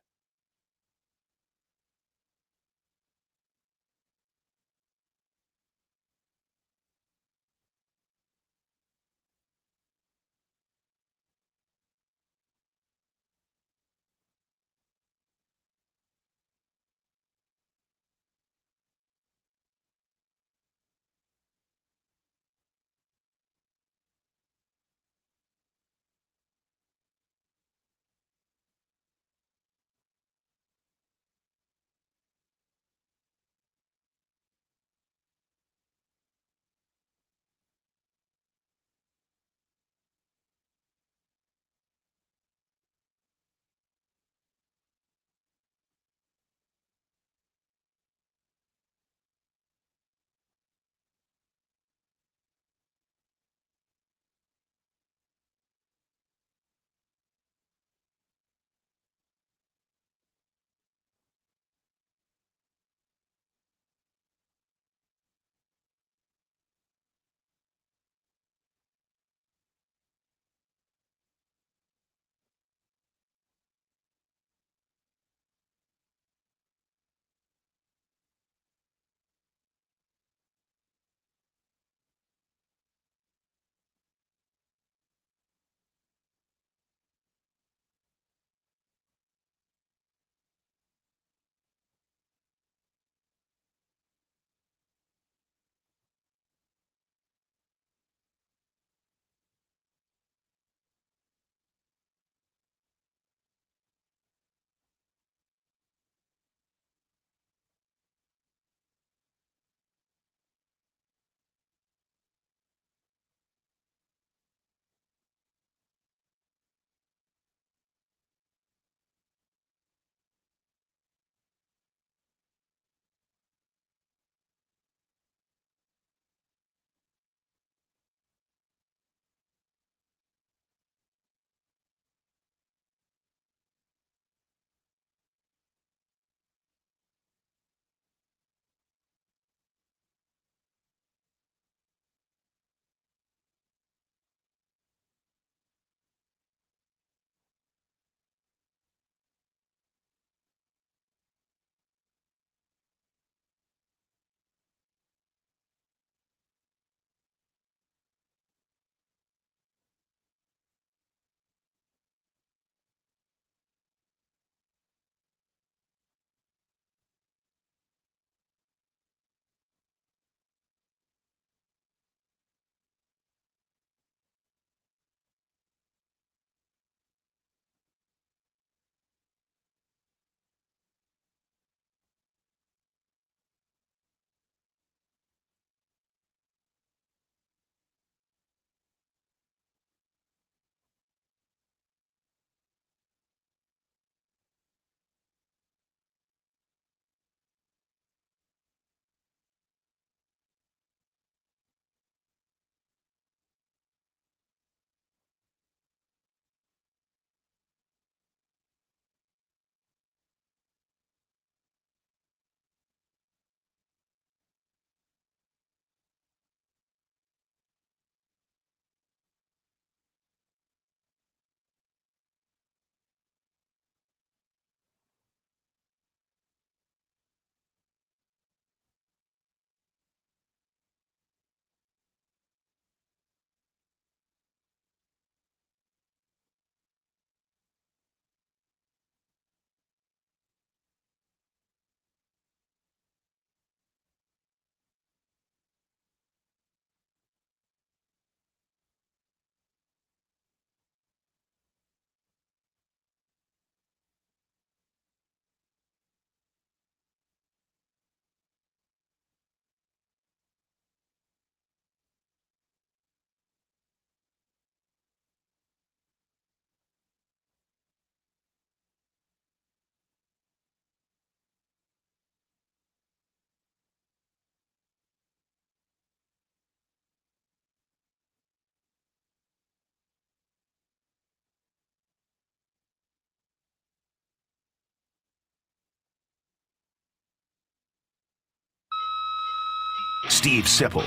Steve Sipple,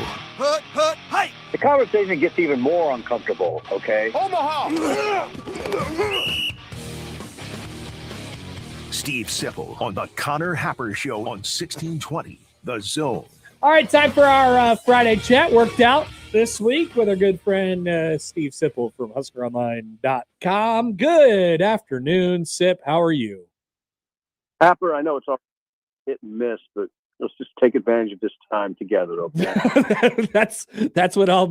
The conversation gets even more uncomfortable, okay? Steve Sipple on the Connor Happer Show on 1620 The Zone. All right, time for our Friday chat. Worked out this week with our good friend Steve Sipple from HuskerOnline.com. Good afternoon, Sip. How are you? Happer, I know it's all hit and miss, but let's just take advantage of this time together, okay? That's what I'll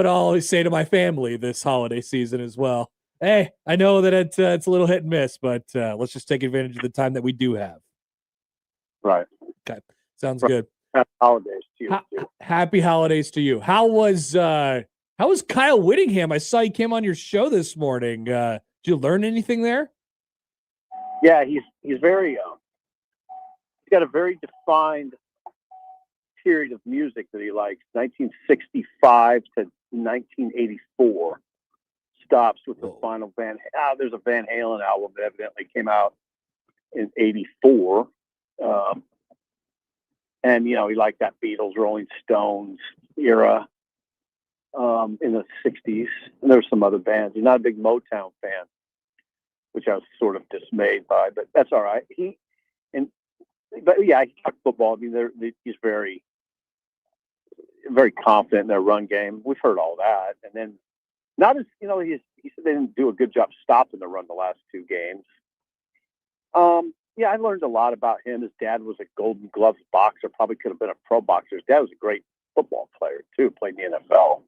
always say to my family this holiday season as well. Hey, I know that it's a little hit and miss, but let's just take advantage of the time that we do have. Right. Okay, sounds good. Happy holidays to you, too. Happy holidays to you. How was Kyle Whittingham? I saw he came on your show this morning. Did you learn anything there? Yeah, he's very he's got a very defined period of music that he likes. 1965 to 1984. Stops with the final there's a Van Halen album that evidently came out in 84. And, he liked that Beatles, Rolling Stones era in the 60s. And there's some other bands. He's not a big Motown fan, which I was sort of dismayed by, but that's all right. He talked football. I mean, he's very, very confident in their run game. We've heard all that. And then not as, he said they didn't do a good job stopping the run the last two games. I learned a lot about him. His dad was a Golden Gloves boxer, probably could have been a pro boxer. His dad was a great football player, too, played in the NFL.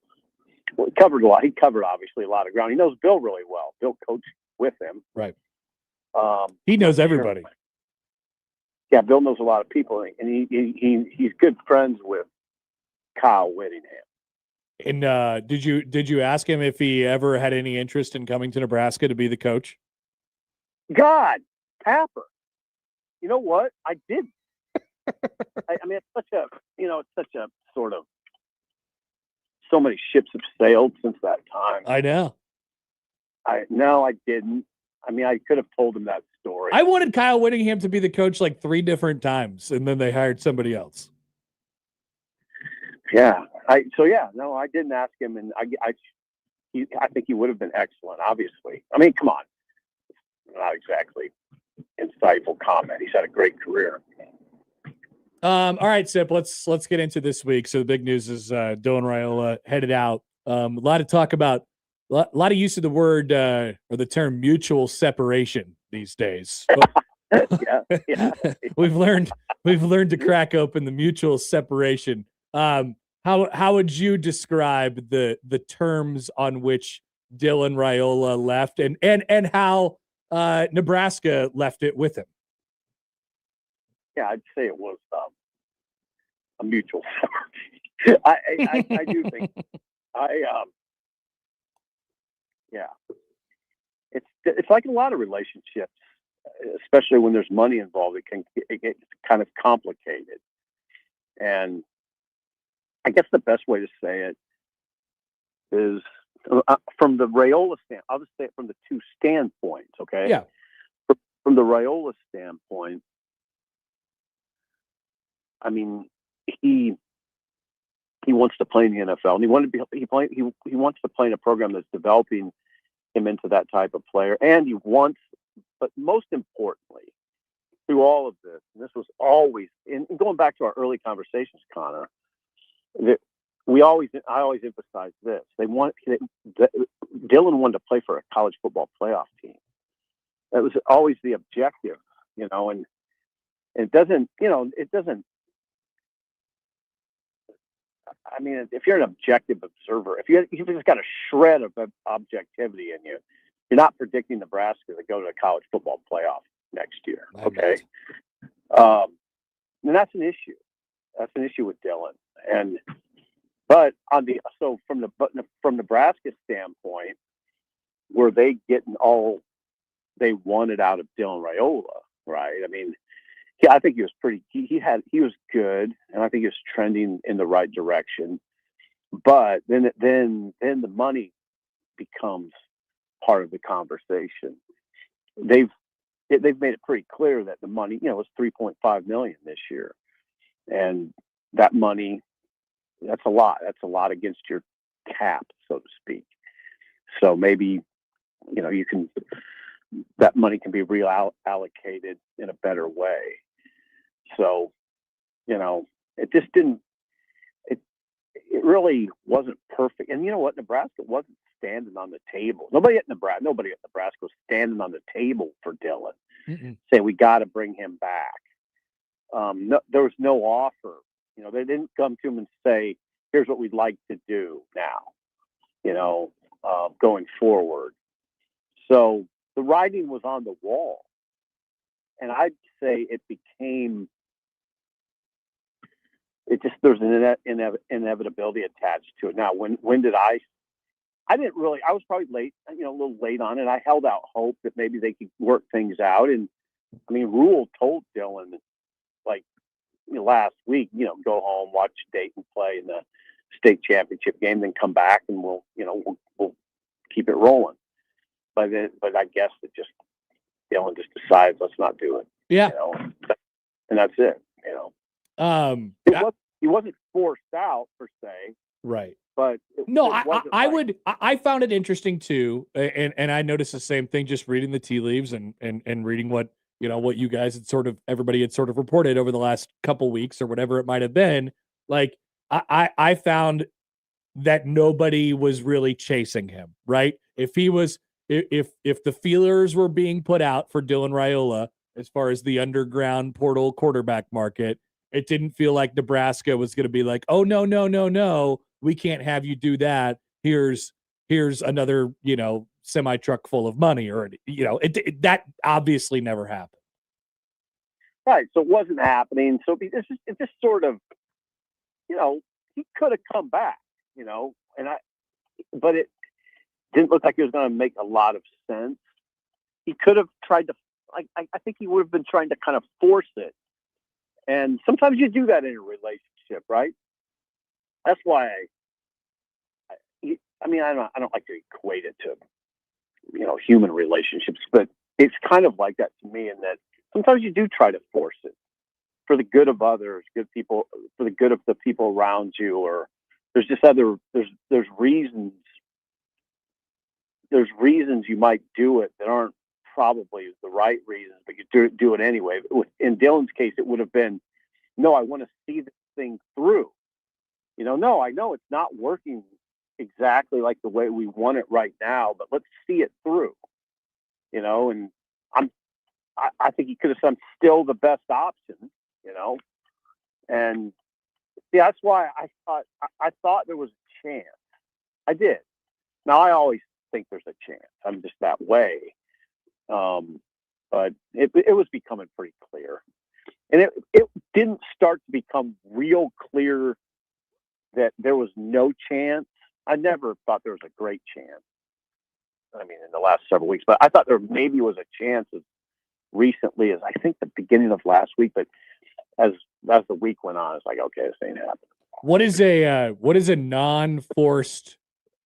Well, he covered a lot. He covered, obviously, a lot of ground. He knows Bill really well. Bill coached with him. Right. He knows everybody. Yeah, Bill knows a lot of people, and he's good friends with Kyle Whittingham. And did you ask him if he ever had any interest in coming to Nebraska to be the coach? God, Happer. You know what? I did. I mean, it's such a sort of, so many ships have sailed since that time. I know. No, I didn't. I mean, I could have told him that story. I wanted Kyle Whittingham to be the coach like 3 different times, and then they hired somebody else. Yeah. I didn't ask him, and I think he would have been excellent. Obviously, I mean, come on, not exactly insightful comment. He's had a great career. All right, Sip. Let's get into this week. So the big news is Dylan Raiola headed out. A lot of talk about a lot of use of the word or the term mutual separation these days. Yeah. We've learned to crack open the mutual separation. How would you describe the terms on which Dylan Raiola left and how Nebraska left it with him? Yeah, I'd say it was a mutual separation. I do think it's like a lot of relationships, especially when there's money involved. It gets kind of complicated, and I guess the best way to say it is from the Raiola standpoint. I'll just say it from the two standpoints, okay? Yeah. From the Raiola standpoint, I mean, he wants to play in the NFL, and he wants to play in a program that's developing him into that type of player, and he wants, but most importantly, through all of this, and this was always, and going back to our early conversations, Connor, that I always emphasize this: Dylan wanted to play for a college football playoff team. That was always the objective, and it doesn't. I mean, if you're an objective observer, if you've just got a shred of objectivity in you, you're not predicting Nebraska to go to a college football playoff next year. Okay. And that's an issue. That's an issue with Dylan. But from Nebraska's standpoint, were they getting all they wanted out of Dylan Raiola? Right. I mean, I think he was he was good, and I think he was trending in the right direction. But then the money becomes part of the conversation. They've made it pretty clear that the money, was $3.5 million this year, and that money That's a lot. That's a lot against your cap, so to speak. So maybe, you can, that money can be reallocated in a better way. So, it just didn't, it really wasn't perfect. And you know what? Nebraska wasn't standing on the table. Nobody at Nebraska was standing on the table for Dylan, saying we got to bring him back. No, there was no offer. They didn't come to him and say, here's what we'd like to do now, going forward. So the writing was on the wall. And I'd say there's an inevitability attached to it. Now, when did I was probably late, a little late on it. I held out hope that maybe they could work things out. And Rule told Dylan, last week, go home, watch Dayton play in the state championship game, then come back and we'll keep it rolling. But I guess Dylan just decides, let's not do it. Yeah. And that's it. He wasn't forced out per se. Right. But I found it interesting too. And I noticed the same thing, just reading the tea leaves and reading what you guys had everybody had sort of reported over the last couple weeks or whatever it might have been. Like I found that nobody was really chasing him, right? If the feelers were being put out for Dylan Raiola as far as the underground portal quarterback market, it didn't feel like Nebraska was going to be like, oh, no, we can't have you do that. Here's another, semi truck full of money, or, that obviously never happened. Right. So it wasn't happening. So it just sort of, he could have come back, but it didn't look like it was going to make a lot of sense. He could have tried to, I think he would have been trying to kind of force it. And sometimes you do that in a relationship, right? That's why I don't like to equate it to, human relationships, but it's kind of like that to me in that sometimes you do try to force it for the good of others, good people, for the good of the people around you, or there's just there's reasons you might do it that aren't probably the right reasons, but you do it anyway. In Dylan's case, it would have been, no, I want to see this thing through. No, I know it's not working exactly like the way we want it right now, but let's see it through. And I think he could have done still the best option, and see, that's why I thought there was a chance. I did. Now I always think there's a chance. I'm just that way. But it was becoming pretty clear, and it didn't start to become real clear that there was no chance. I never thought there was a great chance. In the last several weeks, but I thought there maybe was a chance as recently as I think the beginning of last week. But as the week went on, it's like, okay, this ain't happening. What is a non-forced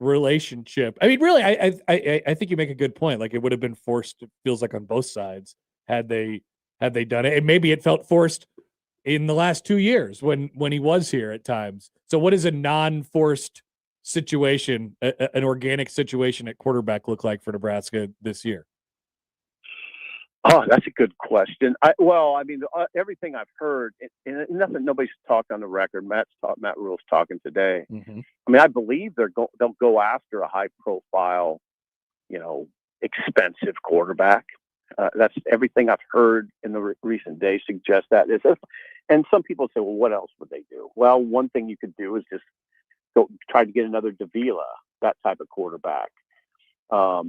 relationship? Really, I think you make a good point. Like, it would have been forced. It feels like on both sides had they done it, and maybe it felt forced in the last 2 years when he was here at times. So, what does a non-forced situation, an organic situation at quarterback look like for Nebraska this year? Oh, that's a good question. Everything I've heard, and nothing, nobody's talked on the record. Matt Rule's talking today. Mm-hmm. I believe they'll go after a high-profile, expensive quarterback. That's everything I've heard in the recent days suggests that. And some people say, well, what else would they do? Well, one thing you could do is just go try to get another Davila, that type of quarterback, or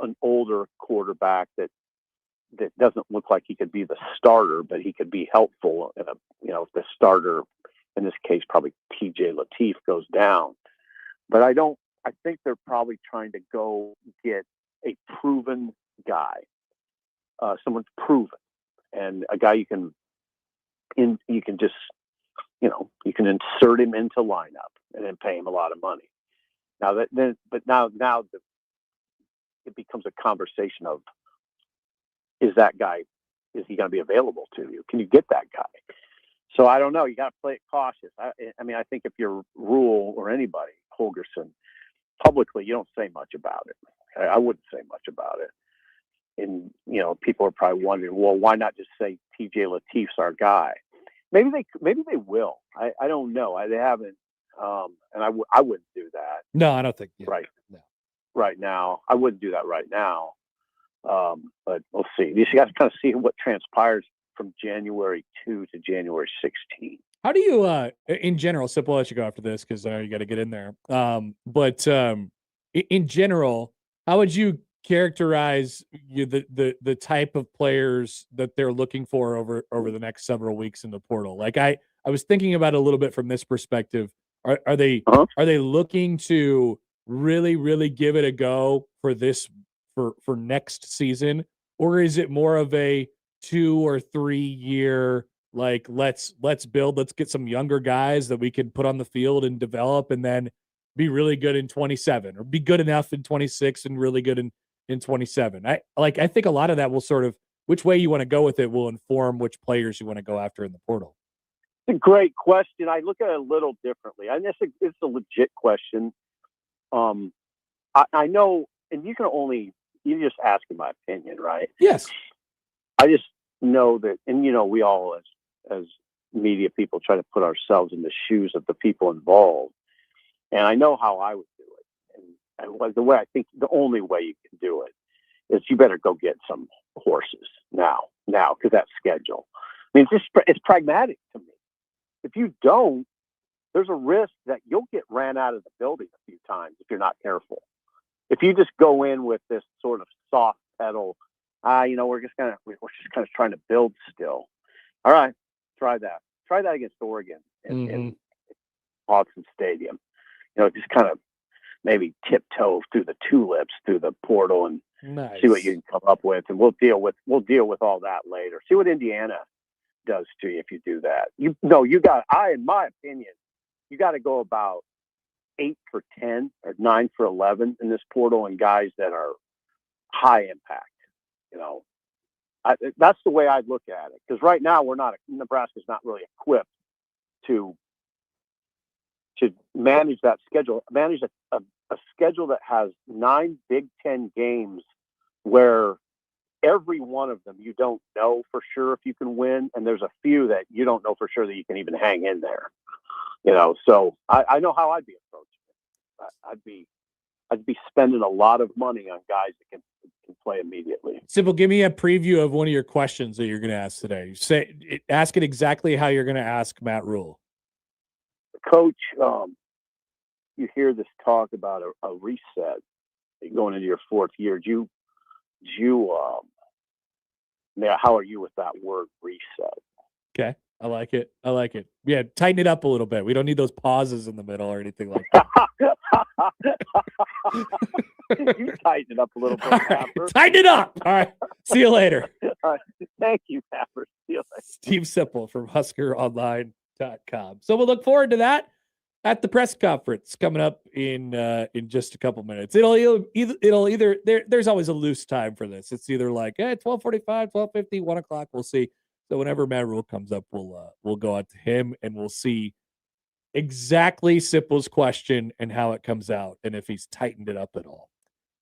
an older quarterback that doesn't look like he could be the starter, but he could be helpful. If the starter, in this case, probably TJ Lateef, goes down. But I think they're probably trying to go get a proven guy, someone's proven, and a guy you can just, you can insert him into lineup and then pay him a lot of money. Now it becomes a conversation of, is he going to be available to you? Can you get that guy? So I don't know. You got to play it cautious. I mean, I think if you're Rule or anybody, Holgerson, publicly, you don't say much about it. I wouldn't say much about it. And, you know, people are probably wondering, well, why not just say TJ Latif's our guy? Maybe they will. I don't know. They haven't. And I wouldn't do that. No, I don't think. Yeah. Right. No. Right now. I wouldn't do that right now. But we'll see. You got to kind of see what transpires from January 2 to January 16. How do you, in general, Sip, we'll let you go after this because you got to get in there. But in general, how would you characterize the type of players that they're looking for over the next several weeks in the portal? Like I was thinking about it a little bit from this perspective. Are they looking to really give it a go for next season, or is it more of a 2 or 3 year, like let's build, let's get some younger guys that we can put on the field and develop and then be really good in 27 or be good enough in 26 and really good in 27. I think a lot of that will sort of, which way you want to go with it will inform which players you want to go after in the portal. It's a great question. I look at it a little differently. I guess it's a legit question. I know, and you're just asking my opinion, right? Yes. I just know that, and you know, we all as media people try to put ourselves in the shoes of the people involved. And I know how I would do it. And the way I think the only way you can do it is you better go get some horses now, because that schedule. I mean, it's pragmatic to me. If you don't, there's a risk that you'll get ran out of the building a few times if you're not careful. If you just go in with this sort of soft pedal, we're just kind of trying to build still. All right, try that. Try that against Oregon in Autzen Stadium. You know, just kind of maybe tiptoe through the tulips, through the portal, and see what you can come up with, and we'll deal with all that later. See what Indiana does to you if you do that. In my opinion, you got to go about 8 for 10 or 9 for 11 in this portal, and guys that are high impact. You know, that's the way I'd look at it, because right now Nebraska's not really equipped to manage that schedule, manage a schedule that has 9 Big Ten games where every one of them you don't know for sure if you can win, and there's a few that you don't know for sure that you can even hang in there. You know, so I know how I'd be approaching it. I'd be spending a lot of money on guys that can play immediately. Sybil, give me a preview of one of your questions that you're going to ask today. Ask it exactly how you're going to ask Matt Rule. Coach, you hear this talk about a reset going into your 4th year. How are you with that word reset? Okay. I like it. Yeah, tighten it up a little bit. We don't need those pauses in the middle or anything like that. You tighten it up a little bit, Happer. Tighten it up. All right. See you later. Thank you, Happer. See you later. Steve Sipple from HuskerOnline.com. So we'll look forward to that at the press conference coming up in just a couple minutes. It'll either there's always a loose time for this. It's either like 12:45, 12:50, 1 o'clock. We'll see. So whenever Matt Rule comes up, we'll go out to him and we'll see exactly Sipple's question and how it comes out and if he's tightened it up at all.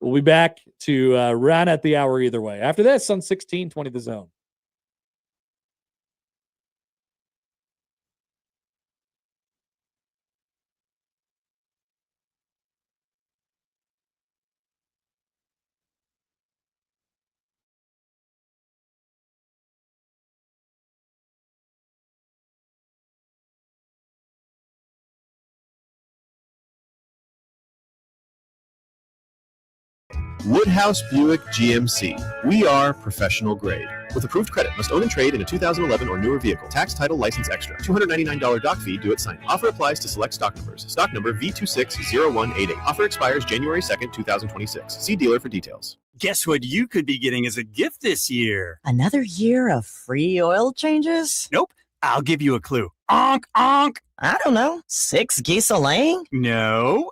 We'll be back to run at the hour either way. After this on 1620 The Zone. Woodhouse Buick GMC. We are professional grade. With approved credit, must own and trade in a 2011 or newer vehicle. Tax, title, license extra. $299 doc fee due at signing. Offer applies to select stock numbers. Stock number V260188. Offer expires January 2nd, 2026. See dealer for details. Guess what you could be getting as a gift this year? Another year of free oil changes? Nope. I'll give you a clue. Onk, onk. I don't know. 6 geese a laying? No.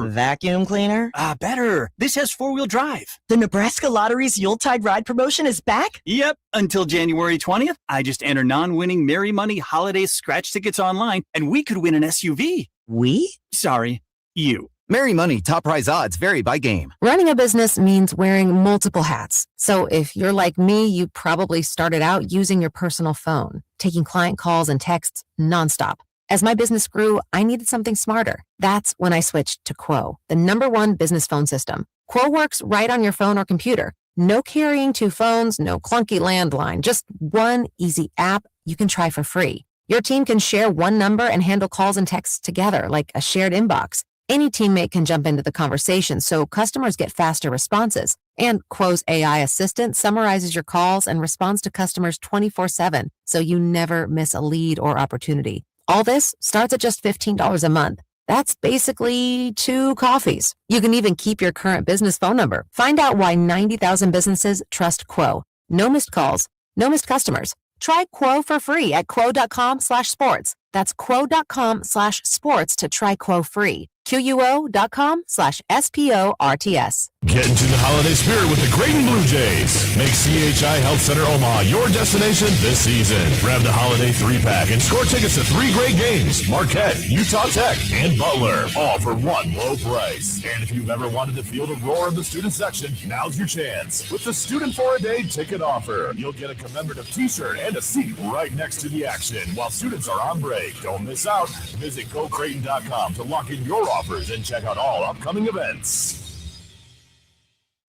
Vacuum cleaner? Better. This has 4-wheel drive. The Nebraska Lottery's Yuletide Ride promotion is back? Yep. Until January 20th, I just enter non-winning Merry Money holiday scratch tickets online, and we could win an SUV. We? Sorry, you. Merry Money top prize odds vary by game. Running a business means wearing multiple hats. So if you're like me, you probably started out using your personal phone, taking client calls and texts nonstop. As my business grew, I needed something smarter. That's when I switched to Quo, the #1 business phone system. Quo works right on your phone or computer. No carrying 2 phones, no clunky landline, just one easy app you can try for free. Your team can share one number and handle calls and texts together like a shared inbox. Any teammate can jump into the conversation, so customers get faster responses. And Quo's AI assistant summarizes your calls and responds to customers 24/7, so you never miss a lead or opportunity. All this starts at just $15 a month. That's basically 2 coffees. You can even keep your current business phone number. Find out why 90,000 businesses trust Quo. No missed calls, no missed customers. Try Quo for free at quo.com/sports. That's quo.com/sports to try Quo free. QUO.com/SPORTS. Get into the holiday spirit with the Creighton Blue Jays. Make CHI Health Center Omaha your destination this season. Grab the holiday 3-pack and score tickets to 3 great games: Marquette, Utah Tech, and Butler, all for one low price. And if you've ever wanted to feel the roar of the student section, now's your chance. With the Student for a Day ticket offer, you'll get a commemorative t-shirt and a seat right next to the action while students are on break. Don't miss out. Visit GoCreighton.com to lock in your offers and check out all upcoming events.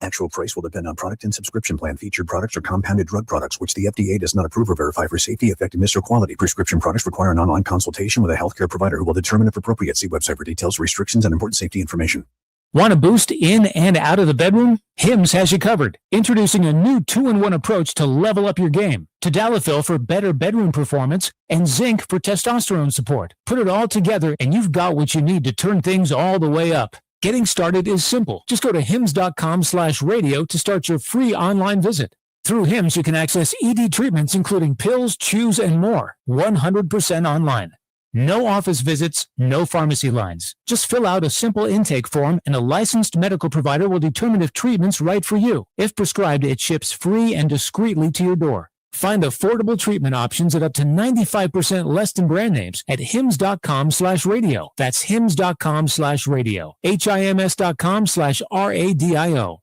Actual price will depend on product and subscription plan. Featured products are compounded drug products, which the FDA does not approve or verify for safety, effectiveness, or quality. Prescription products require an online consultation with a healthcare provider who will determine if appropriate. See website for details, restrictions, and important safety information. Want a boost in and out of the bedroom? Hims has you covered. Introducing a new 2-in-1 approach to level up your game. Tadalafil for better bedroom performance and zinc for testosterone support. Put it all together and you've got what you need to turn things all the way up. Getting started is simple. Just go to hims.com/radio to start your free online visit. Through Hims, you can access ED treatments including pills, chews, and more. 100% online. No office visits, no pharmacy lines. Just fill out a simple intake form and a licensed medical provider will determine if treatment's right for you. If prescribed, it ships free and discreetly to your door. Find affordable treatment options at up to 95% less than brand names at hims.com/radio. That's hims.com/radio. HIMS.com/RADIO.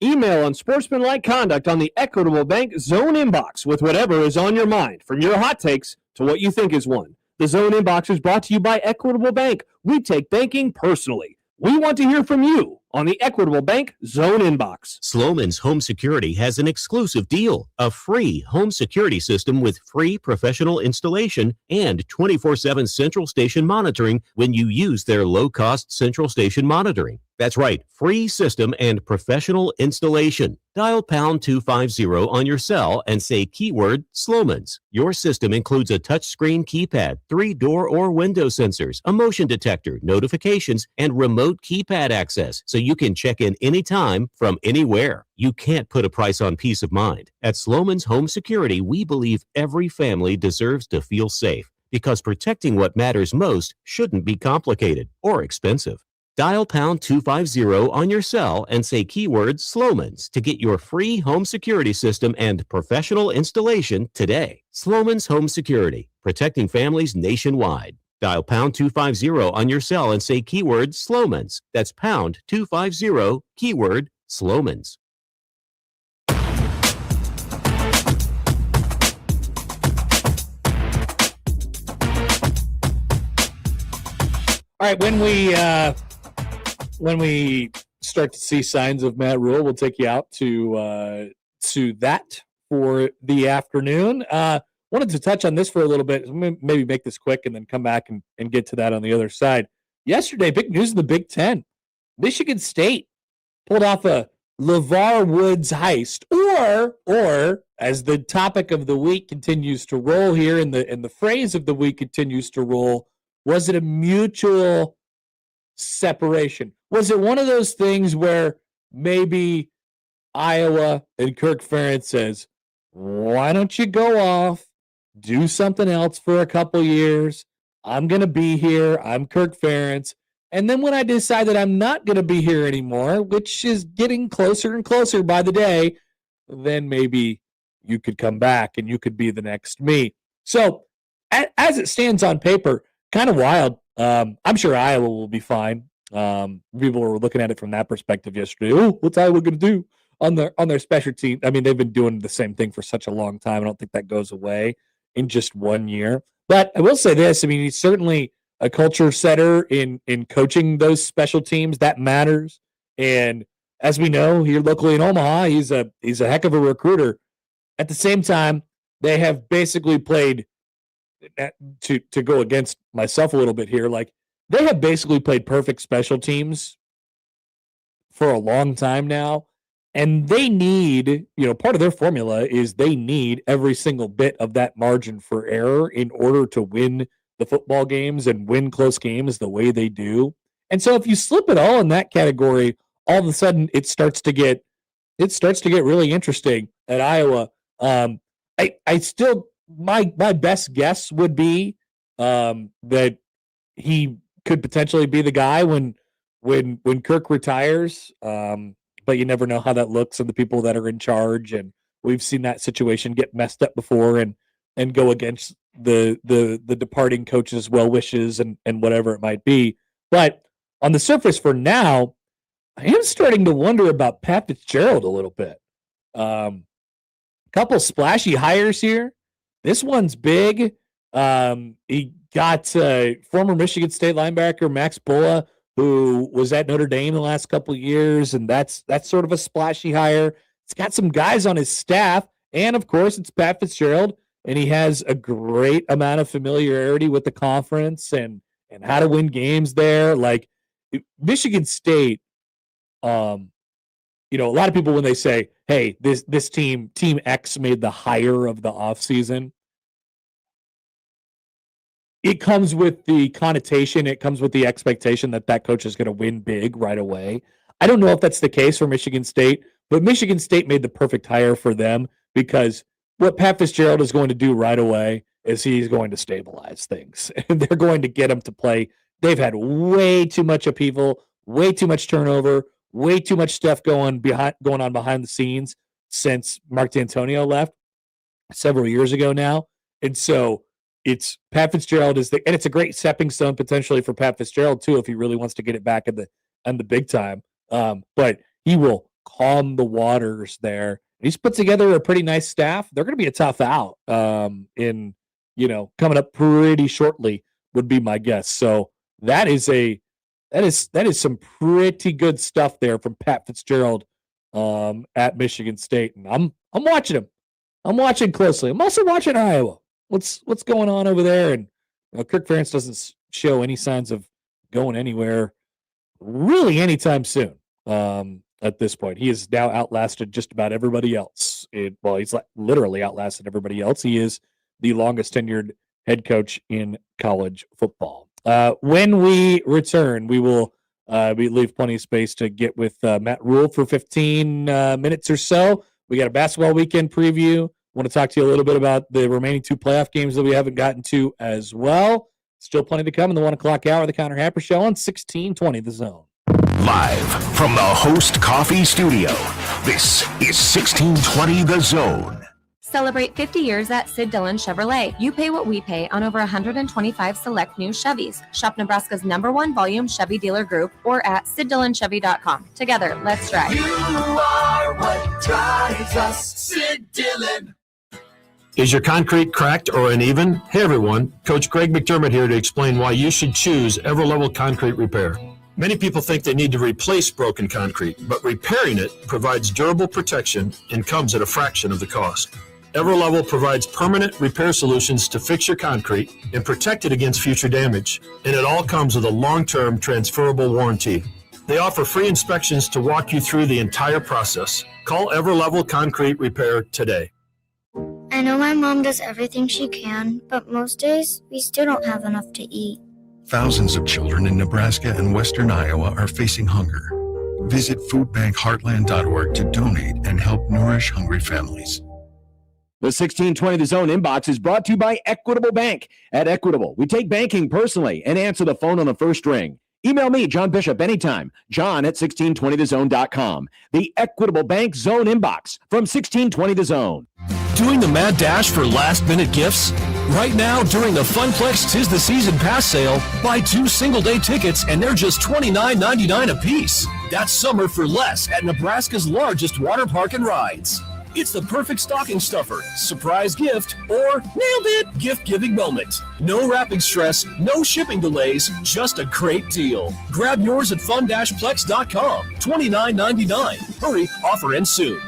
Email unsportsmanlike conduct on the Equitable Bank Zone Inbox with whatever is on your mind, from your hot takes to what you think is one. The Zone Inbox is brought to you by Equitable Bank. We take banking personally. We want to hear from you on the Equitable Bank Zone Inbox. Sloman's Home Security has an exclusive deal, a free home security system with free professional installation and 24/7 central station monitoring when you use their low-cost central station monitoring. That's right, free system and professional installation. Dial pound 250 on your cell and say keyword Sloman's. Your system includes a touchscreen keypad, 3 door or window sensors, a motion detector, notifications, and remote keypad access, so you can check in anytime from anywhere. You can't put a price on peace of mind. At Sloman's Home Security, we believe every family deserves to feel safe because protecting what matters most shouldn't be complicated or expensive. Dial pound 250 on your cell and say keyword Sloman's to get your free home security system and professional installation today. Sloman's Home Security, protecting families nationwide. Dial pound 250 on your cell and say keyword Sloman's. That's pound 250, keyword Sloman's. All right, when we start to see signs of Matt Rule, we'll take you out to that for the afternoon. Wanted to touch on this for a little bit. Maybe make this quick and then come back and get to that on the other side. Yesterday, big news in the Big Ten. Michigan State pulled off a LeVar Woods heist, or as the topic of the week continues to roll here, and the phrase of the week continues to roll, was it a mutual separation? Was it one of those things where maybe Iowa and Kirk Ferentz says, why don't you go off do something else for a couple years. I'm going to be here. I'm Kirk Ferentz. And then when I decide that I'm not going to be here anymore, which is getting closer and closer by the day, then maybe you could come back and you could be the next me. So as it stands on paper, kind of wild. I'm sure Iowa will be fine. People were looking at it from that perspective yesterday. Oh, what's Iowa going to do on their special team? I mean, they've been doing the same thing for such a long time. I don't think that goes away in just 1 year. But I will say this. I mean, he's certainly a culture setter in coaching those special teams. That matters. And as we know here locally in Omaha, he's a heck of a recruiter. At the same time, they have basically played, to go against myself a little bit here, like they have basically played perfect special teams for a long time now. And they need, part of their formula is they need every single bit of that margin for error in order to win the football games and win close games the way they do. And so if you slip it all in that category, all of a sudden it starts to get really interesting at Iowa. I still, my best guess would be that he could potentially be the guy when Kirk retires. But you never know how that looks and the people that are in charge. And we've seen that situation get messed up before and go against the departing coach's well wishes and whatever it might be. But on the surface for now, I am starting to wonder about Pat Fitzgerald a little bit. Couple splashy hires here. This one's big. He got former Michigan State linebacker Max Bulla, who was at Notre Dame the last couple of years, and that's sort of a splashy hire. It's got some guys on his staff, and of course, it's Pat Fitzgerald, and he has a great amount of familiarity with the conference and how to win games there. Like Michigan State, a lot of people when they say, "Hey, this team X made the hire of the offseason," it comes with the connotation, it comes with the expectation that coach is going to win big right away. I don't know if that's the case for Michigan State, but Michigan State made the perfect hire for them because what Pat Fitzgerald is going to do right away is he's going to stabilize things. And they're going to get them to play. They've had way too much upheaval, way too much turnover, way too much stuff going on behind the scenes since Mark D'Antonio left several years ago now. And so it's Pat Fitzgerald and it's a great stepping stone potentially for Pat Fitzgerald too if he really wants to get it back in the big time. But he will calm the waters there. He's put together a pretty nice staff. They're going to be a tough out coming up pretty shortly would be my guess. So that is some pretty good stuff there from Pat Fitzgerald at Michigan State, and I'm watching him. I'm watching closely. I'm also watching Iowa. What's going on over there? And Kirk Ferentz doesn't show any signs of going anywhere really anytime soon. At this point, he has now outlasted just about everybody else. He's literally outlasted everybody else. He is the longest tenured head coach in college football. When we return, we will leave plenty of space to get with Matt Rule for 15 minutes or so. We got a basketball weekend preview. Want to talk to you a little bit about the remaining 2 playoff games that we haven't gotten to as well. Still plenty to come in the 1 o'clock hour of the Connor Happer Show on 1620 The Zone. Live from the Host Coffee Studio, this is 1620 The Zone. Celebrate 50 years at Sid Dillon Chevrolet. You pay what we pay on over 125 select new Chevys. Shop Nebraska's #1 volume Chevy dealer group or at SidDillonChevy.com. Together, let's drive. You are what drives us, Sid Dillon. Is your concrete cracked or uneven? Hey everyone, Coach Greg McDermott here to explain why you should choose Everlevel Concrete Repair. Many people think they need to replace broken concrete, but repairing it provides durable protection and comes at a fraction of the cost. Everlevel provides permanent repair solutions to fix your concrete and protect it against future damage, and it all comes with a long-term transferable warranty. They offer free inspections to walk you through the entire process. Call Everlevel Concrete Repair today. I know my mom does everything she can, but most days we still don't have enough to eat. Thousands of children in Nebraska and western Iowa are facing hunger. Visit foodbankheartland.org to donate and help nourish hungry families. The 1620 The Zone inbox is brought to you by Equitable Bank. At Equitable, we take banking personally and answer the phone on the first ring. Email me, John Bishop, anytime. John at 1620thezone.com. The Equitable Bank Zone inbox from 1620 The Zone. Doing the mad dash for last-minute gifts? Right now, during the Funplex 'Tis the Season Pass sale, buy 2 single-day tickets and they're just $29.99 a piece. That's summer for less at Nebraska's largest water park and rides. It's the perfect stocking stuffer, surprise gift, or nailed it, gift-giving moment. No wrapping stress, no shipping delays, just a great deal. Grab yours at fun-plex.com, $29.99. Hurry, offer ends soon.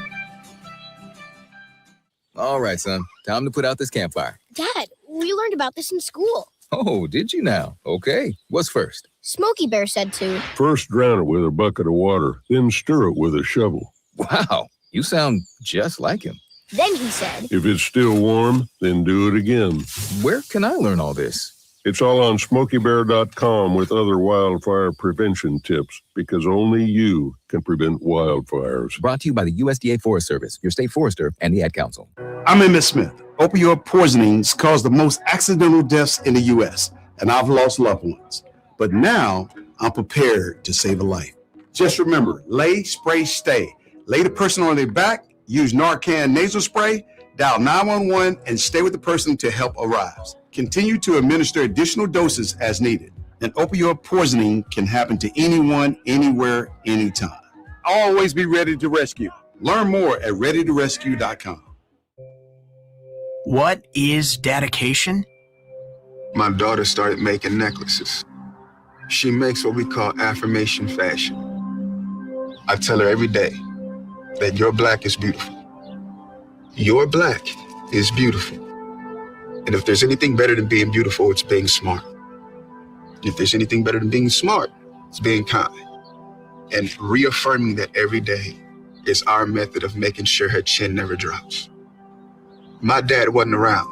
All right, son. Time to put out this campfire. Dad, we learned about this in school. Oh, did you now? Okay. What's first? Smokey Bear said to. First drown it with a bucket of water, then stir it with a shovel. Wow. You sound just like him. Then he said. If it's still warm, then do it again. Where can I learn all this? It's all on SmokeyBear.com with other wildfire prevention tips, because only you can prevent wildfires. Brought to you by the USDA Forest Service, your state forester, and the Ad Council. I'm Emmett Smith. Opioid poisonings cause the most accidental deaths in the U.S., and I've lost loved ones. But now I'm prepared to save a life. Just remember, lay, spray, stay. Lay the person on their back, use Narcan nasal spray, dial 911, and stay with the person until help arrives. Continue to administer additional doses as needed. An opioid poisoning can happen to anyone, anywhere, anytime. Always be ready to rescue. Learn more at readytorescue.com. What is dedication? My daughter started making necklaces. She makes what we call affirmation fashion. I tell her every day that your black is beautiful. Your black is beautiful. And if there's anything better than being beautiful, it's being smart. If there's anything better than being smart, it's being kind. And reaffirming that every day is our method of making sure her chin never drops. My dad wasn't around.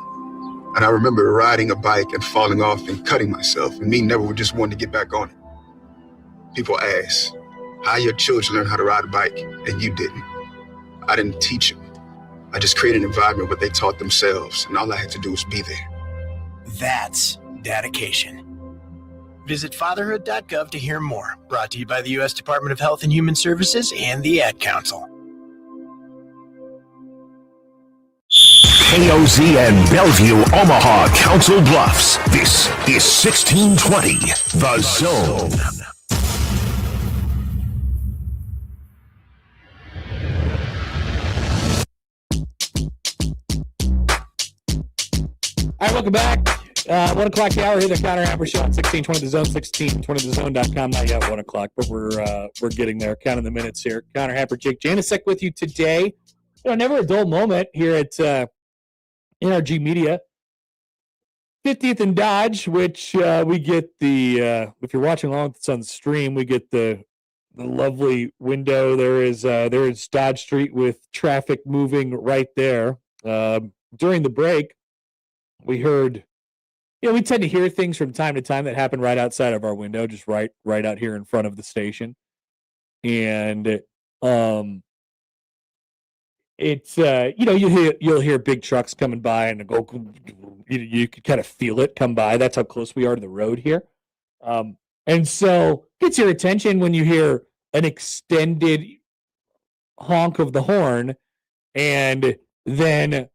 And I remember riding a bike and falling off and cutting myself, and me never just wanting to get back on it. People ask, how your children learn how to ride a bike and you didn't? I didn't teach them. I just created an environment where they taught themselves, and all I had to do was be there. That's dedication. Visit fatherhood.gov to hear more. Brought to you by the U.S. Department of Health and Human Services and the Ad Council. KOZ and Bellevue, Omaha, Council Bluffs. This is 1620, The Zone. All right, welcome back. 1 o'clock the hour here, the Counter Happer Show on 1620 The Zone, 1620thezone.com. Not yet 1 o'clock, but we're getting there. Counting the minutes here. Counter Happer, Jake Janasek with you today. Never a dull moment here at NRG Media. 50th and Dodge, which we get the, if you're watching along with us on the stream, we get the lovely window. There is Dodge Street with traffic moving right there. During the break, we heard, we tend to hear things from time to time that happen right outside of our window, just right out here in front of the station. And it's you'll hear big trucks coming by and go, you could kind of feel it come by. That's how close we are to the road here. And so it gets your attention when you hear an extended honk of the horn and then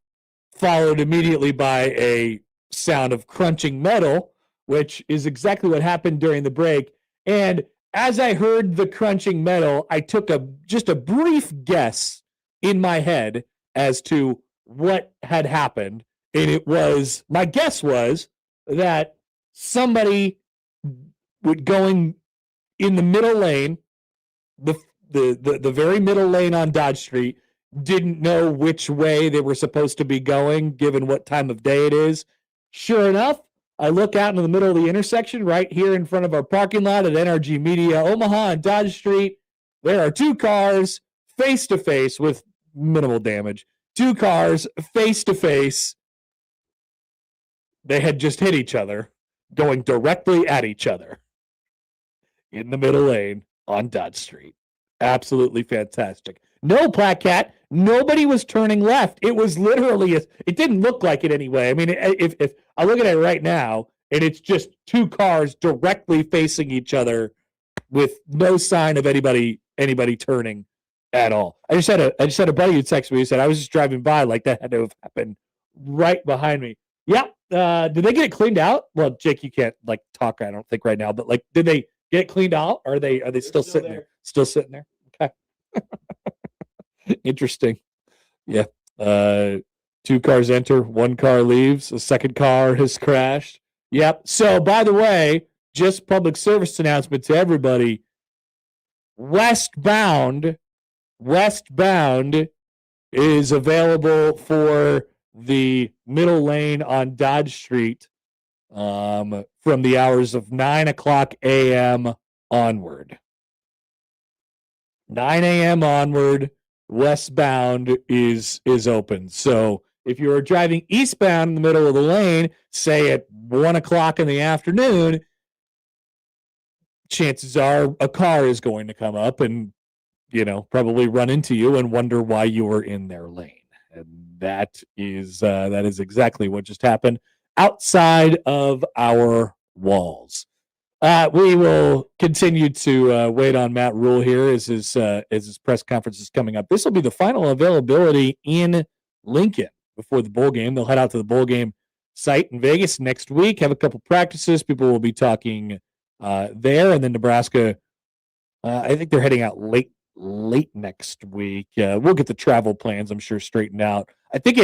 followed immediately by a sound of crunching metal, which is exactly what happened during the break. And as I heard the crunching metal, I took just a brief guess in my head as to what had happened. And my guess was that somebody going in the middle lane, the very middle lane on Dodge Street, didn't know which way they were supposed to be going, given what time of day it is. Sure enough, I look out into the middle of the intersection right here in front of our parking lot at NRG Media Omaha on Dodge Street. There are two cars face to face with minimal damage. Two cars face to face. They had just hit each other, going directly at each other in the middle lane on Dodge Street. Absolutely fantastic. No Plaquette. Nobody was turning left. It was literally, it didn't look like it anyway. I mean, if I look at it right now, and it's just two cars directly facing each other with no sign of anybody turning at all. I just had a buddy who texted me. He said, I was just driving by, like that had to have happened right behind me. Yeah. Did they get it cleaned out? Well, Jake, you can't like talk, I don't think right now, but like, did they get it cleaned out? Or are they still sitting there? Still sitting there? Okay. Interesting. Yeah. Two cars enter, one car leaves, a second car has crashed. Yep. So by the way, just public service announcement to everybody. Westbound is available for the middle lane on Dodge Street from the hours of 9 o'clock a.m. onward. 9 a.m. onward, westbound is open. So if you are driving eastbound in the middle of the lane, say at 1 o'clock in the afternoon, chances are a car is going to come up and, probably run into you and wonder why you were in their lane. And that is exactly what just happened outside of our walls. We will continue to wait on Matt Rule here as his press conference is coming up. This will be the final availability in Lincoln before the bowl game. They'll head out to the bowl game site in Vegas next week, have a couple practices. People will be talking there, and then Nebraska, I think they're heading out late next week. We'll get the travel plans, I'm sure, straightened out. I think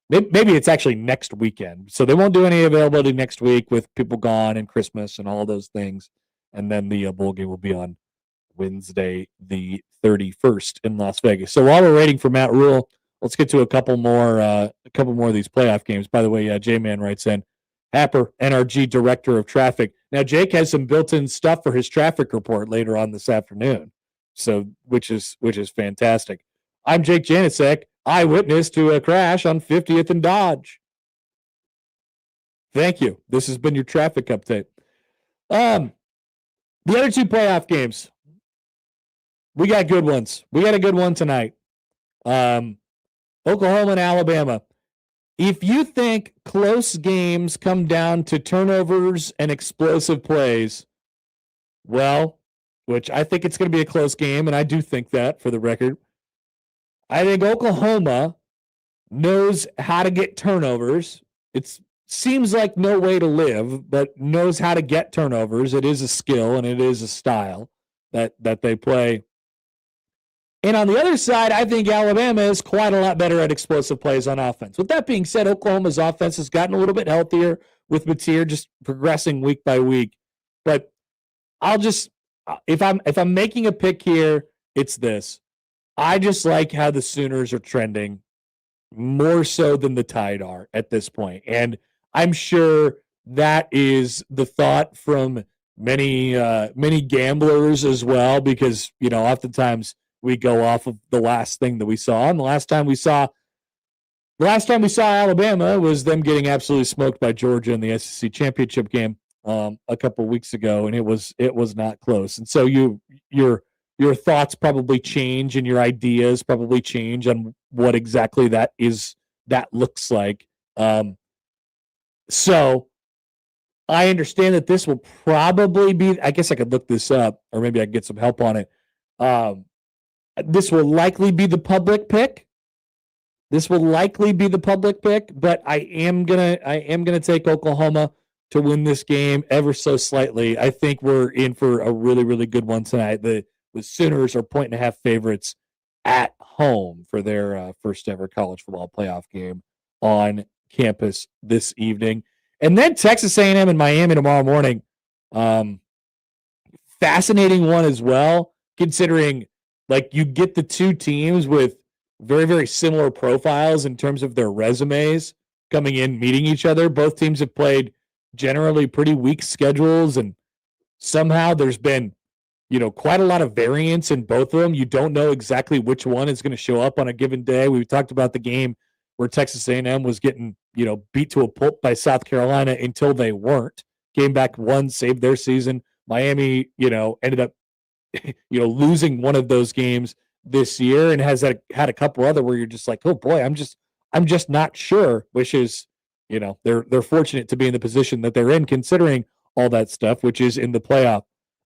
maybe it's actually next weekend. So they won't do any availability next week with people gone and Christmas and all those things. And then the bowl game will be on Wednesday, the 31st in Las Vegas. So while we're waiting for Matt Rule, let's get to a couple more of these playoff games. By the way, J-Man writes in, Happer, NRG Director of Traffic. Now, Jake has some built-in stuff for his traffic report later on this afternoon. So, which is fantastic. I'm Jake Janicek, eyewitness to a crash on 50th and Dodge. Thank you. This has been your traffic update. The other two playoff games, we got good ones. We got a good one tonight. Oklahoma and Alabama. If you think close games come down to turnovers and explosive plays, well, which I think it's going to be a close game, and I do think that, for the record. I think Oklahoma knows how to get turnovers. It seems like no way to live, but knows how to get turnovers. It is a skill, and it is a style that they play. And on the other side, I think Alabama is quite a lot better at explosive plays on offense. With that being said, Oklahoma's offense has gotten a little bit healthier with Mateer just progressing week by week. But I'll just, if I'm making a pick here, it's this. I just like how the Sooners are trending more so than the Tide are at this point. And I'm sure that is the thought from many gamblers as well, because, oftentimes we go off of the last thing that we saw. And the last time we saw Alabama was them getting absolutely smoked by Georgia in the SEC championship game a couple weeks ago, and it was not close. And so your thoughts probably change, and your ideas probably change on what exactly that looks like. So I understand that this will probably be, I guess I could look this up, or maybe I can get some help on it. This will likely be the public pick. But I am gonna take Oklahoma to win this game ever so slightly. I think we're in for a really, really good one tonight. The Sooners are 1.5 favorites at home for their first ever college football playoff game on campus this evening. And then Texas A&M and Miami tomorrow morning. Fascinating one as well, considering like you get the two teams with very, very similar profiles in terms of their resumes coming in, meeting each other. Both teams have played generally pretty weak schedules, and somehow there's been, quite a lot of variance in both of them. You don't know exactly which one is going to show up on a given day. We talked about the game where Texas A&M was getting, beat to a pulp by South Carolina until they weren't. Came back, won, saved their season. Miami, ended up losing one of those games this year, and has had a couple other where you're just like, oh boy, I'm just not sure. Which is, they're fortunate to be in the position that they're in, considering all that stuff, which is in the playoff.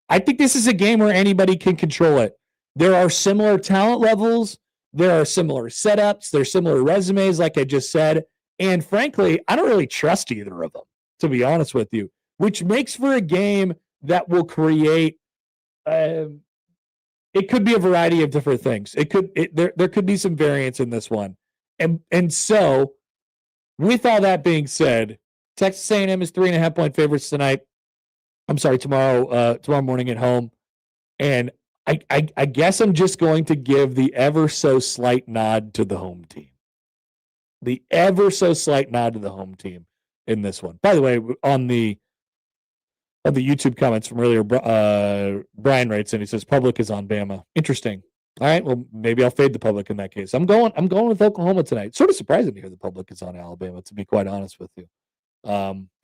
I think this is a game where anybody can control it. There are similar talent levels. There are similar setups. There's similar resumes, like I just said. And frankly, I don't really trust either of them, to be honest with you, which makes for a game that will create it could be a variety of different things. There could be some variance in this one. And so with all that being said, Texas A&M is 3.5-point favorites tonight. I'm sorry, tomorrow morning at home. And I guess I'm just going to give the ever so slight nod to the home team. The ever so slight nod to the home team in this one. By the way, on the YouTube comments from earlier, Brian writes in, he says public is on Bama. Interesting. All right, well, maybe I'll fade the public in that case. I'm going with Oklahoma tonight. Sort of surprising to hear the public is on Alabama, to be quite honest with you.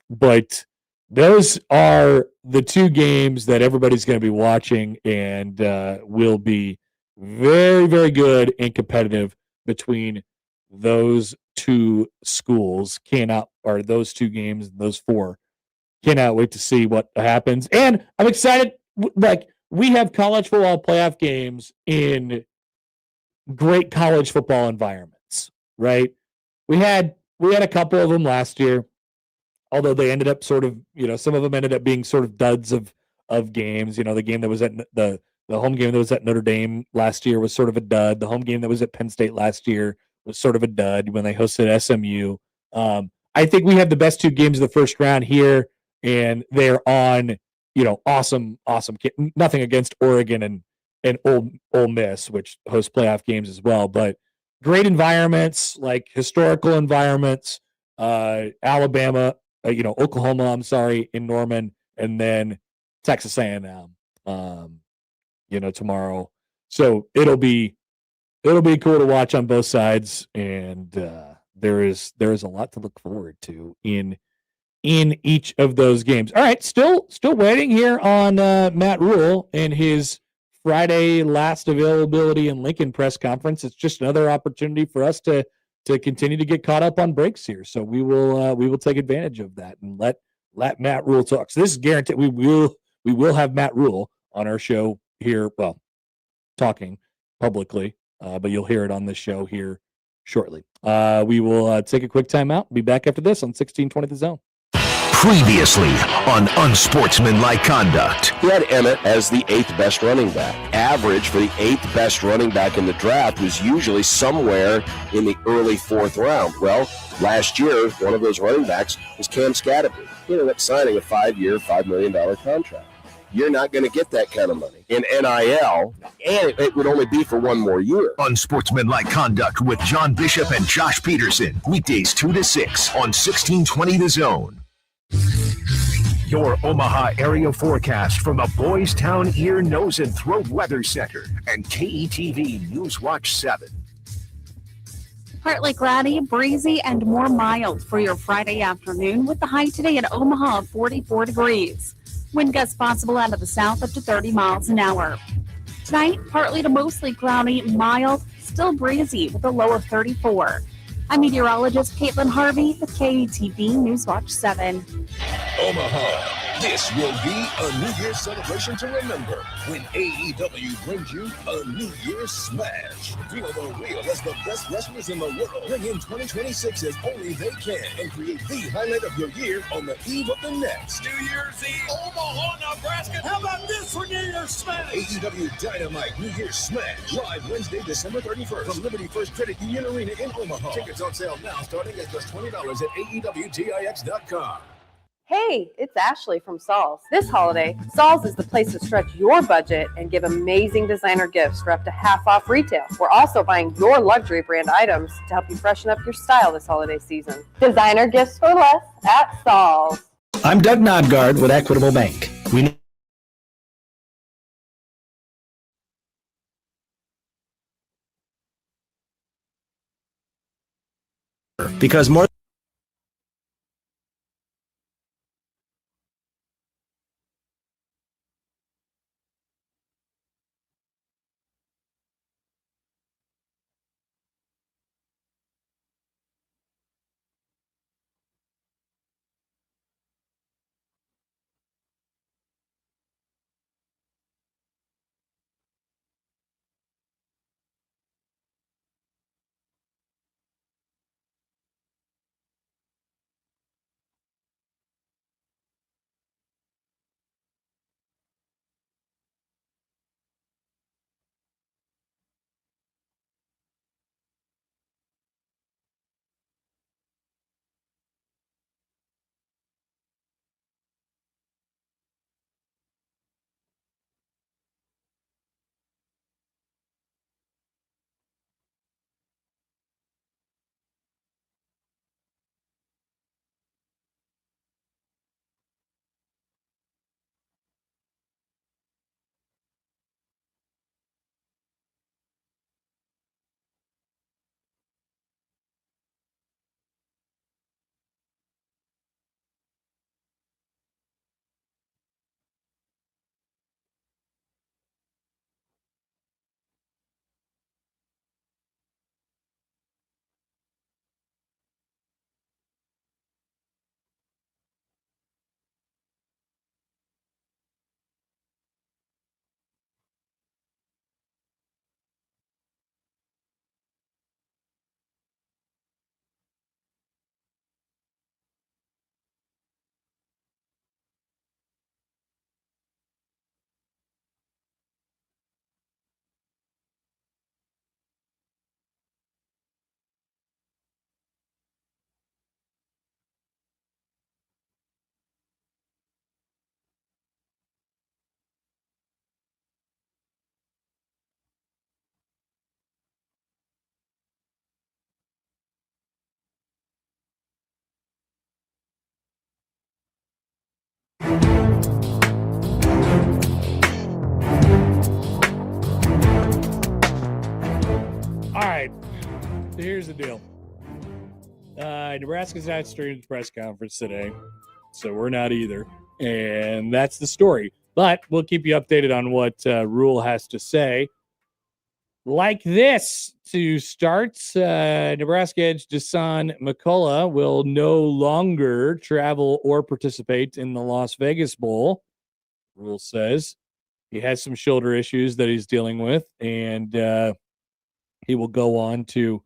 But those are the two games that everybody's going to be watching, and will be very, very good and competitive between those two schools. Those two games, those four. Cannot wait to see what happens. And I'm excited. Like, we have college football playoff games in great college football environments, right? We had a couple of them last year, although they ended up sort of, some of them ended up being sort of duds of games. The game that was at the home game that was at Notre Dame last year was sort of a dud. The home game that was at Penn State last year was sort of a dud when they hosted SMU. I think we have the best two games of the first round here, and they're on, awesome. Nothing against Oregon and Ole Miss, which host playoff games as well, but great environments, like historical environments. Alabama, Oklahoma, I'm sorry, in Norman, and then Texas A&M, tomorrow. So it'll be cool to watch on both sides, and there is a lot to look forward to in each of those games. All right, still waiting here on Matt Rule and his Friday last availability in Lincoln press conference. It's just another opportunity for us to continue to get caught up on breaks here. So we will take advantage of that and let Matt Rule talk. So this is guaranteed. We will have Matt Rule on our show here. Well, talking publicly, but you'll hear it on this show here shortly. We will take a quick timeout. Be back after this on 1620 The Zone. Previously on Unsportsmanlike Conduct. He had Emmett as the 8th best running back. Average for the 8th best running back in the draft was usually somewhere in the early 4th round. Well, last year, one of those running backs was Cam Scatterby. He ended up signing a 5-year, $5 million contract. You're not going to get that kind of money in NIL, and it would only be for one more year. Unsportsmanlike Conduct with John Bishop and Josh Peterson. Weekdays 2 to 6 on 1620 The Zone. Your Omaha area forecast from the Boys Town Ear, Nose, and Throat Weather Center and KETV Newswatch 7. Partly cloudy, breezy, and more mild for your Friday afternoon, with the high today in Omaha of 44 degrees. Wind gusts possible out of the south up to 30 miles an hour. Tonight, partly to mostly cloudy, mild, still breezy with a low of 34. I'm meteorologist Caitlin Harvey with KETV Newswatch 7. Omaha, this will be a New Year's celebration to remember when AEW brings you a New Year's Smash. Feel the real as the best wrestlers in the world bring in 2026 as only they can and create the highlight of your year on the eve of the next. New Year's Eve, Omaha, Nebraska. How about this for New Year's Smash? AEW Dynamite New Year's Smash, live Wednesday, December 31st from Liberty First Credit Union Arena in Omaha. Tickets on sale now, starting at just $20 at AEWTIX.com. Hey, it's Ashley from Saul's. This holiday, Saul's is the place to stretch your budget and give amazing designer gifts for up to half off retail. We're also buying your luxury brand items to help you freshen up your style this holiday season. Designer gifts for less at Saul's. I'm Doug Nodgard with Equitable Bank. Because more Here's the deal. Nebraska's not streaming the press conference today, so we're not either. And that's the story. But we'll keep you updated on what Rule has to say. Like this, to start, Nebraska edge Dasan McCullough will no longer travel or participate in the Las Vegas Bowl. Rule says he has some shoulder issues that he's dealing with, and he will go on to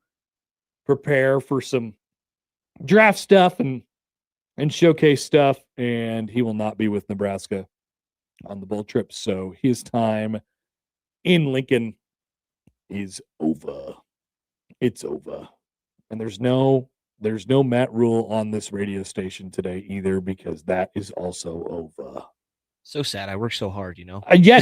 prepare for some draft stuff and showcase stuff, and he will not be with Nebraska on the bowl trip. So his time in Lincoln is over. It's over. And there's no Matt Rule on this radio station today either, because that is also over. So sad. I worked so hard, you know? Yeah,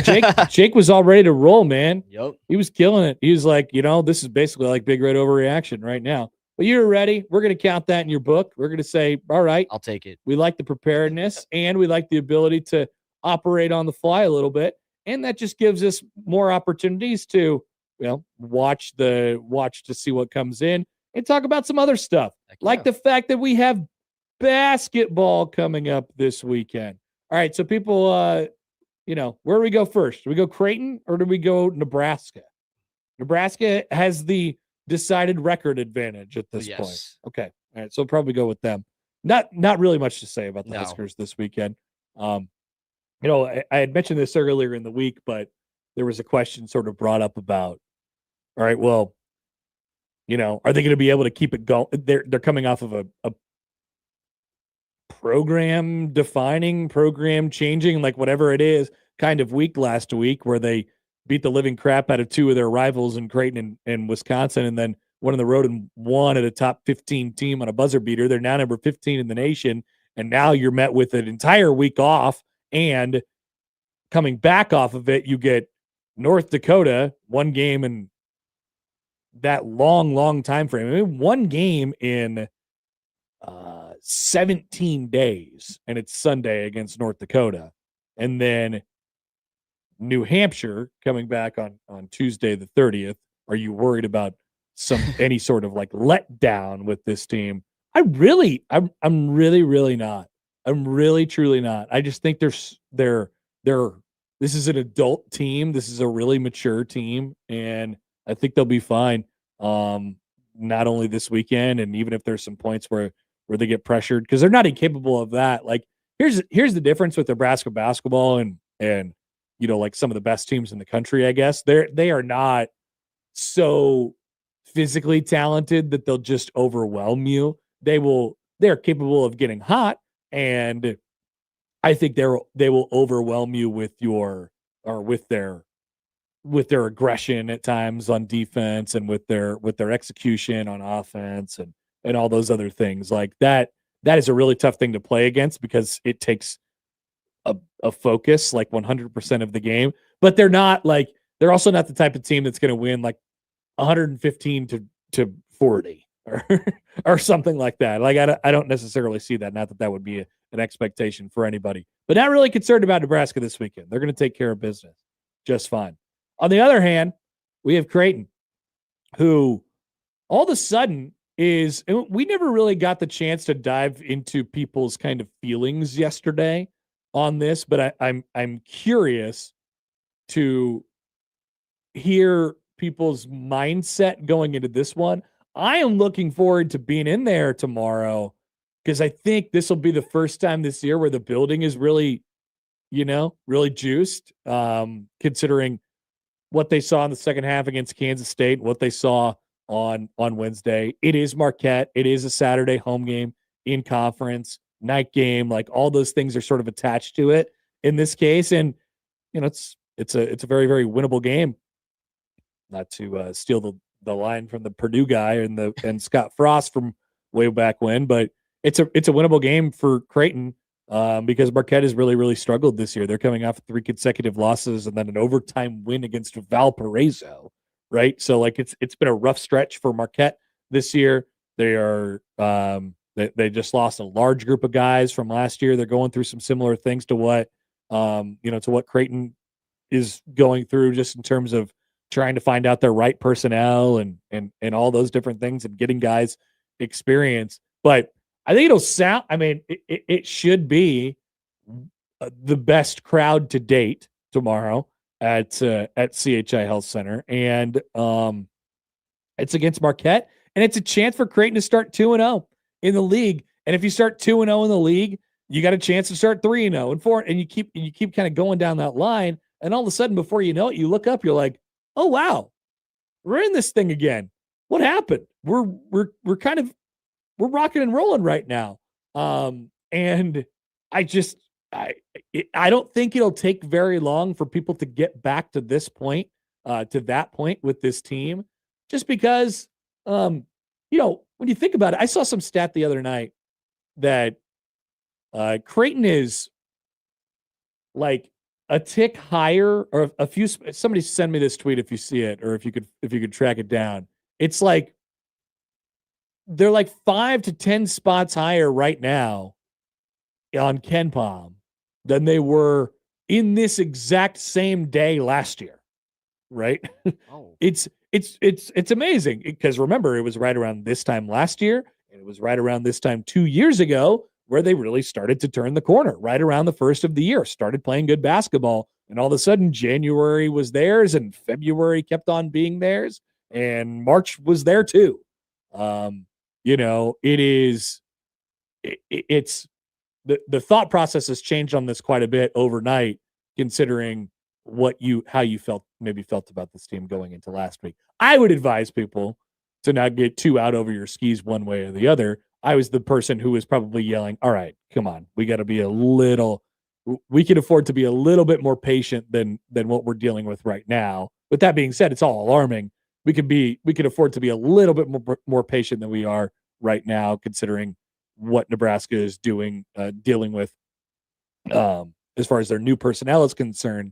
Jake was all ready to roll, man. Yep. He was killing it. He was like, this is basically like Big Red overreaction right now. But you're ready. We're going to count that in your book. We're going to say, all right, I'll take it. We like the preparedness and we like the ability to operate on the fly a little bit. And that just gives us more opportunities to, watch to see what comes in and talk about some other stuff. Like the fact that we have basketball coming up this weekend. All right. So people, where do we go first? Do we go Creighton or do we go Nebraska? Nebraska has the decided record advantage at this point. Okay. All right. So we'll probably go with them. Not really much to say about the Huskers this weekend. I had mentioned this earlier in the week, but there was a question sort of brought up about, all right, well, are they going to be able to keep it going? They're coming off of a program defining, program changing, like whatever it is, kind of week last week where they beat the living crap out of two of their rivals in Creighton and Wisconsin, and then went on the road and won at a top 15 team on a buzzer beater. They're now number 15 in the nation, and now you're met with an entire week off, and coming back off of it, you get North Dakota, one game in that long time frame. I mean, one game in 17 days, and it's Sunday against North Dakota. And then New Hampshire coming back on Tuesday the 30th. Are you worried about any sort of like letdown with this team? I'm really not. I'm really truly not. I just think they're this is an adult team. This is a really mature team, and I think they'll be fine. Not only this weekend, and even if there's some points where they get pressured, because they're not incapable of that. Like here's the difference with Nebraska basketball and like some of the best teams in the country, I guess. They are not so physically talented that they'll just overwhelm you. They're capable of getting hot, and I think they will overwhelm you with their aggression at times on defense, and with their execution on offense, and all those other things. Like that is a really tough thing to play against, because it takes a focus like 100% of the game. But they're also not the type of team that's going to win like 115 to 40 or something like that. Like I don't necessarily see that. Not that would be an expectation for anybody, but not really concerned about Nebraska this weekend. They're going to take care of business just fine. On the other hand, we have Creighton, who all of a sudden is, we never really got the chance to dive into people's kind of feelings yesterday on this, but I'm curious to hear people's mindset going into this one. I am looking forward to being in there tomorrow, because I think this will be the first time this year where the building is really, really juiced, considering what they saw in the second half against Kansas State, what they saw on Wednesday. It is Marquette. It is a Saturday home game in conference, night game. Like all those things are sort of attached to it in this case. And, it's a very, very winnable game. Not to steal the line from the Purdue guy and Scott Frost from way back when, but it's a winnable game for Creighton, because Marquette has really, really struggled this year. They're coming off 3 consecutive losses and then an overtime win against Valparaiso, right? So like it's been a rough stretch for Marquette this year. They are they just lost a large group of guys from last year. They're going through some similar things to what to what Creighton is going through, just in terms of trying to find out their right personnel and all those different things and getting guys experience. But I think it'll sound, I mean, it should be the best crowd to date tomorrow at CHI Health Center. And it's against Marquette, and it's a chance for Creighton to start 2-0 in the league. And if you start 2-0 in the league, you got a chance to start 3-0 and 4, and you keep kind of going down that line. And all of a sudden, before you know it, you look up, you're like, oh wow, we're in this thing again. What happened? We're rocking and rolling right now. And I don't think it'll take very long for people to get back to this point, to that point with this team, just because, when you think about it, I saw some stat the other night that Creighton is like a tick higher, or a few. Somebody send me this tweet if you see it, or if you could track it down. It's like they're like 5 to 10 spots higher right now on KenPom than they were in this exact same day last year. Right? Oh. It's amazing, because remember, it was right around this time last year, and it was right around this time 2 years ago where they really started to turn the corner. Right around the first of the year, started playing good basketball, and all of a sudden January was theirs, and February kept on being theirs, and March was there too. It's the thought process has changed on this quite a bit overnight, considering how you felt about this team going into last week. I would advise people to not get too out over your skis one way or the other. I was the person who was probably yelling, all right, come on, we can afford to be a little bit more patient than what we're dealing with right now. With that being said, it's all alarming. We could afford to be a little bit more patient than we are right now, considering what Nebraska is dealing with as far as their new personnel is concerned.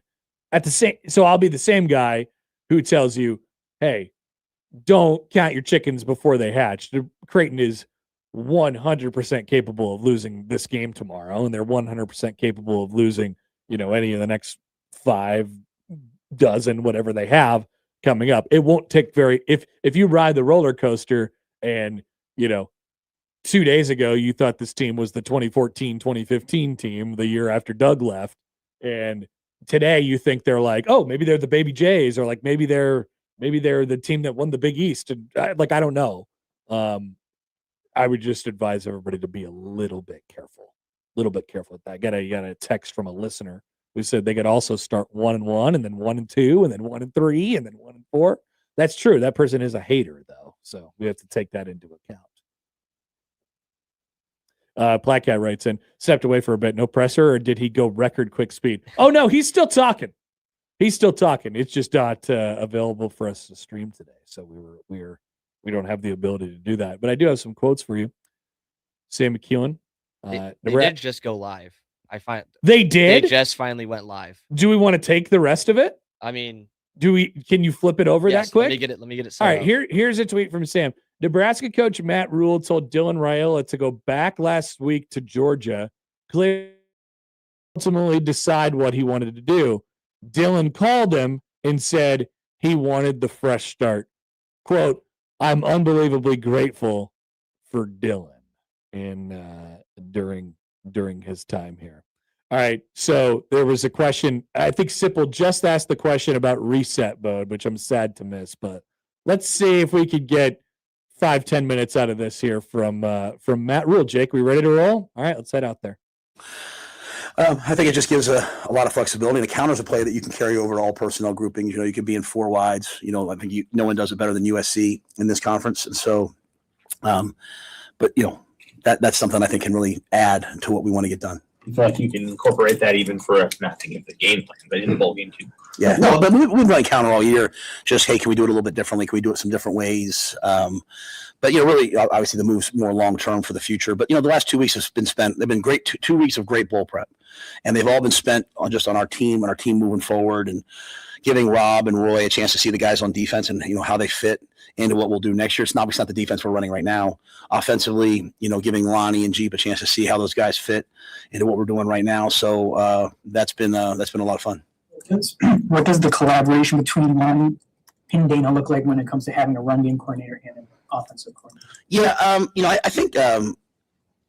So I'll be the same guy who tells you, hey, don't count your chickens before they hatch. Creighton is 100% capable of losing this game tomorrow, and they're 100% capable of losing, any of the next 5 dozen, whatever they have coming up. It won't take if you ride the roller coaster and, 2 days ago you thought this team was the 2014-2015 team, the year after Doug left, and today you think they're like, oh, maybe they're the Baby Jays, or like maybe they're the team that won the Big East. And I don't know. I would just advise everybody to be a little bit careful with that. I got a text from a listener who said they could also start 1-1, and then 1-2, and then 1-3, and then 1-4. That's true. That person is a hater, though, so we have to take that into account. Placat writes in, stepped away for a bit. No presser, or did he go record quick speed? Oh no, he's still talking. It's just not available for us to stream today, so we don't have the ability to do that. But I do have some quotes for you. Sam McEwen. They did just go live. They did. They just finally went live. Do we want to take the rest of it? I mean, can you flip it over that quick? Let me get it. All right, here's a tweet from Sam. Nebraska coach Matt Rule told Dylan Raiola to go back last week to Georgia, clearly ultimately decide what he wanted to do. Dylan called him and said he wanted the fresh start. Quote, I'm unbelievably grateful for Dylan during his time here. All right, so there was a question. I think Sipple just asked the question about reset mode, which I'm sad to miss, but let's see if we could get 5-10 minutes out of this here from Matt Rule. Jake, we ready to roll? All right, let's head out there. I think it just gives a lot of flexibility. The counter's a play that you can carry over all personnel groupings. You could be in 4 wides. I think no one does it better than USC in this conference. And so, that's something I think can really add to what we want to get done. I feel like you can incorporate that even for not thinking of the game plan, but in the bowl game too. Yeah, no, but we've run counter all year. Just, hey, can we do it a little bit differently? Can we do it some different ways? But really, obviously, the move's more long term for the future. But the last 2 weeks have been spent. They've been great. 2 weeks of great bowl prep, and they've all been spent on our team and our team moving forward, and giving Rob and Roy a chance to see the guys on defense and how they fit into what we'll do next year. It's not the defense we're running right now. Offensively, giving Lonnie and Jeep a chance to see how those guys fit into what we're doing right now. So that's been a lot of fun. What does the collaboration between Lonnie can Dana look like when it comes to having a run game coordinator and an offensive coordinator? Yeah, I think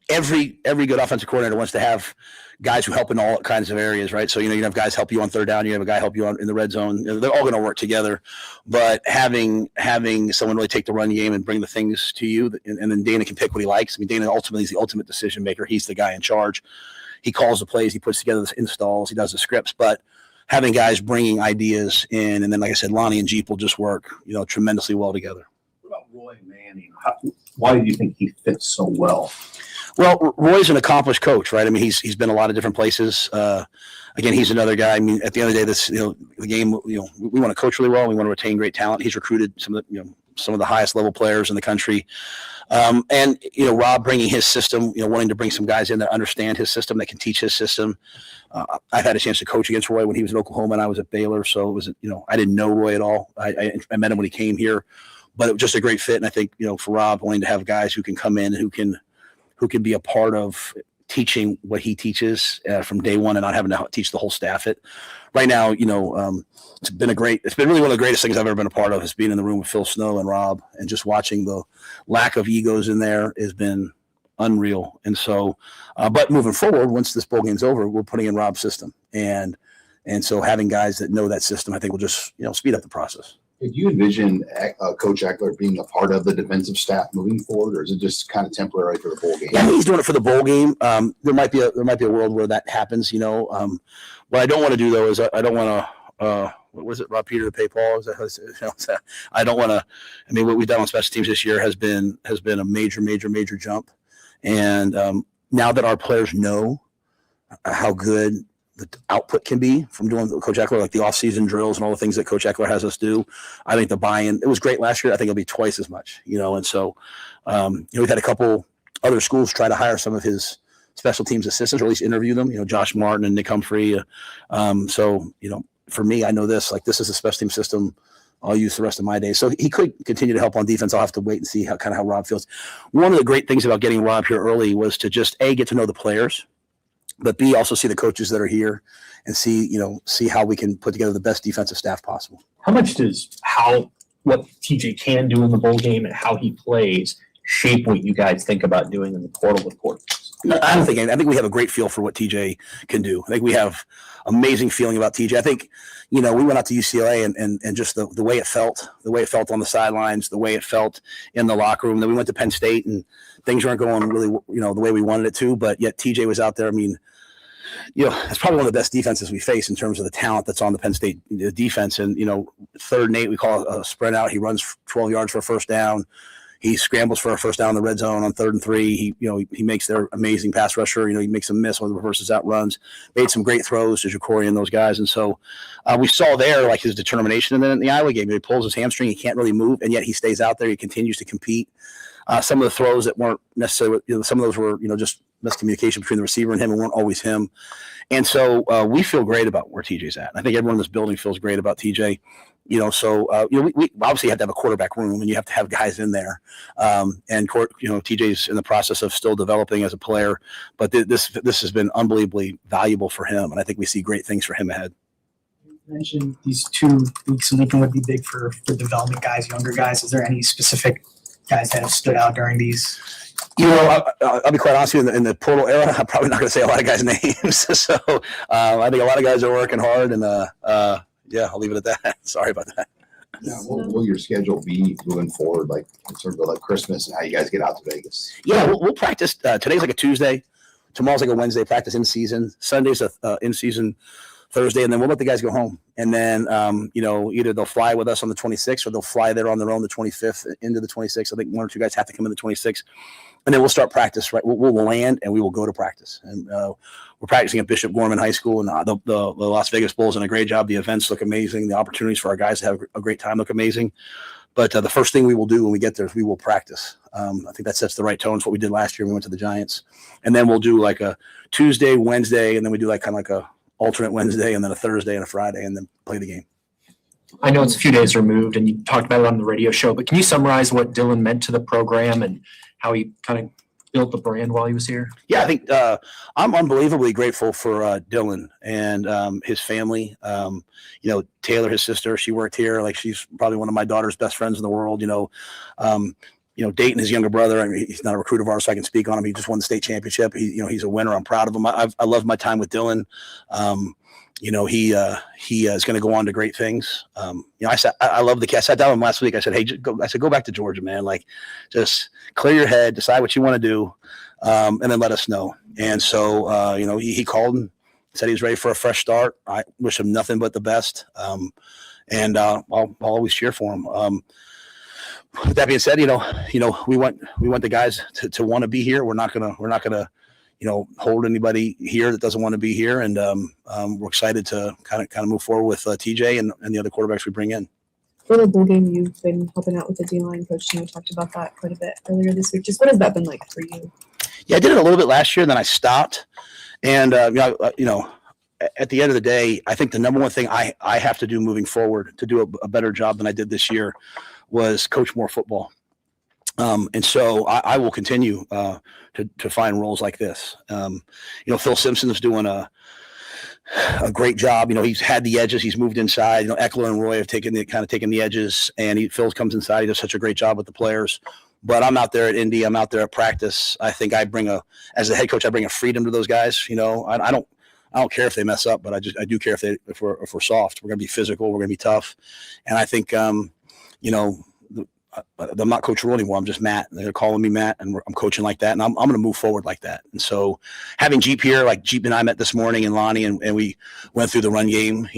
every good offensive coordinator wants to have guys who help in all kinds of areas, right? So, you have guys help you on third down, you have a guy help you in the red zone. They're all going to work together. But having someone really take the run game and bring the things to you, and then Dana can pick what he likes. I mean, Dana ultimately is the ultimate decision maker. He's the guy in charge. He calls the plays, he puts together the installs, he does the scripts. But having guys bringing ideas in, and then, like I said, Lonnie and Jeep will just work, tremendously well together. What about Roy Manning? Why do you think he fits so well? Well, Roy's an accomplished coach, right? I mean, he's been a lot of different places. Again, he's another guy. I mean, at the end of the day, the game, we want to coach really well. We want to retain great talent. He's recruited some of the highest level players in the country. And Rob bringing his system, wanting to bring some guys in that understand his system, that can teach his system. I've had a chance to coach against Roy when he was in Oklahoma and I was at Baylor. So it was, I didn't know Roy at all. I met him when he came here, but it was just a great fit. And I think, for Rob, wanting to have guys who can come in and who can be a part of teaching what he teaches from day one and not having to teach the whole staff it. Right now, it's been really one of the greatest things I've ever been a part of, is being in the room with Phil Snow and Rob, and just watching the lack of egos in there has been unreal. And so, but moving forward, once this bowl game's over, we're putting in Rob's system. And so having guys that know that system, I think will just, speed up the process. Do you envision Coach Eckler being a part of the defensive staff moving forward, or is it just kind of temporary for the bowl game? Yeah, I think he's doing it for the bowl game. There might be a world where that happens. What I don't want to do though is I don't want to. What was it, Rob Peter to pay Paul? I don't want to. I mean, what we've done on special teams this year has been a major jump. And now that our players know how good the output can be from doing Coach Eckler, like the off-season drills and all the things that Coach Eckler has us do, I think the buy-in, it was great last year. I think it'll be twice as much, and so, we've had a couple other schools try to hire some of his special teams assistants, or at least interview them, Josh Martin and Nick Humphrey. So, for me, I know this is a special team system I'll use the rest of my days. So he could continue to help on defense. I'll have to wait and see how Rob feels. One of the great things about getting Rob here early was to just get to know the players, but B, also see the coaches that are here and see how we can put together the best defensive staff possible. How much does what TJ can do in the bowl game and how he plays shape what you guys think about doing in the portal with quarterbacks? I think we have a great feel for what TJ can do. I think we have amazing feeling about TJ. I think, we went out to UCLA and just the way it felt on the sidelines, the way it felt in the locker room. Then we went to Penn State and things weren't going really, the way we wanted it to, but yet TJ was out there. I mean, it's probably one of the best defenses we face in terms of the talent that's on the Penn State defense. And, 3rd and 8, we call it a sprint out. He runs 12 yards for a first down. He scrambles for a first down in the red zone on 3rd and 3. He makes their amazing pass rusher. He makes them miss when the reverses out runs. Made some great throws to Ja'Cory and those guys. And so we saw there his determination. And then in the Iowa game, he pulls his hamstring. He can't really move, and yet he stays out there. He continues to compete. Some of the throws that weren't necessarily, some of those were, just miscommunication between the receiver and him, and weren't always him. And so we feel great about where TJ's at. I think everyone in this building feels great about TJ. We obviously have to have a quarterback room, and you have to have guys in there. TJ's in the process of still developing as a player, but this has been unbelievably valuable for him, and I think we see great things for him ahead. You mentioned these 2 weeks in Lincoln would be big for development guys, younger guys. Is there any specific guys that have stood out during these? I'll be quite honest with you, in the portal era, I'm probably not going to say a lot of guys' names. So I think a lot of guys are working hard, and I'll leave it at that. Sorry about that. Yeah, what will your schedule be moving forward, like in terms of like Christmas and how you guys get out to Vegas? Yeah, we'll practice. Today's like a Tuesday. Tomorrow's like a Wednesday. Practice in season. Sunday's a in season. Thursday, and then we'll let the guys go home. And then, either they'll fly with us on the 26th or they'll fly there on their own the 25th into the 26th. I think 1 or 2 guys have to come in the 26th. And then we'll start practice, right? We'll land and we will go to practice. And we're practicing at Bishop Gorman High School, and the Las Vegas Bowl's done a great job. The events look amazing. The opportunities for our guys to have a great time look amazing. But the first thing we will do when we get there is we will practice. I think that sets the right tone. It's what we did last year when we went to the Giants. And then we'll do like a Tuesday, Wednesday, and then we do kind of like a alternate Wednesday, and then a Thursday and a Friday, and then play the game. I know it's a few days removed, and you talked about it on the radio show, but can you summarize what Dylan meant to the program and how he kind of built the brand while he was here? Yeah, I think I'm unbelievably grateful for Dylan and his family. Taylor, his sister, she worked here. Like, she's probably one of my daughter's best friends in the world. Dayton, his younger brother. I mean, he's not a recruiter of ours, so I can speak on him. He just won the state championship. He's a winner. I'm proud of him. I love my time with Dylan. He is going to go on to great things. I love the kid. I sat down with him last week. I said, hey, go back to Georgia, man. Like, just clear your head, decide what you want to do, and then let us know. And so, he called and said he was ready for a fresh start. I wish him nothing but the best. And I'll always cheer for him. With that being said, we want the guys to want to be here. We're not gonna hold anybody here that doesn't want to be here. And we're excited to kind of move forward with TJ and the other quarterbacks we bring in. For the bowl game, you've been helping out with the D-line coach. I talked about that quite a bit earlier this week. Just what has that been like for you? Yeah, I did it a little bit last year, then I stopped. And, at the end of the day, I think the number one thing I have to do moving forward to do a better job than I did this year was coach more football. And so I will continue to find roles like this. Phil Simpson's doing a great job. He's had the edges. He's moved inside. Eckler and Roy have taken the edges, and Phil comes inside. He does such a great job with the players. But I'm out there at Indy. I'm out there at practice. I think as the head coach, I bring a freedom to those guys. I don't care if they mess up, but I do care if we're soft. We're going to be physical. We're going to be tough. And I think, I'm not Coach Rule anymore. I'm just Matt. They're calling me Matt, and I'm coaching like that. And I'm going to move forward like that. And so having Jeep here, like Jeep and I met this morning, and Lonnie, and we went through the run game.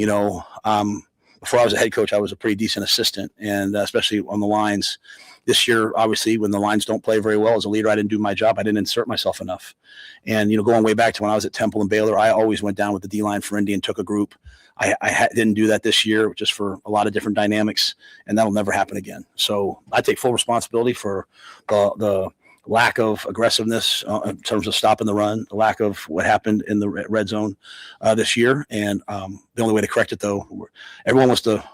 Before I was a head coach, I was a pretty decent assistant, and especially on the lines. This year, obviously, when the lines don't play very well, as a leader, I didn't do my job. I didn't insert myself enough. And, going way back to when I was at Temple and Baylor, I always went down with the D-line for Indy and took a group. I didn't do that this year, just for a lot of different dynamics, and that'll never happen again. So I take full responsibility for the lack of aggressiveness in terms of stopping the run, the lack of what happened in the red zone this year. And the only way to correct it, though, everyone wants to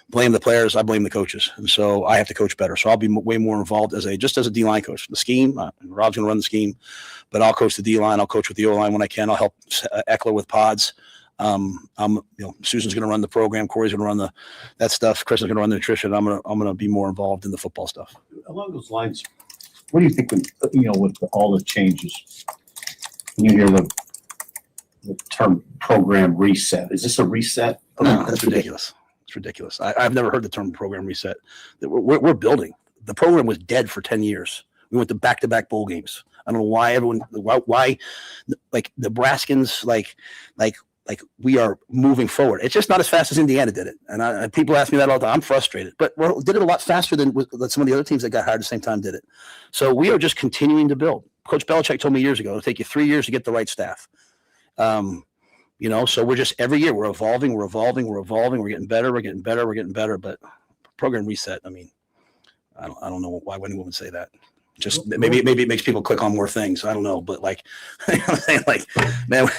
blame the players. I blame the coaches. And so I have to coach better. So I'll be way more involved as a D-line coach. The scheme, Rob's going to run the scheme, but I'll coach the D-line. I'll coach with the O-line when I can. I'll help Eckler with pods. Susan's going to run the program. Corey's going to run that stuff. Chris is going to run the nutrition. I'm going to be more involved in the football stuff. Along those lines, what do you think with all the changes, when you hear the term program reset? Is this a reset? No, that's ridiculous. It's ridiculous. I've never heard the term program reset. We're building. The program was dead for 10 years. We went to back-to-back bowl games. I don't know why like Nebraskans, like we are moving forward. It's just not as fast as Indiana did it. And people ask me that all the time. I'm frustrated, but we did it a lot faster than some of the other teams that got hired at the same time did it. So we are just continuing to build. Coach Belichick told me years ago, it'll take you 3 years to get the right staff. So we're just every year we're evolving. We're getting better. But program reset, I mean, I don't know why anyone would say that. Just maybe it makes people click on more things. I don't know, but man,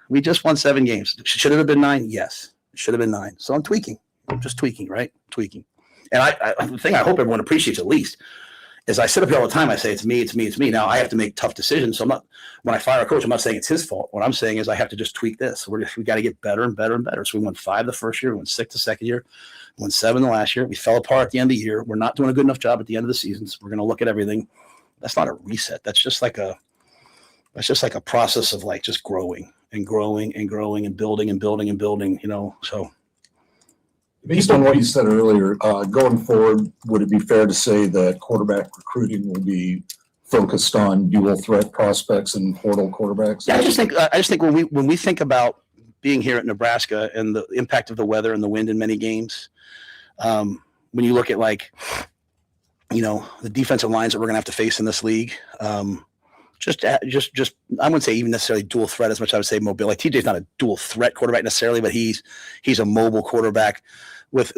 we just won 7 games. Should it have been 9? Yes, it should have been 9. So I'm just tweaking, right? Tweaking. And the thing I hope everyone appreciates at least is I sit up here all the time. I say, it's me. Now I have to make tough decisions. So when I fire a coach, I'm not saying it's his fault. What I'm saying is I have to just tweak this. We got to get better and better and better. So we won 5 the first year. We won 6 the second year. We won 7 the last year. We fell apart at the end of the year. We're not doing a good enough job at the end of the season. So we're going to look at everything. That's not a reset. That's just like a process of just growing and building, so. Based on what you said earlier, going forward, would it be fair to say that quarterback recruiting will be focused on dual threat prospects and portal quarterbacks? Yeah, I just think when we think about being here at Nebraska and the impact of the weather and the wind in many games, when you look at the defensive lines that we're going to have to face in this league, just I wouldn't say even necessarily dual threat as much. I would say mobile. Like TJ's not a dual threat quarterback necessarily, but he's a mobile quarterback with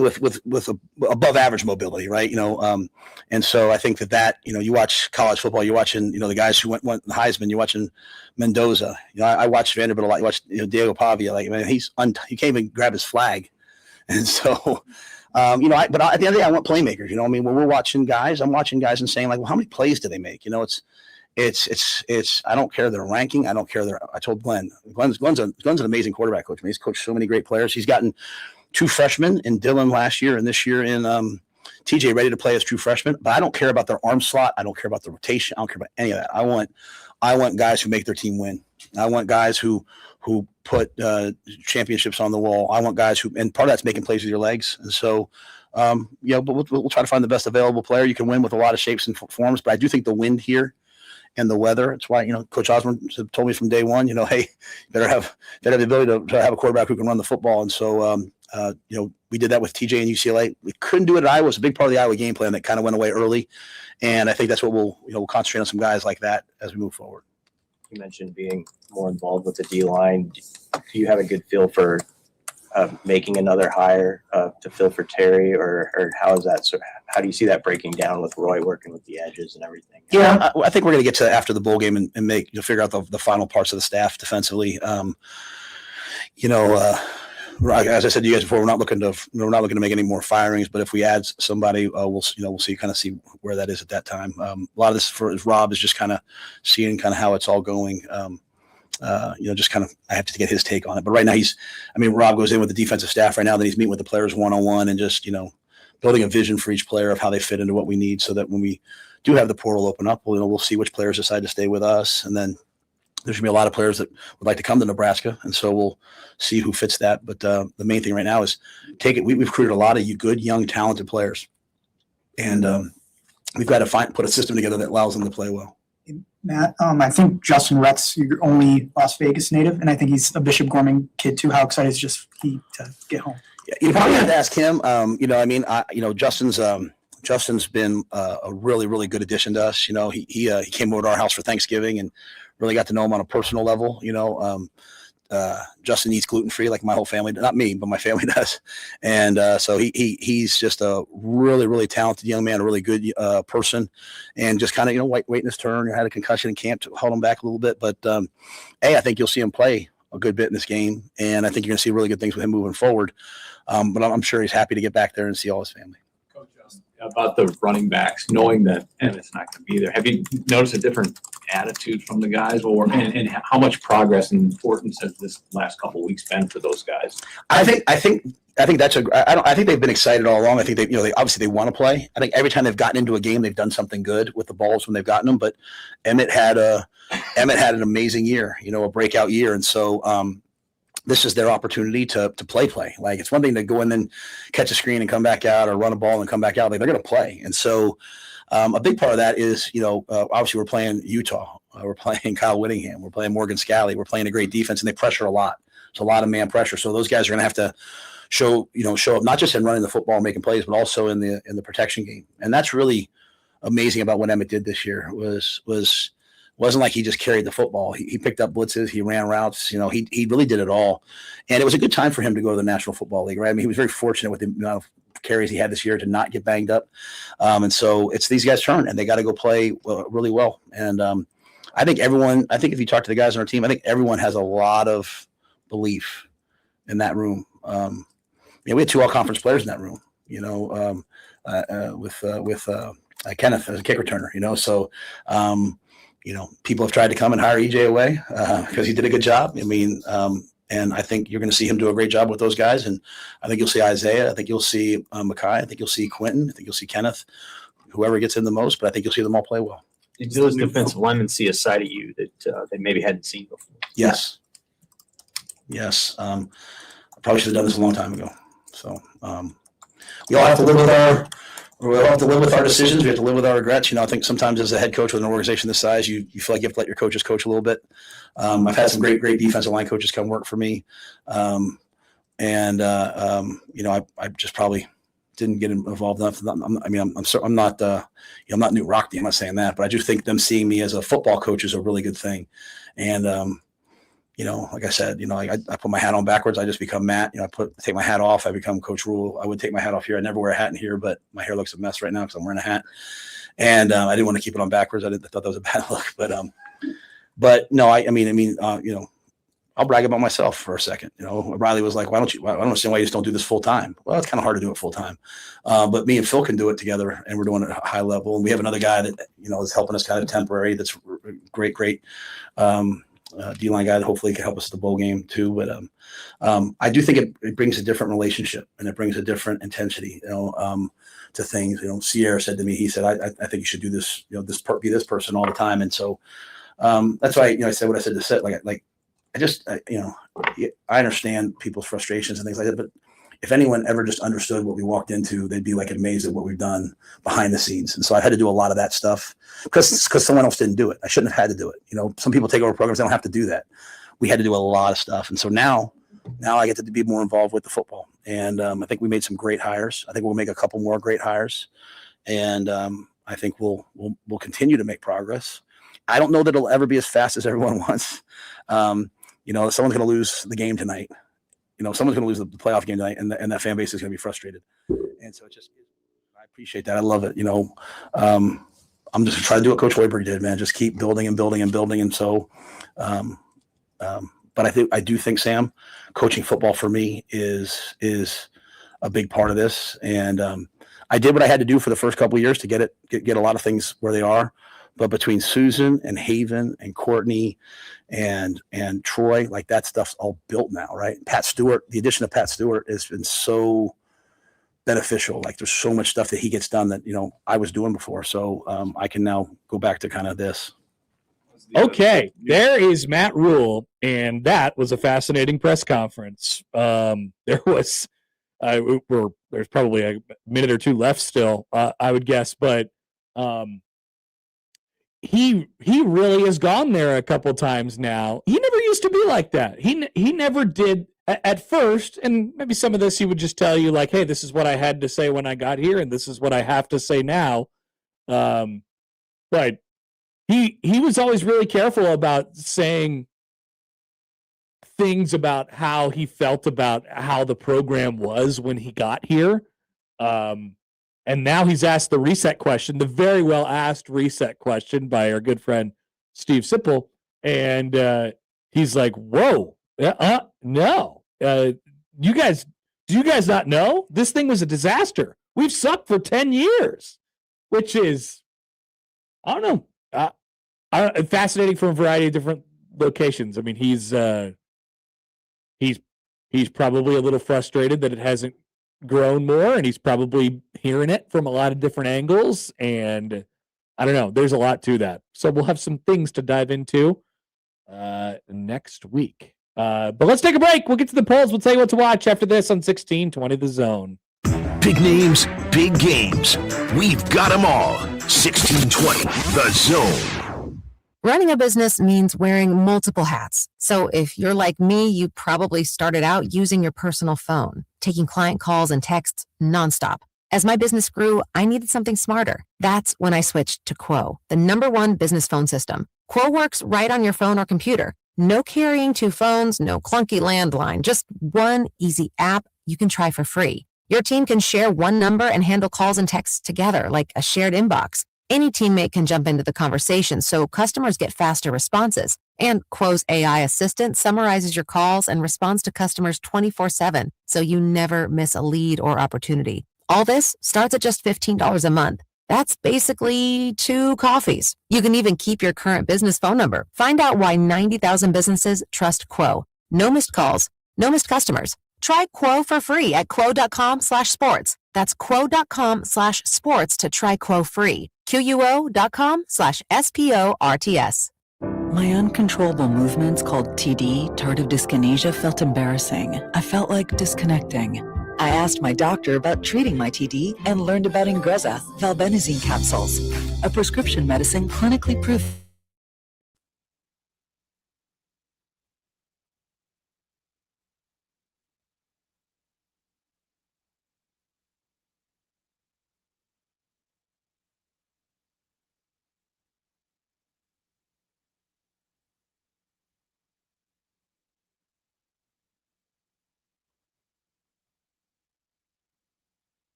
above average mobility, right? And so I think that you watch college football, you're watching the guys who went the Heisman, you're watching Mendoza. I watched Vanderbilt a lot. You watch Diego Pavia. He can't even grab his flag, and so But at the end of the day, I want playmakers. When we're watching guys, I'm watching guys and saying like, well, how many plays do they make? It's. I don't care their ranking. I don't care their. I told Glenn's an amazing quarterback coach. He's coached so many great players. He's gotten 2 freshmen in Dylan last year and this year in TJ ready to play as true freshmen. But I don't care about their arm slot. I don't care about the rotation. I don't care about any of that. I want guys who make their team win. I want guys who put championships on the wall. I want guys and part of that's making plays with your legs. And so, but we'll try to find the best available player. You can win with a lot of shapes and forms, but I do think the wind here and the weather, it's why, Coach Osborne told me from day one, hey, you better have the ability to have a quarterback who can run the football. And so, we did that with TJ and UCLA. We couldn't do it at Iowa. It was a big part of the Iowa game plan that kind of went away early. And I think that's what we'll concentrate on some guys like that as we move forward. You mentioned being more involved with the D-line. Do you have a good feel for making another hire to fill for Terry, or how is that? So how do you see that breaking down with Roy working with the edges and everything? Yeah, I think we're going to get to after the bowl game and figure out the final parts of the staff defensively. As I said to you guys before, we're not looking to make any more firings. But if we add somebody, we'll see where that is at that time. A lot of this for Rob is just kind of seeing kind of how it's all going. Just kind of I have to get his take on it. But right now Rob goes in with the defensive staff right now. Then he's meeting with the players one-on-one and just building a vision for each player of how they fit into what we need, so that when we do have the portal open up, we'll see which players decide to stay with us, and then there's going to be a lot of players that would like to come to Nebraska, and so we'll see who fits that. But the main thing right now is we've recruited a lot of good, young, talented players, and we've got to put a system together that allows them to play well. Matt, I think Justin Rhett's your only Las Vegas native, and I think he's a Bishop Gorman kid too. How excited is just he to get home? Yeah, you probably have to ask him. Justin's been a really, really good addition to us. He came over to our house for Thanksgiving and really got to know him on a personal level. Justin eats gluten-free like my whole family, not me, but my family does. And so he's just a really, really talented young man, a really good person, and just kind of, waiting his turn. Had a concussion in camp to hold him back a little bit. But, I think you'll see him play a good bit in this game. And I think you're going to see really good things with him moving forward. But I'm sure he's happy to get back there and see all his family. About the running backs, knowing that Emmett's not going to be there, have you noticed a different attitude from the guys, and how much progress and importance has this last couple of weeks been for those guys? I think that's I think they've been excited all along. I think they obviously they want to play. I think every time they've gotten into a game, they've done something good with the balls when they've gotten them. But Emmett had an amazing year, a breakout year, and so. This is their opportunity to play. Like, it's one thing to go in and catch a screen and come back out, or run a ball and come back out. Like, they're going to play. And so a big part of that is, obviously we're playing Utah. We're playing Kyle Whittingham. We're playing Morgan Scalley. We're playing a great defense, and they pressure a lot. It's a lot of man pressure. So those guys are going to have to show up not just in running the football and making plays, but also in the protection game. And that's really amazing about what Emmett did this year wasn't like he just carried the football. He picked up blitzes. He ran routes. He really did it all. And it was a good time for him to go to the National Football League, right? He was very fortunate with the amount of carries he had this year to not get banged up. And so it's these guys' turn, and they got to go play really well. And I think if you talk to the guys on our team, I think everyone has a lot of belief in that room. We had 2 all-conference players in that room, with Kenneth as a kick returner, so people have tried to come and hire EJ away because he did a good job. And I think you're going to see him do a great job with those guys. And I think you'll see Isaiah. I think you'll see Makai. I think you'll see Quentin. I think you'll see Kenneth, whoever gets in the most. But I think you'll see them all play well. Did those defensive linemen see a side of you that they maybe hadn't seen before? Yes. I probably should have done this a long time ago. So we all have to live with our decisions. We have to live with our regrets. I think sometimes as a head coach with an organization this size, you feel like you have to let your coaches coach a little bit. I've had some great defensive line coaches come work for me. I just probably didn't get involved enough. I'm not Newt Rockby. I'm not saying that, but I do think them seeing me as a football coach is a really good thing. And, like I said, I put my hat on backwards. I just become Matt. Take my hat off. I become Coach Rule. I would take my hat off here. I never wear a hat in here, but my hair looks a mess right now because I'm wearing a hat. And I didn't want to keep it on backwards. I thought that was a bad look. But no, I'll brag about myself for a second. Riley was like, I don't understand why you just don't do this full time. Well, it's kind of hard to do it full time. But me and Phil can do it together, and we're doing it at a high level. And we have another guy that, is helping us kind of temporary. That's great. D-line guy that hopefully can help us at the bowl game too. But I do think it brings a different relationship, and it brings a different intensity, to things. Sierra said to me, he said, I think you should do this, be this person all the time. And so that's why, I said what I said to Seth, I understand people's frustrations and things like that, but if anyone ever just understood what we walked into, they'd be like amazed at what we've done behind the scenes. And so I had to do a lot of that stuff because someone else didn't do it. I shouldn't have had to do it. Some people take over programs, they don't have to do that. We had to do a lot of stuff. And so now I get to be more involved with the football. And I think we made some great hires. I think we'll make a couple more great hires. And I think we'll continue to make progress. I don't know that it'll ever be as fast as everyone wants. Someone's going to lose the game tonight. Someone's going to lose the playoff game tonight, and that fan base is going to be frustrated. And so I appreciate that. I love it. I'm just trying to do what Coach Hoiberg did, man. Just keep building and building and building. And so, but I do think, Sam, coaching football for me is a big part of this. And I did what I had to do for the first couple of years to get a lot of things where they are. But between Susan and Haven and Courtney and Troy, like that stuff's all built now, right? Pat Stewart, the addition of Pat Stewart has been so beneficial. Like there's so much stuff that he gets done that, I was doing before. So I can now go back to kind of this. Okay, there is Matt Rule, and that was a fascinating press conference. There was, there's probably a minute or two left still, I would guess, but he really has gone there a couple times now. He never used to be like that. He never did at first, and maybe some of this he would just tell you like, hey, this is what I had to say when I got here, and this is what I have to say now. But he was always really careful about saying things about how he felt about how the program was when he got here. And now he's asked the reset question, the very well asked reset question by our good friend Steve Sipple. And he's like, whoa, no. Do you guys not know? This thing was a disaster. We've sucked for 10 years, which is, I don't know, fascinating from a variety of different locations. I mean, he's probably a little frustrated that it hasn't grown more, and he's probably hearing it from a lot of different angles, and I don't know, there's a lot to that. So we'll have some things to dive into next week. But let's take a break. We'll get to the polls. We'll tell you what to watch after this on 1620 The Zone. Big names, big games. We've got them all. 1620 The Zone. Running a business means wearing multiple hats. So if you're like me, you probably started out using your personal phone, taking client calls and texts nonstop. As my business grew, I needed something smarter. That's when I switched to Quo, the #1 business phone system. Quo works right on your phone or computer. No carrying 2 phones, no clunky landline, just one easy app you can try for free. Your team can share one number and handle calls and texts together like a shared inbox. Any teammate can jump into the conversation, so customers get faster responses. And Quo's AI assistant summarizes your calls and responds to customers 24/7, so you never miss a lead or opportunity. All this starts at just $15 a month. That's basically 2 coffees. You can even keep your current business phone number. Find out why 90,000 businesses trust Quo. No missed calls, no missed customers. Try Quo for free at quo.com/sports. That's quo.com/sports to try Quo free. QUO.com/SPORTS. My uncontrollable movements called TD, tardive dyskinesia, felt embarrassing. I felt like disconnecting. I asked my doctor about treating my TD and learned about Ingrezza, valbenazine capsules, a prescription medicine clinically proven.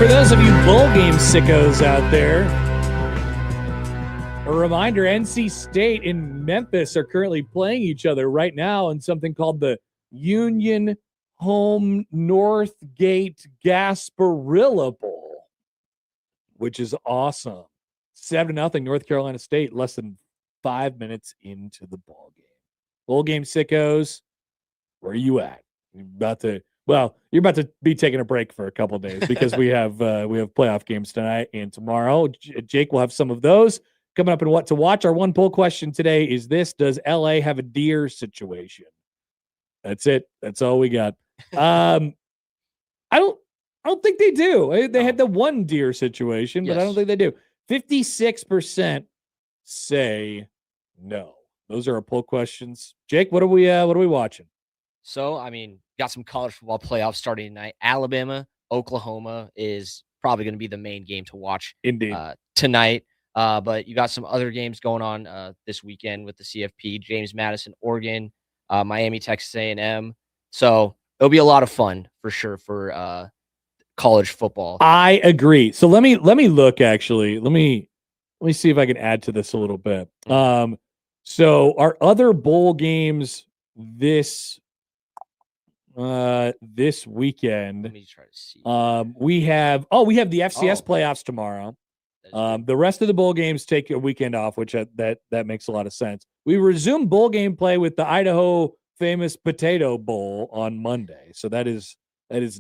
for those of you bowl game sickos out there, a reminder, NC State and Memphis are currently playing each other right now in something called the Union Home Northgate Gasparilla Bowl, which is awesome. 7-0 North Carolina State, less than 5 minutes into the ball game. Bowl game sickos, where are you at? You're about to be taking a break for a couple of days because we have playoff games tonight and tomorrow. Jake will have some of those coming up in What to Watch. Our one poll question today is this: does LA have a deer situation? That's it. That's all we got. I don't think they do. They had the one deer situation, but I don't think they do. 56% say no. Those are our poll questions. Jake, what are we watching? So, I mean, got some college football playoffs starting tonight. Alabama, Oklahoma is probably going to be the main game to watch tonight. But you got some other games going on this weekend with the CFP, James Madison, Oregon, Miami, Texas A&M. So it'll be a lot of fun for sure for college football. I agree. So let me look actually. Let me see if I can add to this a little bit. So our other bowl games this weekend. Let me try to see. We have the FCS playoffs tomorrow. The rest of the bowl games take a weekend off, which that makes a lot of sense. We resume bowl game play with the Idaho famous Potato Bowl on Monday. So that is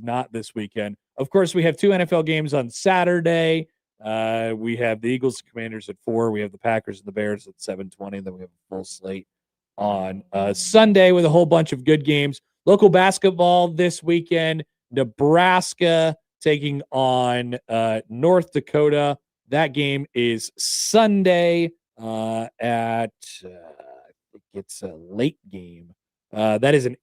not this weekend. Of course, we have 2 NFL games on Saturday. We have the Eagles and Commanders at 4. We have the Packers and the Bears at 7:20. Then we have a full slate on Sunday with a whole bunch of good games. Local basketball this weekend. Nebraska taking on North Dakota. That game is Sunday at I think it's a late game. That is an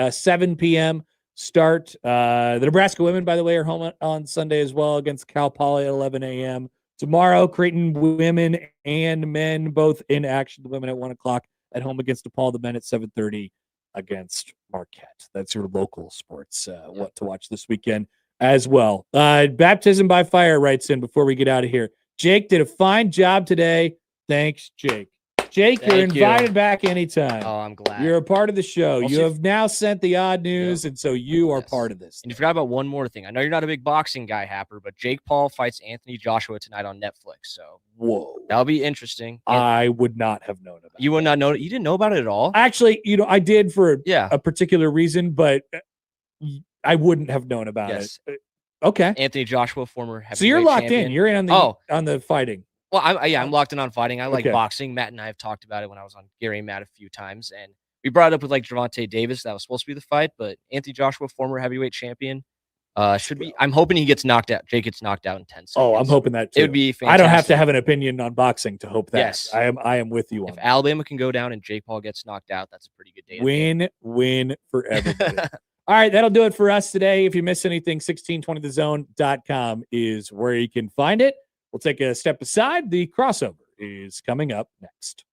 7 p.m. start. The Nebraska women, by the way, are home on Sunday as well against Cal Poly at 11 a.m. Tomorrow, Creighton women and men both in action. The women at 1 o'clock at home against DePaul. The men at 7:30 against Marquette. That's your local sports. What to watch this weekend as well. Baptism by Fire writes in before we get out of here. Jake did a fine job today. Thanks, Jake. Jake, you're invited back anytime. Oh, I'm glad. You're a part of the show. Also, you have now sent the odd news, and so you are part of this. And you forgot about one more thing. I know you're not a big boxing guy, Happer, but Jake Paul fights Anthony Joshua tonight on Netflix. So whoa, that'll be interesting. I would not have known about it. You would not know. You didn't know about it at all? Actually, I did for a particular reason, but I wouldn't have known about it. Okay. Anthony Joshua, former heavyweight So you're locked champion. in. You're in on the fighting. Well, I'm locked in on fighting. I like Okay. boxing. Matt and I have talked about it when I was on Gary and Matt a few times, and we brought it up with like Gervonta Davis. That was supposed to be the fight, but Anthony Joshua, former heavyweight champion, should be. I'm hoping he gets knocked out. Jake gets knocked out in 10 seconds. Oh, I'm hoping that too. It would be fantastic. I don't have to have an opinion on boxing to hope that. Yes. I am with you on If that. Alabama can go down and Jake Paul gets knocked out, that's a pretty good day. Win for everybody. All right, that'll do it for us today. If you miss anything, 1620thezone.com is where you can find it. We'll take a step aside. The crossover is coming up next.